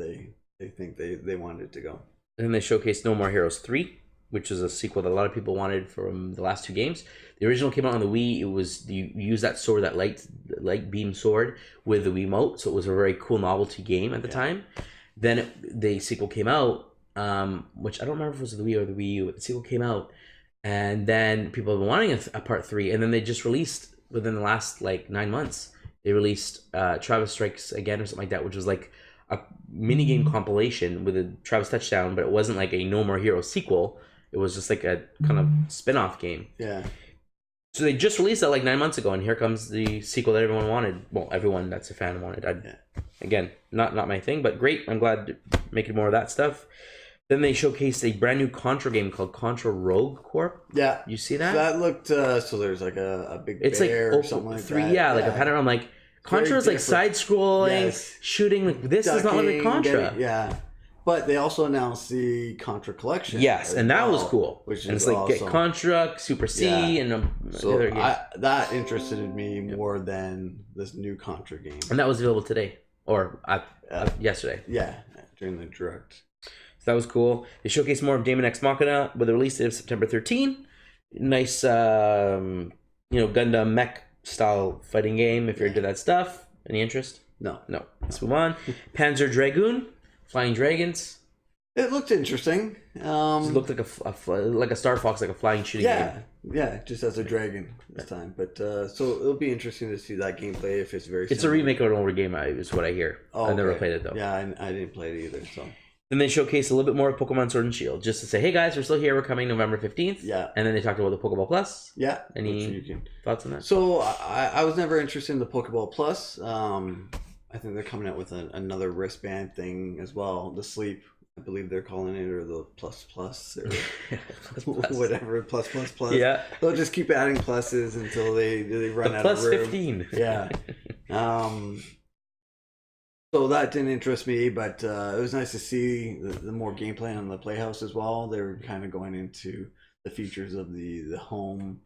they think they wanted it to go. And then they showcased No More Heroes 3, which is a sequel that a lot of people wanted from the last 2 games. The original came out on the Wii. It was you use that sword, that light beam sword, with the Wiimote, so it was a very cool novelty game at the time. Then the sequel came out, which I don't remember if it was the Wii or the Wii U, but the sequel came out, and then people have been wanting a part 3, and then they just released, within the last 9 months, they released Travis Strikes Again or something like that, which was like a mini game compilation with a Travis Touchdown, but it wasn't like a No More Heroes sequel. It was just like a kind of spin-off game. Yeah. So they just released that 9 months ago, and here comes the sequel that everyone wanted. Well, everyone that's a fan wanted. Again, not my thing, but great. I'm glad to make more of that stuff. Then they showcased a brand new Contra game called Contra Rogue Corp. Yeah. You see that? So that looked, so there's like a big It's bear like or something like 3, that. yeah, like a pattern. I'm like, Contra is like different. side-scrolling, Yes. shooting. Like, this is not like Contra. Yeah. But they also announced the Contra collection. Yes, as and that was well, cool. Which and is it's like get awesome. Contra, Super C, Yeah. and So other games. that interested me more than this new Contra game. And that was available today, or yesterday. Yeah, during the direct. So that was cool. They showcased more of Daemon X Machina with the release date of September 13. Nice, Gundam mech style fighting game if you're into that stuff. Any interest? No. Let's move on. Panzer Dragoon, Flying Dragons. It looked interesting. It looked like a Star Fox, like a flying shooting game. Yeah, just as a dragon this time. But so it'll be interesting to see that gameplay if it's very. It's similar. a remake of an older game, is what I hear. Oh, I've never okay. played it though. Yeah, I didn't play it either. So Then they showcased a little bit more of Pokemon Sword and Shield, just to say, hey guys, we're still here. We're coming November 15th. yeah, And then they talked about the Pokeball Plus. yeah. Any which you can- thoughts on that? So I was never interested in the Pokeball Plus. I think they're coming out with another wristband thing as well. The sleep, I believe they're calling it, or the plus or whatever plus. Yeah. They'll just keep adding pluses until they run The out plus of room. 15. Yeah. So that didn't interest me, but it was nice to see the more gameplay on the Playhouse as well. They were kind of going into the features of the home,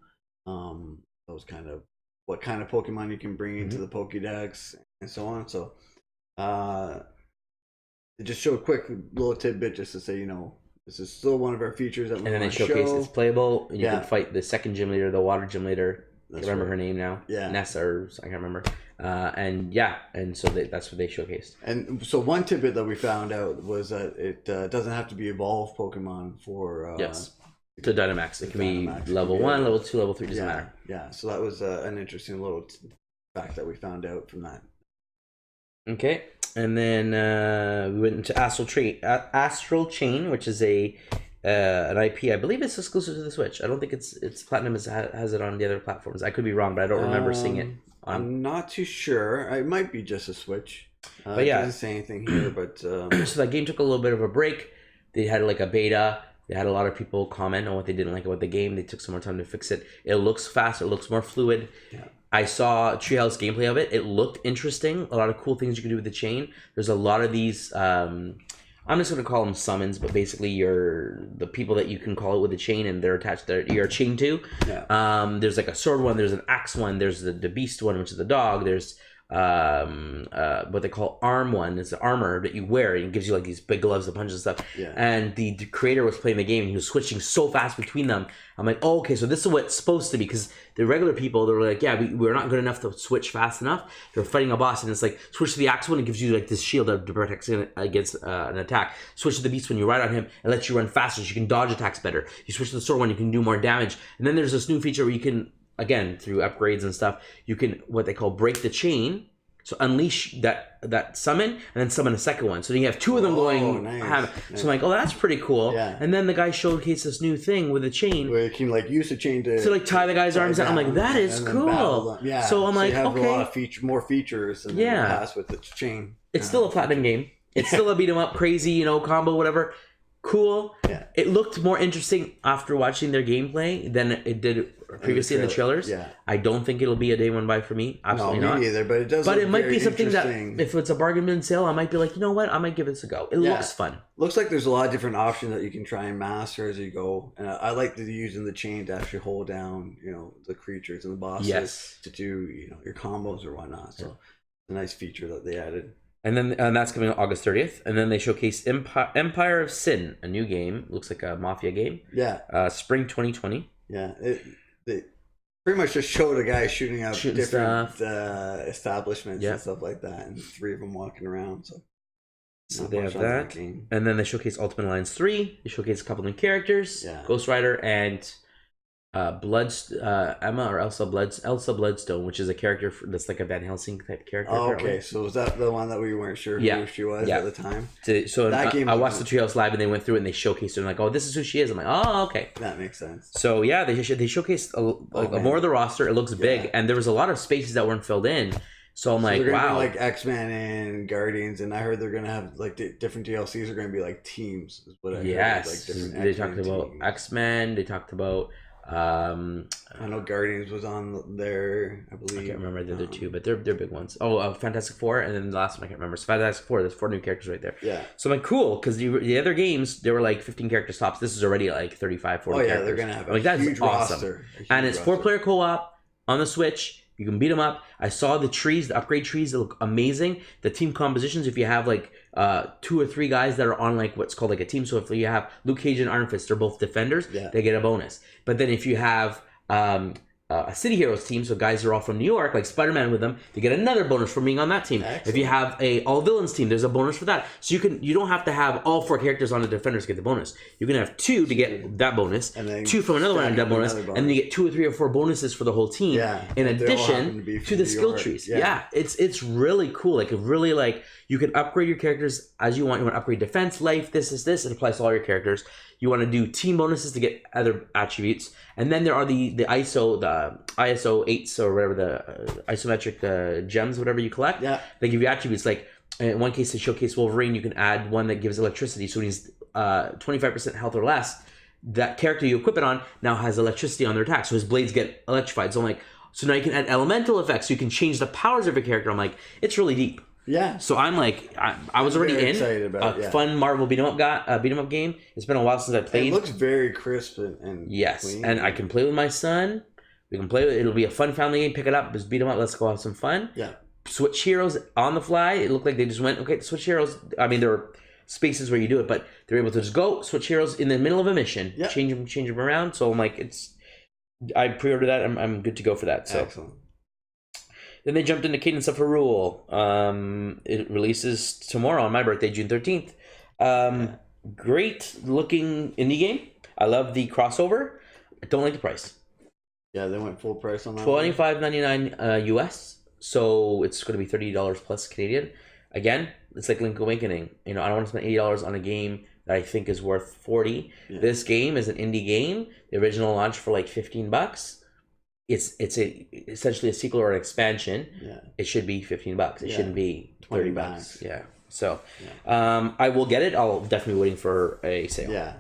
those kind of what kind of Pokemon you can bring into the Pokédex and so on. So they just showed a quick little tidbit just to say, this is still one of our features that we And then they want to showcased show. it's playable, and you Yeah. can fight the second gym leader, the water gym leader. I That's can't remember right. her name now. Yeah. Nessa, or I can't remember. And so that's what they showcased. And so one tidbit that we found out was that it doesn't have to be evolved Pokemon for Yes. To Dynamax. It can be Dynamax. level Yeah. 1, level 2, level 3, doesn't yeah, matter. Yeah, so that was an interesting little fact that we found out from that. Okay. And then we went into Astral Chain, which is an IP. I believe it's exclusive to the Switch. I don't think it's Platinum has it on the other platforms. I could be wrong, but I don't remember seeing it on. I'm not too sure. It might be just a Switch. But yeah. It doesn't say anything here, but So that game took a little bit of a break. They had like a beta. They had a lot of people comment on what they didn't like about the game. They took some more time to fix it. It looks faster. It looks more fluid. Yeah. I saw Treehouse gameplay of it. It looked interesting. A lot of cool things you can do with the chain. There's a lot of these. I'm just going to call them summons, but basically you're the people that you can call it with the chain, and they're attached. You're chained to. yeah. There's like a sword one. There's an axe one. There's the beast one, which is the dog. There's what they call arm one. It's an armor that you wear and it gives you like these big gloves to punch and stuff. Yeah. And the creator was playing the game and he was switching so fast between them. I'm like, oh, okay, so this is what it's supposed to be, because the regular people, they were like, yeah, we're not good enough to switch fast enough. They're fighting a boss and it's like, switch to the axe one, it gives you like this shield that protects against an attack. Switch to the beast when you ride on him, it lets you run faster so you can dodge attacks better. You switch to the sword one, you can do more damage. And then there's this new feature where you can, again, through upgrades and stuff, you can, what they call break the chain. So unleash that summon and then summon a second one. So you have two of them going. Nice. So I'm like, oh, that's pretty cool. Yeah. And then the guy showcased this new thing with a chain. Where you can like use the chain to like tie the guy's arms out. I'm like, that is cool. Yeah. So I'm like, you have okay. a lot of more features than the past with the chain. It's still a platinum game. It's still a beat 'em up, crazy, combo, whatever. Cool. Yeah. It looked more interesting after watching their gameplay than it did previously in the trailers. Yeah. I don't think it'll be a day one buy for me. Absolutely not. Me either. But it does. But it might be something that interesting. if it's a bargain bin sale, I might be like, you know what? I might give this a go. It looks fun. Looks like there's a lot of different options that you can try and master as you go. And I like using the chain to actually hold down, the creatures and the bosses to do, your combos or whatnot. So it's a nice feature that they added. And that's coming out August 30th. And then they showcased Empire of Sin, a new game. Looks like a Mafia game. Yeah. Spring 2020. Yeah. They pretty much just showed a guy shooting up different establishments and stuff like that. And 3 of them walking around. So they have that. And then they showcased Ultimate Alliance 3. They showcased a couple new characters. Yeah. Ghost Rider and Emma or Elsa Bloodstone, which is a character that's like a Van Helsing type character. Oh, okay. So was that the one that we weren't sure who she was at the time? So that game I watched the Treehouse Live and they went through it and they showcased her and like, oh, this is who she is. I'm like, oh, okay. That makes sense. So yeah, they showcased more of the roster. It looks big and there was a lot of spaces that weren't filled in. So I'm like, wow. Like X-Men and Guardians, and I heard they're gonna have like different DLCs are gonna be like teams. Is what I heard. Yes, like different they talked about X-Men. They talked about. I know Guardians was on there. I believe. I can't remember the other two, but they're big ones. Oh, Fantastic Four, and then the last one I can't remember. So Fantastic Four. There's 4 new characters right there. Yeah. So I'm like, cool, because the other games they were like 15 characters tops. This is already like 35, 40. Oh yeah, characters. they're gonna have like that's huge awesome. roster. And it's 4-player co-op on the Switch. You can beat them up. I saw the trees, the upgrade trees, that look amazing. The team compositions, if you have like 2 or 3 guys that are on like what's called like a team. So if you have Luke Cage and Iron Fist, they're both defenders, they get a bonus. But then if you have a City Heroes team, so guys who are all from New York, like Spider-Man with them, they get another bonus for being on that team. Excellent. If you have a all villains team, there's a bonus for that. So you don't have to have all 4 characters on the defenders to get the bonus. You can have 2 to get that bonus, and then 2 from another one to get that bonus, and then you get 2 or 3 or 4 bonuses for the whole team. Yeah, in addition to the skill trees. Yeah, it's really cool. Like you can upgrade your characters as you want. You want to upgrade defense, life, this. It applies to all your characters. You want to do team bonuses to get other attributes, and then there are the ISO 8s or whatever the isometric gems, whatever you collect. Yeah, they give you attributes. Like in one case, they showcase Wolverine. You can add one that gives electricity, so he's 25% health or less. That character you equip it on now has electricity on their attack, so his blades get electrified. So I'm like, so now you can add elemental effects, so you can change the powers of your character. I'm like, it's really deep. Yeah. So I'm like, I was already in a fun Marvel beat 'em up game. It's been a while since I played. It looks very crisp and clean. And I can play with my son. We can play with it. It'll be a fun family game. Pick it up, just beat 'em up. Let's go have some fun. Yeah. Switch heroes on the fly. It looked like they just went, okay, switch heroes. I mean, there are spaces where you do it, but they're able to just go switch heroes in the middle of a mission. Yeah. Change them around. So I'm like, I pre-ordered that. I'm good to go for that. So. Excellent. Then they jumped into Cadence of Hyrule. It releases tomorrow on my birthday, June 13th. Great looking indie game. I love the crossover. I don't like the price. Yeah, they went full price on that. $25.99 US. So it's going to be $30 plus Canadian. Again, it's like Link Awakening. I don't want to spend $80 on a game that I think is worth $40. Yeah. This game is an indie game. The original launched for like $15. It's essentially a sequel or an expansion. Yeah. It should be $15. It shouldn't be $30. Yeah. So, I will get it. I'll definitely be waiting for a sale. Yeah.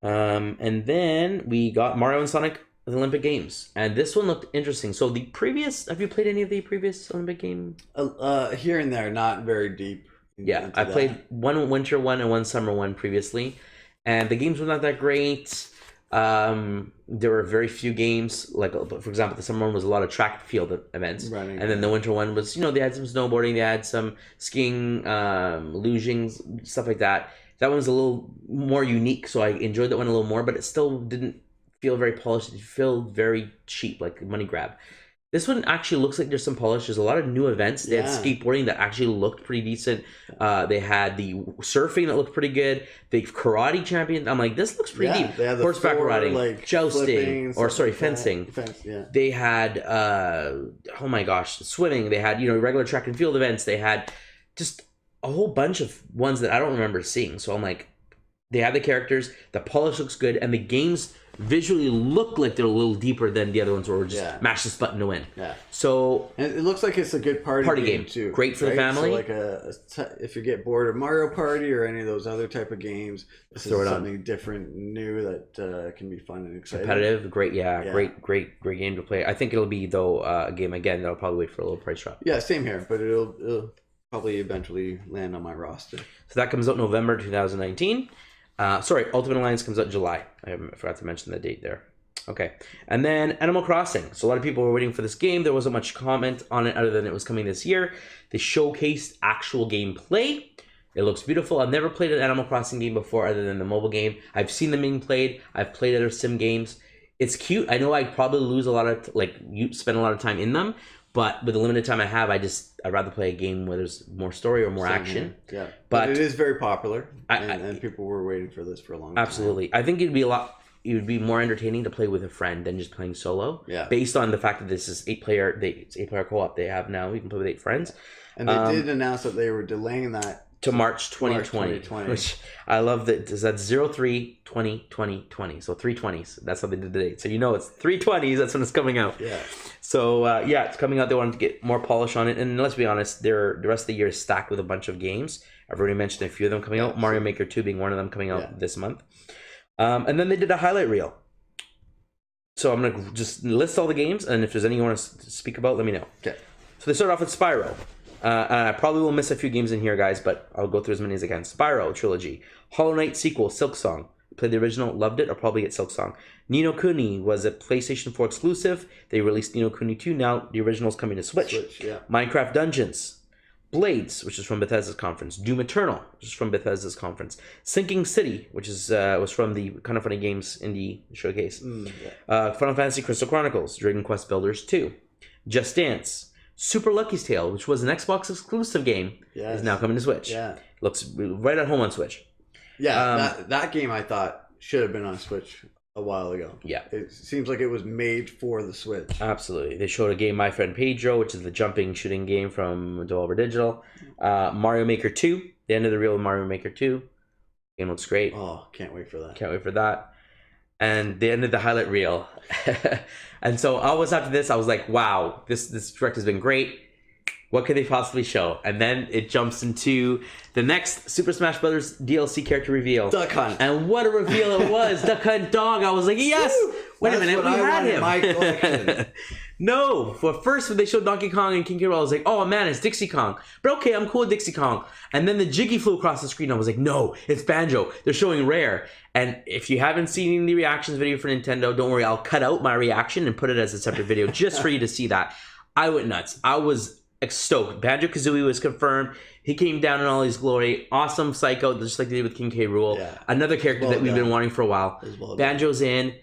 And then we got Mario and Sonic the Olympic Games, and this one looked interesting. So have you played any of the previous Olympic game? Here and there, not very deep. Yeah, I played one winter one and one summer one previously, and the games were not that great. There were very few games. Like, for example, the summer one was a lot of track field events, Running. and then the winter one was, they had some snowboarding, they had some skiing, luging, stuff like that. That one was a little more unique, so I enjoyed that one a little more, but it still didn't feel very polished. It felt very cheap, like a money grab. This one actually looks like there's some polish. There's a lot of new events. They had skateboarding that actually looked pretty decent. They had the surfing that looked pretty good. The karate champion. I'm like, this looks pretty deep. They had the horseback riding, like jousting, fencing. They had, oh my gosh, swimming. They had, regular track and field events. They had just a whole bunch of ones that I don't remember seeing. So I'm like, they have the characters. The polish looks good, and the games visually look like they're a little deeper than the other ones where we're just mash this button to win. Yeah. So and it looks like it's a good party game too. Great for the family. So like if you get bored of Mario Party or any of those other type of games, this is something different, new that can be fun and exciting. Competitive, great, great game to play. I think it'll be though a game again that'll probably wait for a little price drop. Yeah, same here, but it'll probably eventually land on my roster. So that comes out November 2019. Ultimate Alliance comes out July. I forgot to mention the date there. Okay. And then Animal Crossing. So a lot of people were waiting for this game. There wasn't much comment on it other than it was coming this year. They showcased actual gameplay. It looks beautiful. I've never played an Animal Crossing game before other than the mobile game. I've seen them being played. I've played other sim games. It's cute. I know I'd probably lose a lot of, you spend a lot of time in them. But with the limited time I have, I'd rather play a game where there's more story or more action. Yeah, but it is very popular, and people were waiting for this for a long time. Absolutely. I think it would be more entertaining to play with a friend than just playing solo. Yeah. Based on the fact that this is 8-player co-op they have now. You can play with 8 friends. And they did announce that they were delaying that to March 2020. Which I love that. That's 03/20/2020. So 3/20s. That's how they did the date. So it's 3/20s. That's when it's coming out. Yeah. So it's coming out. They wanted to get more polish on it. And let's be honest, the rest of the year is stacked with a bunch of games. I've already mentioned a few of them coming out. Mario Maker 2 being one of them coming out this month. And then they did a highlight reel. So I'm going to just list all the games. And if there's any you want to speak about, let me know. Okay. So they start off with Spyro. I probably will miss a few games in here, guys, but I'll go through as many as I can. Spyro Trilogy. Hollow Knight sequel, Silksong. Played the original, loved it, I'll probably get Silksong. Ni no Kuni was a PlayStation 4 exclusive. They released Ni no Kuni 2. Now the original's coming to Switch. Minecraft Dungeons. Blades, which is from Bethesda's conference. Doom Eternal, which is from Bethesda's conference. Sinking City, which is was from the Kind of Funny Games indie showcase. Final Fantasy Crystal Chronicles. Dragon Quest Builders 2. Just Dance. Super Lucky's Tale, which was an Xbox exclusive game, is now coming to Switch. Yeah. Looks right at home on Switch. Yeah, that game I thought should have been on Switch a while ago. Yeah. It seems like it was made for the Switch. Absolutely. They showed a game, My Friend Pedro, which is the jumping shooting game from Devolver Digital. Mario Maker 2, the end of the reel of Mario Maker 2. Game looks great. Oh, can't wait for that. Can't wait for that. And they ended the highlight reel. And so always after this, I was like, wow, this direct has been great. What could they possibly show? And then it jumps into the next Super Smash Brothers DLC character reveal. Duck Hunt. And what a reveal it was. Duck Hunt Dog. I was like, yes. Wait a minute, we had him. My collection. No, first when they showed Donkey Kong and King K. Rool, I was like, oh man, it's Dixie Kong. But okay, I'm cool with Dixie Kong. And then the Jiggy flew across the screen. I was like, no, it's Banjo. They're showing Rare. And if you haven't seen the reactions video for Nintendo, don't worry, I'll cut out my reaction and put it as a separate video just for you to see that. I went nuts. I was stoked. Banjo-Kazooie was confirmed. He came down in all his glory. Awesome Psycho, just like they did with King K. Rool. Yeah. Another character that we've been wanting for a while. Banjo's in.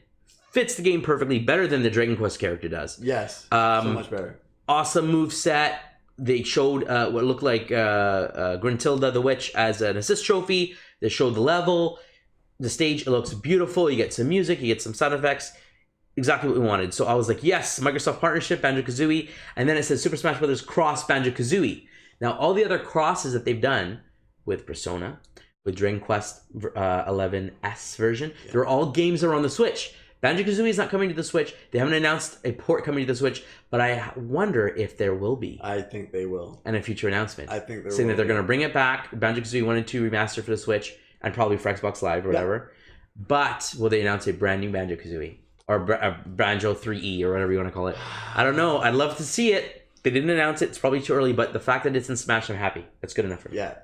Fits the game perfectly, better than the Dragon Quest character does. Yes, so much better. Awesome moveset. They showed what looked like Gruntilda the Witch as an assist trophy. They showed the level. The stage, it looks beautiful. You get some music, you get some sound effects. Exactly what we wanted. So I was like, yes, Microsoft partnership, Banjo-Kazooie. And then it says Super Smash Bros. Cross Banjo-Kazooie. Now, all the other crosses that they've done with Persona, with Dragon Quest 11S version, they're all games that are on the Switch. Banjo-Kazooie is not coming to the Switch. They haven't announced a port coming to the Switch, but I wonder if there will be. I think they will. And a future announcement. I think saying that they're going to bring it back, Banjo-Kazooie 1 and 2 remaster for the Switch, and probably for Xbox Live or whatever. Yeah. But will they announce a brand new Banjo-Kazooie? Or Banjo 3E or whatever you want to call it. I don't know. I'd love to see it. They didn't announce it. It's probably too early, but the fact that it's in Smash, I'm happy. That's good enough for me. Yeah.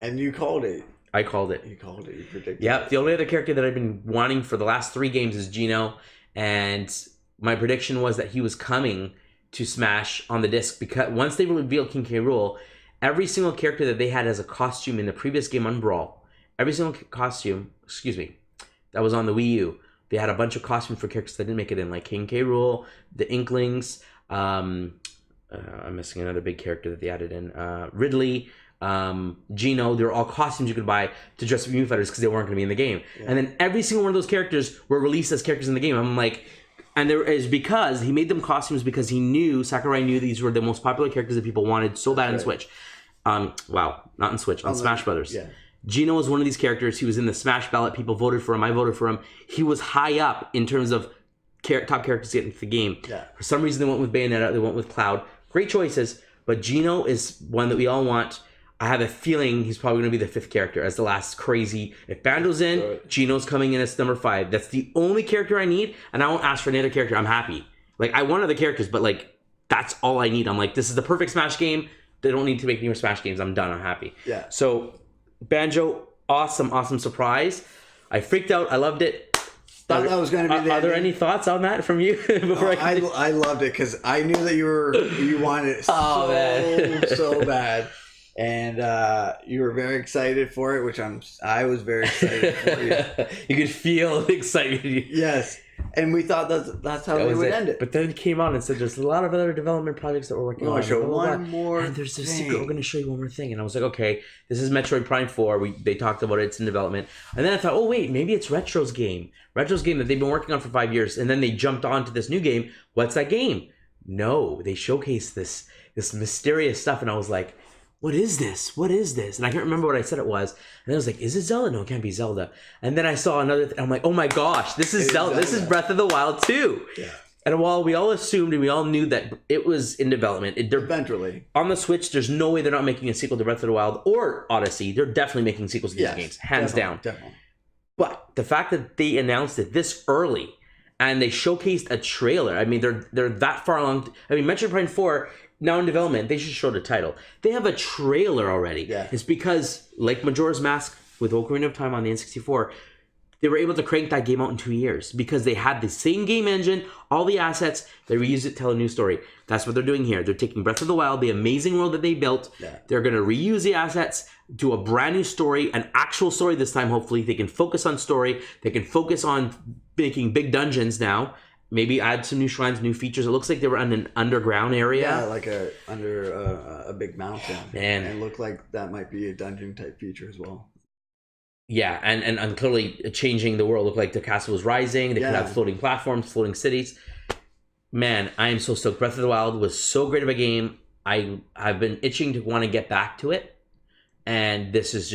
And you called it. I called it. You called it. You predicted. Yep. it. The only other character that I've been wanting for the last 3 games is Gino, and my prediction was that he was coming to Smash on the disc because once they revealed King K. Rool, every single character that they had as a costume in the previous game on Brawl, every single costume, that was on the Wii U, they had a bunch of costumes for characters that didn't make it in, like King K. Rool, the Inklings. I'm missing another big character that they added in. Ridley. Gino, they were all costumes you could buy to dress up Mii Fighters because they weren't going to be in the game. Yeah. And then every single one of those characters were released as characters in the game. I'm like, and there is because he made them costumes because he knew, Sakurai knew these were the most popular characters that people wanted so bad in Switch. Wow, not in Switch, on Smash Brothers. Yeah. Gino was one of these characters. He was in the Smash ballot. People voted for him. I voted for him. He was high up in terms of top characters to get into the game. Yeah. For some reason, they went with Bayonetta. They went with Cloud. Great choices, but Gino is one that we all want. I have a feeling he's probably going to be the 5th character as the last crazy. If Bando's in, Gino's coming in as number 5. That's the only character I need, and I won't ask for any other character. I'm happy. Like, I want other characters, but, like, that's all I need. I'm like, this is the perfect Smash game. They don't need to make any more Smash games. I'm done. I'm happy. Yeah. So, Banjo, awesome surprise. I freaked out. I loved it. Thought that was going to be the Are there any thoughts on that from you? Before I loved it because I knew that you wanted it so bad. And you were very excited for it, which I was very excited for you. You could feel the excitement. Yes. And we thought that's how they would end it. But then it came on and said there's a lot of other development projects that we're working on. Show one more and there's a secret. We're going to show you one more thing. And I was like, okay, this is Metroid Prime 4. They talked about it. It's in development. And then I thought, oh, wait, maybe it's Retro's game. Retro's game that they've been working on for 5 years. And then they jumped on to this new game. What's that game? No, they showcased this mysterious stuff. And I was like, what is this? What is this? And I can't remember what I said it was. And I was like, is it Zelda? No, it can't be Zelda. And then I saw another thing. I'm like, oh my gosh, this is Zelda. This is Breath of the Wild 2. Yeah. And while we all assumed and we all knew that it was in development, eventually on the Switch, there's no way they're not making a sequel to Breath of the Wild or Odyssey. They're definitely making sequels to these games, hands down. Definitely. But the fact that they announced it this early and they showcased a trailer, I mean, they're that far along. I mean, Metroid Prime 4, now in development, they should show the title. They have a trailer already. Yeah. It's because, like Majora's Mask with Ocarina of Time on the N64, they were able to crank that game out in 2 years because they had the same game engine, all the assets, they reused it to tell a new story. That's what they're doing here. They're taking Breath of the Wild, the amazing world that they built. Yeah. They're going to reuse the assets, do a brand new story, an actual story this time, hopefully. They can focus on story. They can focus on making big dungeons now. Maybe add some new shrines, new features. It looks like they were in an underground area. Yeah, like under a big mountain. Man. And it looked like that might be a dungeon type feature as well. Yeah, and clearly changing the world. Looked like the castle was rising. They could have floating platforms, floating cities. Man, I am so stoked. Breath of the Wild was so great of a game. I've been itching to want to get back to it. And this is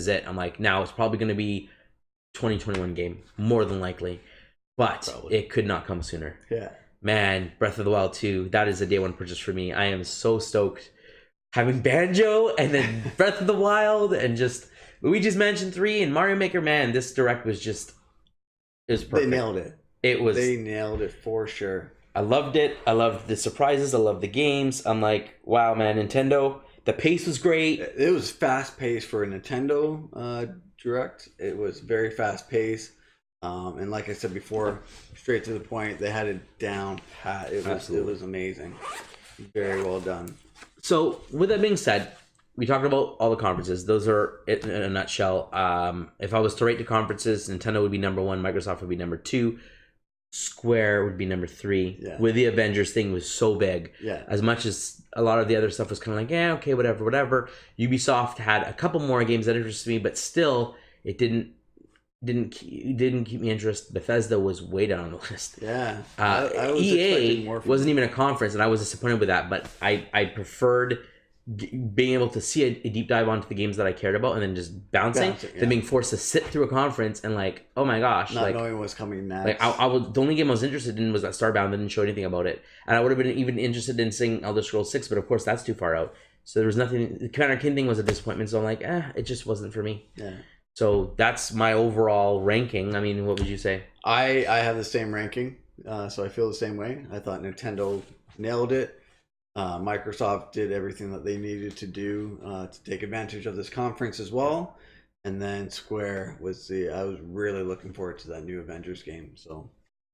it. I'm like, now it's probably going to be 2021 game, more than likely. But it could not come sooner. Yeah. Man, Breath of the Wild 2, that is a day one purchase for me. I am so stoked. Having Banjo and then Breath of the Wild and just Luigi's Mansion 3 and Mario Maker, man, this direct was just, it was perfect. They nailed it. They nailed it for sure. I loved it. I loved the surprises. I loved the games. I'm like, wow, man, Nintendo, the pace was great. It was fast paced for a Nintendo direct. It was very fast paced. And like I said before, straight to the point, they had it down pat. It was amazing. Very well done. So with that being said, we talked about all the conferences. Those are it in a nutshell. If I was to rate the conferences, Nintendo would be number 1, Microsoft would be number 2, Square would be number 3. Yeah. With the Avengers thing was so big. Yeah. As much as a lot of the other stuff was kind of like, yeah, okay, whatever. Ubisoft had a couple more games that interested me, but still, it didn't keep me interested. Bethesda was way down on the list. Yeah. I was EA wasn't even a conference, and I was disappointed with that. But I preferred being able to see a deep dive onto the games that I cared about, and then just bouncing than being forced to sit through a conference and like, oh my gosh, not knowing what's coming next. Like the only game I was interested in was that Starbound. They didn't show anything about it, and I would have been even interested in seeing Elder Scrolls 6, but of course that's too far out. So there was nothing. The Commander Keen thing was a disappointment. So I'm like, it just wasn't for me. Yeah. So that's my overall ranking. I mean, what would you say? I have the same ranking, so I feel the same way. I thought Nintendo nailed it. Microsoft did everything that they needed to do to take advantage of this conference as well. and then Square was I was really looking forward to that new Avengers game. So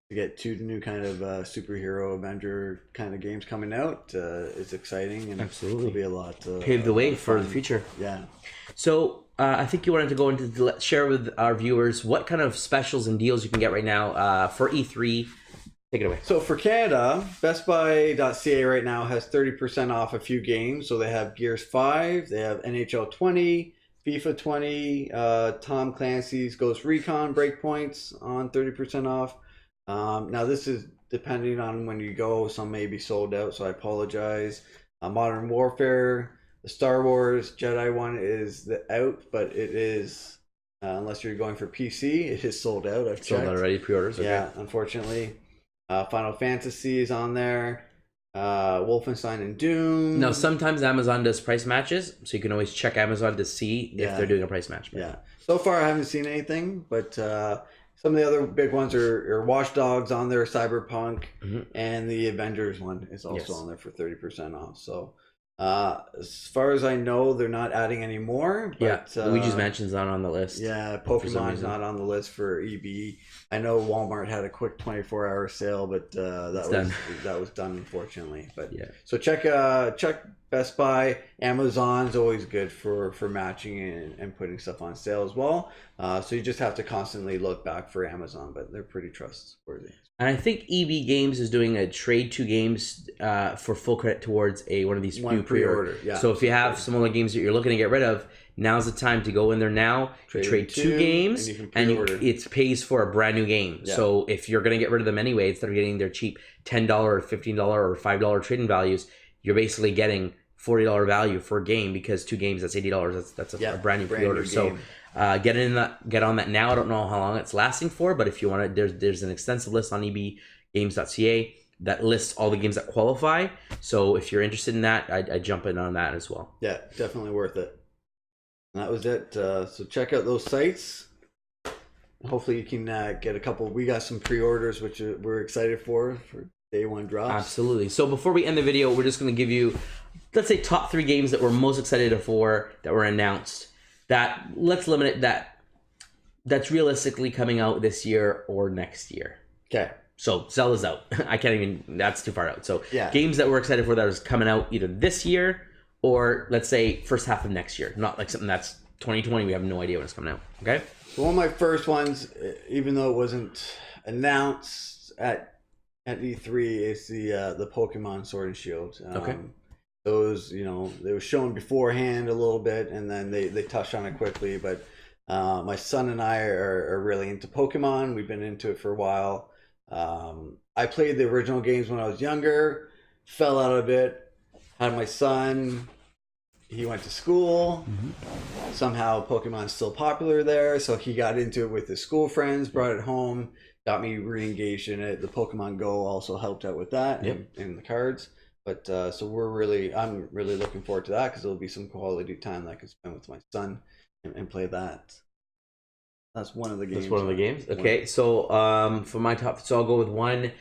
to get two new kind of superhero Avenger kind of games coming out is exciting, and Absolutely. it'll be a lot Pave the a way lot of for the fun. future. Yeah. So I think you wanted to go into share with our viewers what kind of specials and deals you can get right now for E3. Take it away. So for Canada, BestBuy.ca right now has 30% off a few games. So they have Gears 5, they have NHL 20, FIFA 20, Tom Clancy's Ghost Recon Breakpoints on 30% off. Now this is depending on when you go. Some may be sold out, so I apologize. Modern Warfare, the Star Wars Jedi one is out, but it is, unless you're going for PC, it is sold out. I've Sold checked. already, pre-orders. Okay. Yeah, unfortunately. Final Fantasy is on there. Wolfenstein and Doom. Now, sometimes Amazon does price matches, so you can always check Amazon to see if they're doing a price match. Yeah. So far, I haven't seen anything, but some of the other big ones are Watch Dogs on there, Cyberpunk, and the Avengers one is also on there for 30% off. So as far as I know, they're not adding any more. But, Luigi's Mansion's not on the list. Yeah, Pokemon's not on the list for EB. I know Walmart had a quick 24-hour sale, but that was done unfortunately. But yeah, so check Best Buy. Amazon's always good for matching and putting stuff on sale as well. So you just have to constantly look back for Amazon, but they're pretty trustworthy. And I think EB Games is doing a trade 2 games for full credit towards one of these new pre-order. Yeah. So if you have some other games that you're looking to get rid of, now's the time to go in there now, trade 2 games, and it pays for a brand new game. Yeah. So if you're going to get rid of them anyway, instead of getting their cheap $10 or $15 or $5 trading values, you're basically getting $40 value for a game, because 2 games, that's $80. That's a brand new pre-order. So get on that now. I don't know how long it's lasting for, but if you want to, there's an extensive list on ebgames.ca that lists all the games that qualify. So if you're interested in that, I jump in on that as well. Yeah, definitely worth it. And that was it. So check out those sites. Hopefully you can get a couple. We got some pre-orders, which we're excited for day 1 drops. Absolutely. So before we end the video, we're just going to give you, let's say, top 3 games that we're most excited for that were announced. That let's limit it that's realistically coming out this year or next year. Okay. So Zelda's out. I can't even. That's too far out. So yeah, games that we're excited for that is coming out either this year or let's say first half of next year. Not like something that's 2020. We have no idea when it's coming out. Okay. So one of my first ones, even though it wasn't announced at E3, is the Pokemon Sword and Shield. Okay. Those, they were shown beforehand a little bit, and then they touched on it quickly. But my son and I are really into Pokemon. We've been into it for a while. I played the original games when I was younger, fell out of it, had my son. He went to school. Somehow Pokemon's still popular there, so he got into it with his school friends, brought it home, got me re-engaged in it. The Pokemon Go also helped out with that, and the cards. But so I'm really looking forward to that, because it'll be some quality time that I can spend with my son and play that. That's one of the games. That's one of the games. Okay, so for my top, so I'll go with one.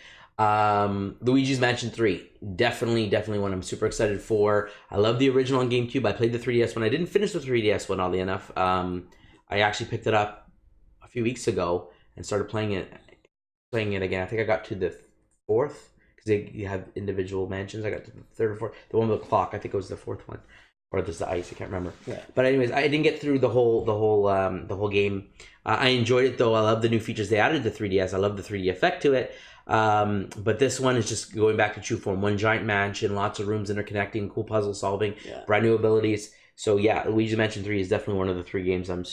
Luigi's Mansion 3. Definitely one I'm super excited for. I love the original on GameCube. I played the 3DS one. I didn't finish the 3DS one, oddly enough. I actually picked it up a few weeks ago and started playing it again. I think I got to the 4th, because you have individual mansions. I got to the 3rd or 4th. The one with the clock, I think it was the 4th one, or there's the ice. I can't remember. Yeah. But anyways, I didn't get through the whole game. I enjoyed it though. I love the new features they added to 3DS. I love the 3D effect to it. But this one is just going back to true form. One giant mansion, lots of rooms interconnecting, cool puzzle solving, brand new abilities. So yeah, Luigi's Mansion 3 is definitely one of the 3 games I'm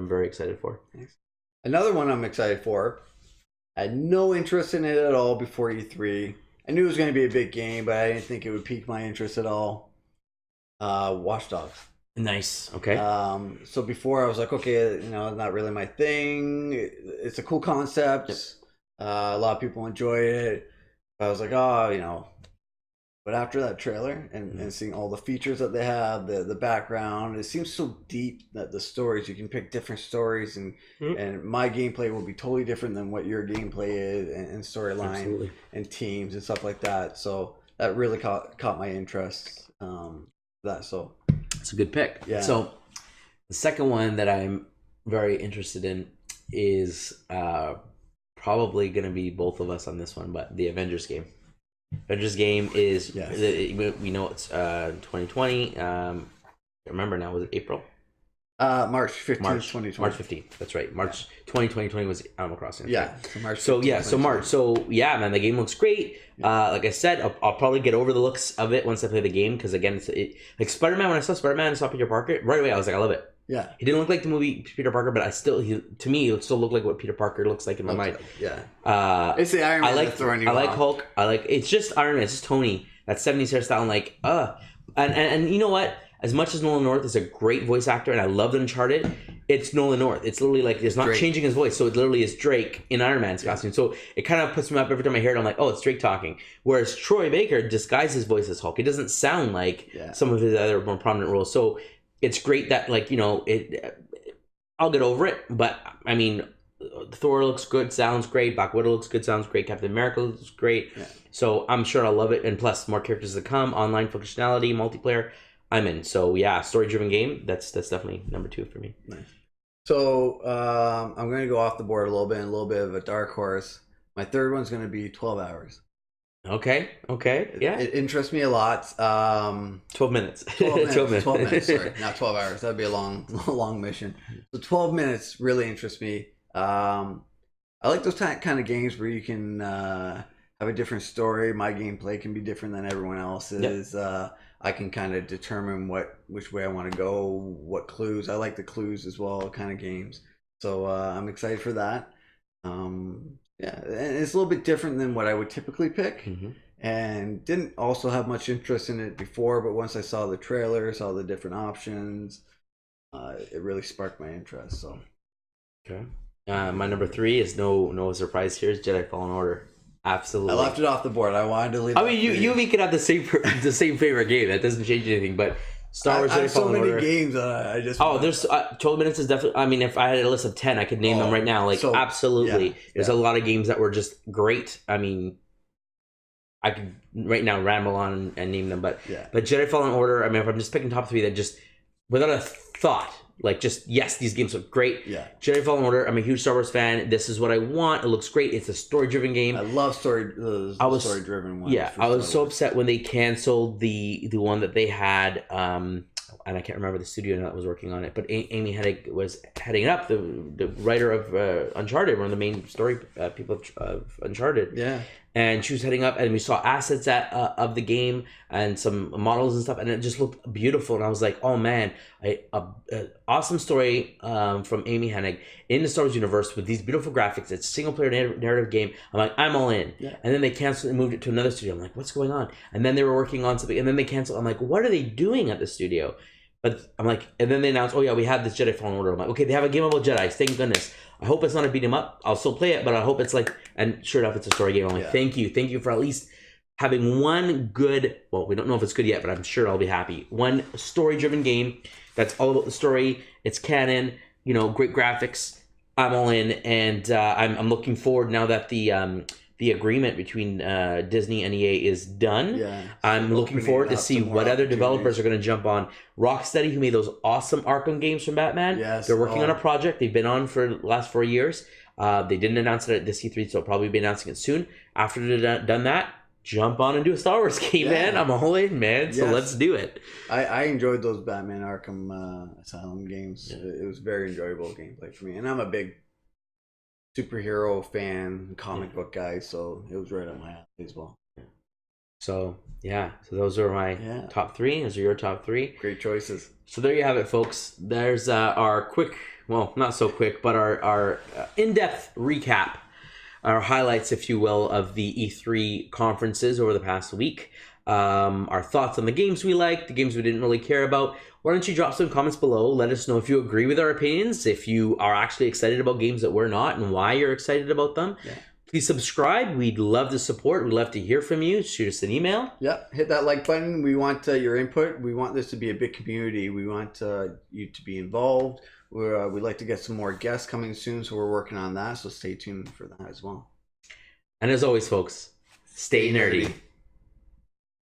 very excited for. Thanks. Another one I'm excited for. I had no interest in it at all before E3. I knew it was going to be a big game, but I didn't think it would pique my interest at all. Watch Dogs. Nice. Okay. So before I was like, okay, not really my thing. It's a cool concept. Yep. A lot of people enjoy it. I was like, But after that trailer and seeing all the features that they have, the background, it seems so deep that the stories, you can pick different stories, and my gameplay will be totally different than what your gameplay is, and storyline and teams and stuff like that. So that really caught my interest. It's a good pick. Yeah. So the second one that I'm very interested in is probably going to be both of us on this one, but the Avengers game. Avengers game is, Yes. we know it's 2020. I remember now, was it April? March 15th, March 2020. March 15th. That's right. March 2020 was Animal Crossing. That's Yeah. right. So March. So 15th, yeah, so March. 2020. So yeah, man, the game looks great. Like I said, I'll probably get over the looks of it once I play the game because again, it's like Spider-Man. When I saw Spider-Man and saw Peter Parker, right away I was like, I love it. Yeah. He didn't look like the movie Peter Parker, but to me, it still looked like what Peter Parker looks like in my mind. Yeah. It's the Iron Man that's throwing you I like off. Hulk. It's just Iron Man. It's just Tony. That 70s hairstyle. And like, and you know what? As much as Nolan North is a great voice actor, and I love Uncharted, it's Nolan North. It's literally like it's not Drake. changing his voice, so it literally is Drake in Iron Man's costume. So it kind of puts me up every time I hear it. I'm like, oh, it's Drake talking. Whereas Troy Baker disguised his voice as Hulk. It doesn't sound like some of his other more prominent roles. So it's great that I'll get over it. But I mean, Thor looks good, sounds great. Black Widow looks good, sounds great. Captain America looks great. Yeah. So I'm sure I'll love it. And plus, more characters to come, online functionality, multiplayer. I'm in. So yeah, story-driven game. That's definitely number 2 for me. Nice. So I'm going to go off the board a little bit, and a little bit of a dark horse. My third one's going to be 12 hours. Okay. Yeah. It interests me a lot. 12 minutes. 12 minutes. 12 minutes. Sorry, not 12 hours. That'd be a long mission. So 12 minutes really interests me. I like those kind of games where you can have a different story. My gameplay can be different than everyone else's. Yep. I can kind of determine which way I want to go, what clues. I like the clues as well, kind of games. So I'm excited for that. Yeah, and it's a little bit different than what I would typically pick. Mm-hmm. And didn't also have much interest in it before, but once I saw the trailer, saw the different options, it really sparked my interest. So, okay. My number 3 is no surprise here is Jedi Fallen Order. Absolutely. I left it off the board. I wanted to leave. I mean, you and me could have the same favorite game. That doesn't change anything. But Star Wars Jedi Fallen Order. So many games. I just. There's 12 minutes is definitely. I mean, if I had a list of 10, I could name them right now. Like absolutely, there's a lot of games that were just great. I mean, I could right now ramble on and name them, but Jedi Fallen Order. I mean, if I'm just picking top 3, that just without a thought. Like just yes, these games look great. Yeah. Jedi Fallen Order. I'm a huge Star Wars fan. This is what I want. It looks great. It's a story-driven game. I love story-driven ones. Yeah, I was so upset when they canceled the one that they had. And I can't remember the studio that was working on it, but Amy Hennig was heading it up. The writer of Uncharted, one of the main story people of Uncharted. Yeah. And she was heading up, and we saw assets of the game and some models and stuff, and it just looked beautiful. And I was like, "Oh man, awesome story from Amy Hennig in the Star Wars universe with these beautiful graphics. It's a single player narrative game. I'm like, I'm all in." Yeah. And then they canceled and moved it to another studio. I'm like, "What's going on?" And then they were working on something, and then they canceled. I'm like, "What are they doing at the studio?" But I'm like, and then they announced, "Oh yeah, we have this Jedi Fallen Order." I'm like, "Okay, they have a game about Jedi. Thank goodness." I hope it's not a beat 'em up. I'll still play it, but I hope it's like, and sure enough, it's a story game. I'm like, thank you for at least having one good, well, we don't know if it's good yet, but I'm sure I'll be happy. One story-driven game that's all about the story. It's canon, great graphics. I'm all in, and I'm looking forward now that the agreement between Disney and EA is done. Yeah, I'm looking forward to see what other developers are going to jump on. Rocksteady, who made those awesome Arkham games from Batman, they're working on a project they've been on for the last 4 years. They didn't announce it at this E3, so I'll probably be announcing it soon. After they're done that, jump on and do a Star Wars game, man. I'm all in, man. So let's do it. I enjoyed those Batman Arkham Asylum games. It was very enjoyable gameplay for me, and I'm a big superhero fan, comic book guy, so it was right up my alley as well. So those are my top 3. Those are your top 3. Great choices. So there you have it, folks. There's our quick, well, not so quick, but our in-depth recap, our highlights, if you will, of the E3 conferences over the past week. Our thoughts on the games we liked, the games we didn't really care about. Why don't you drop some comments below? Let us know if you agree with our opinions, if you are actually excited about games that we're not, and why you're excited about them. Yeah. Please subscribe. We'd love to support. We'd love to hear from you. Shoot us an email. Yeah, hit that like button. We want your input. We want this to be a big community. We want you to be involved. We'd like to get some more guests coming soon, so we're working on that. So stay tuned for that as well. And as always, folks, stay nerdy.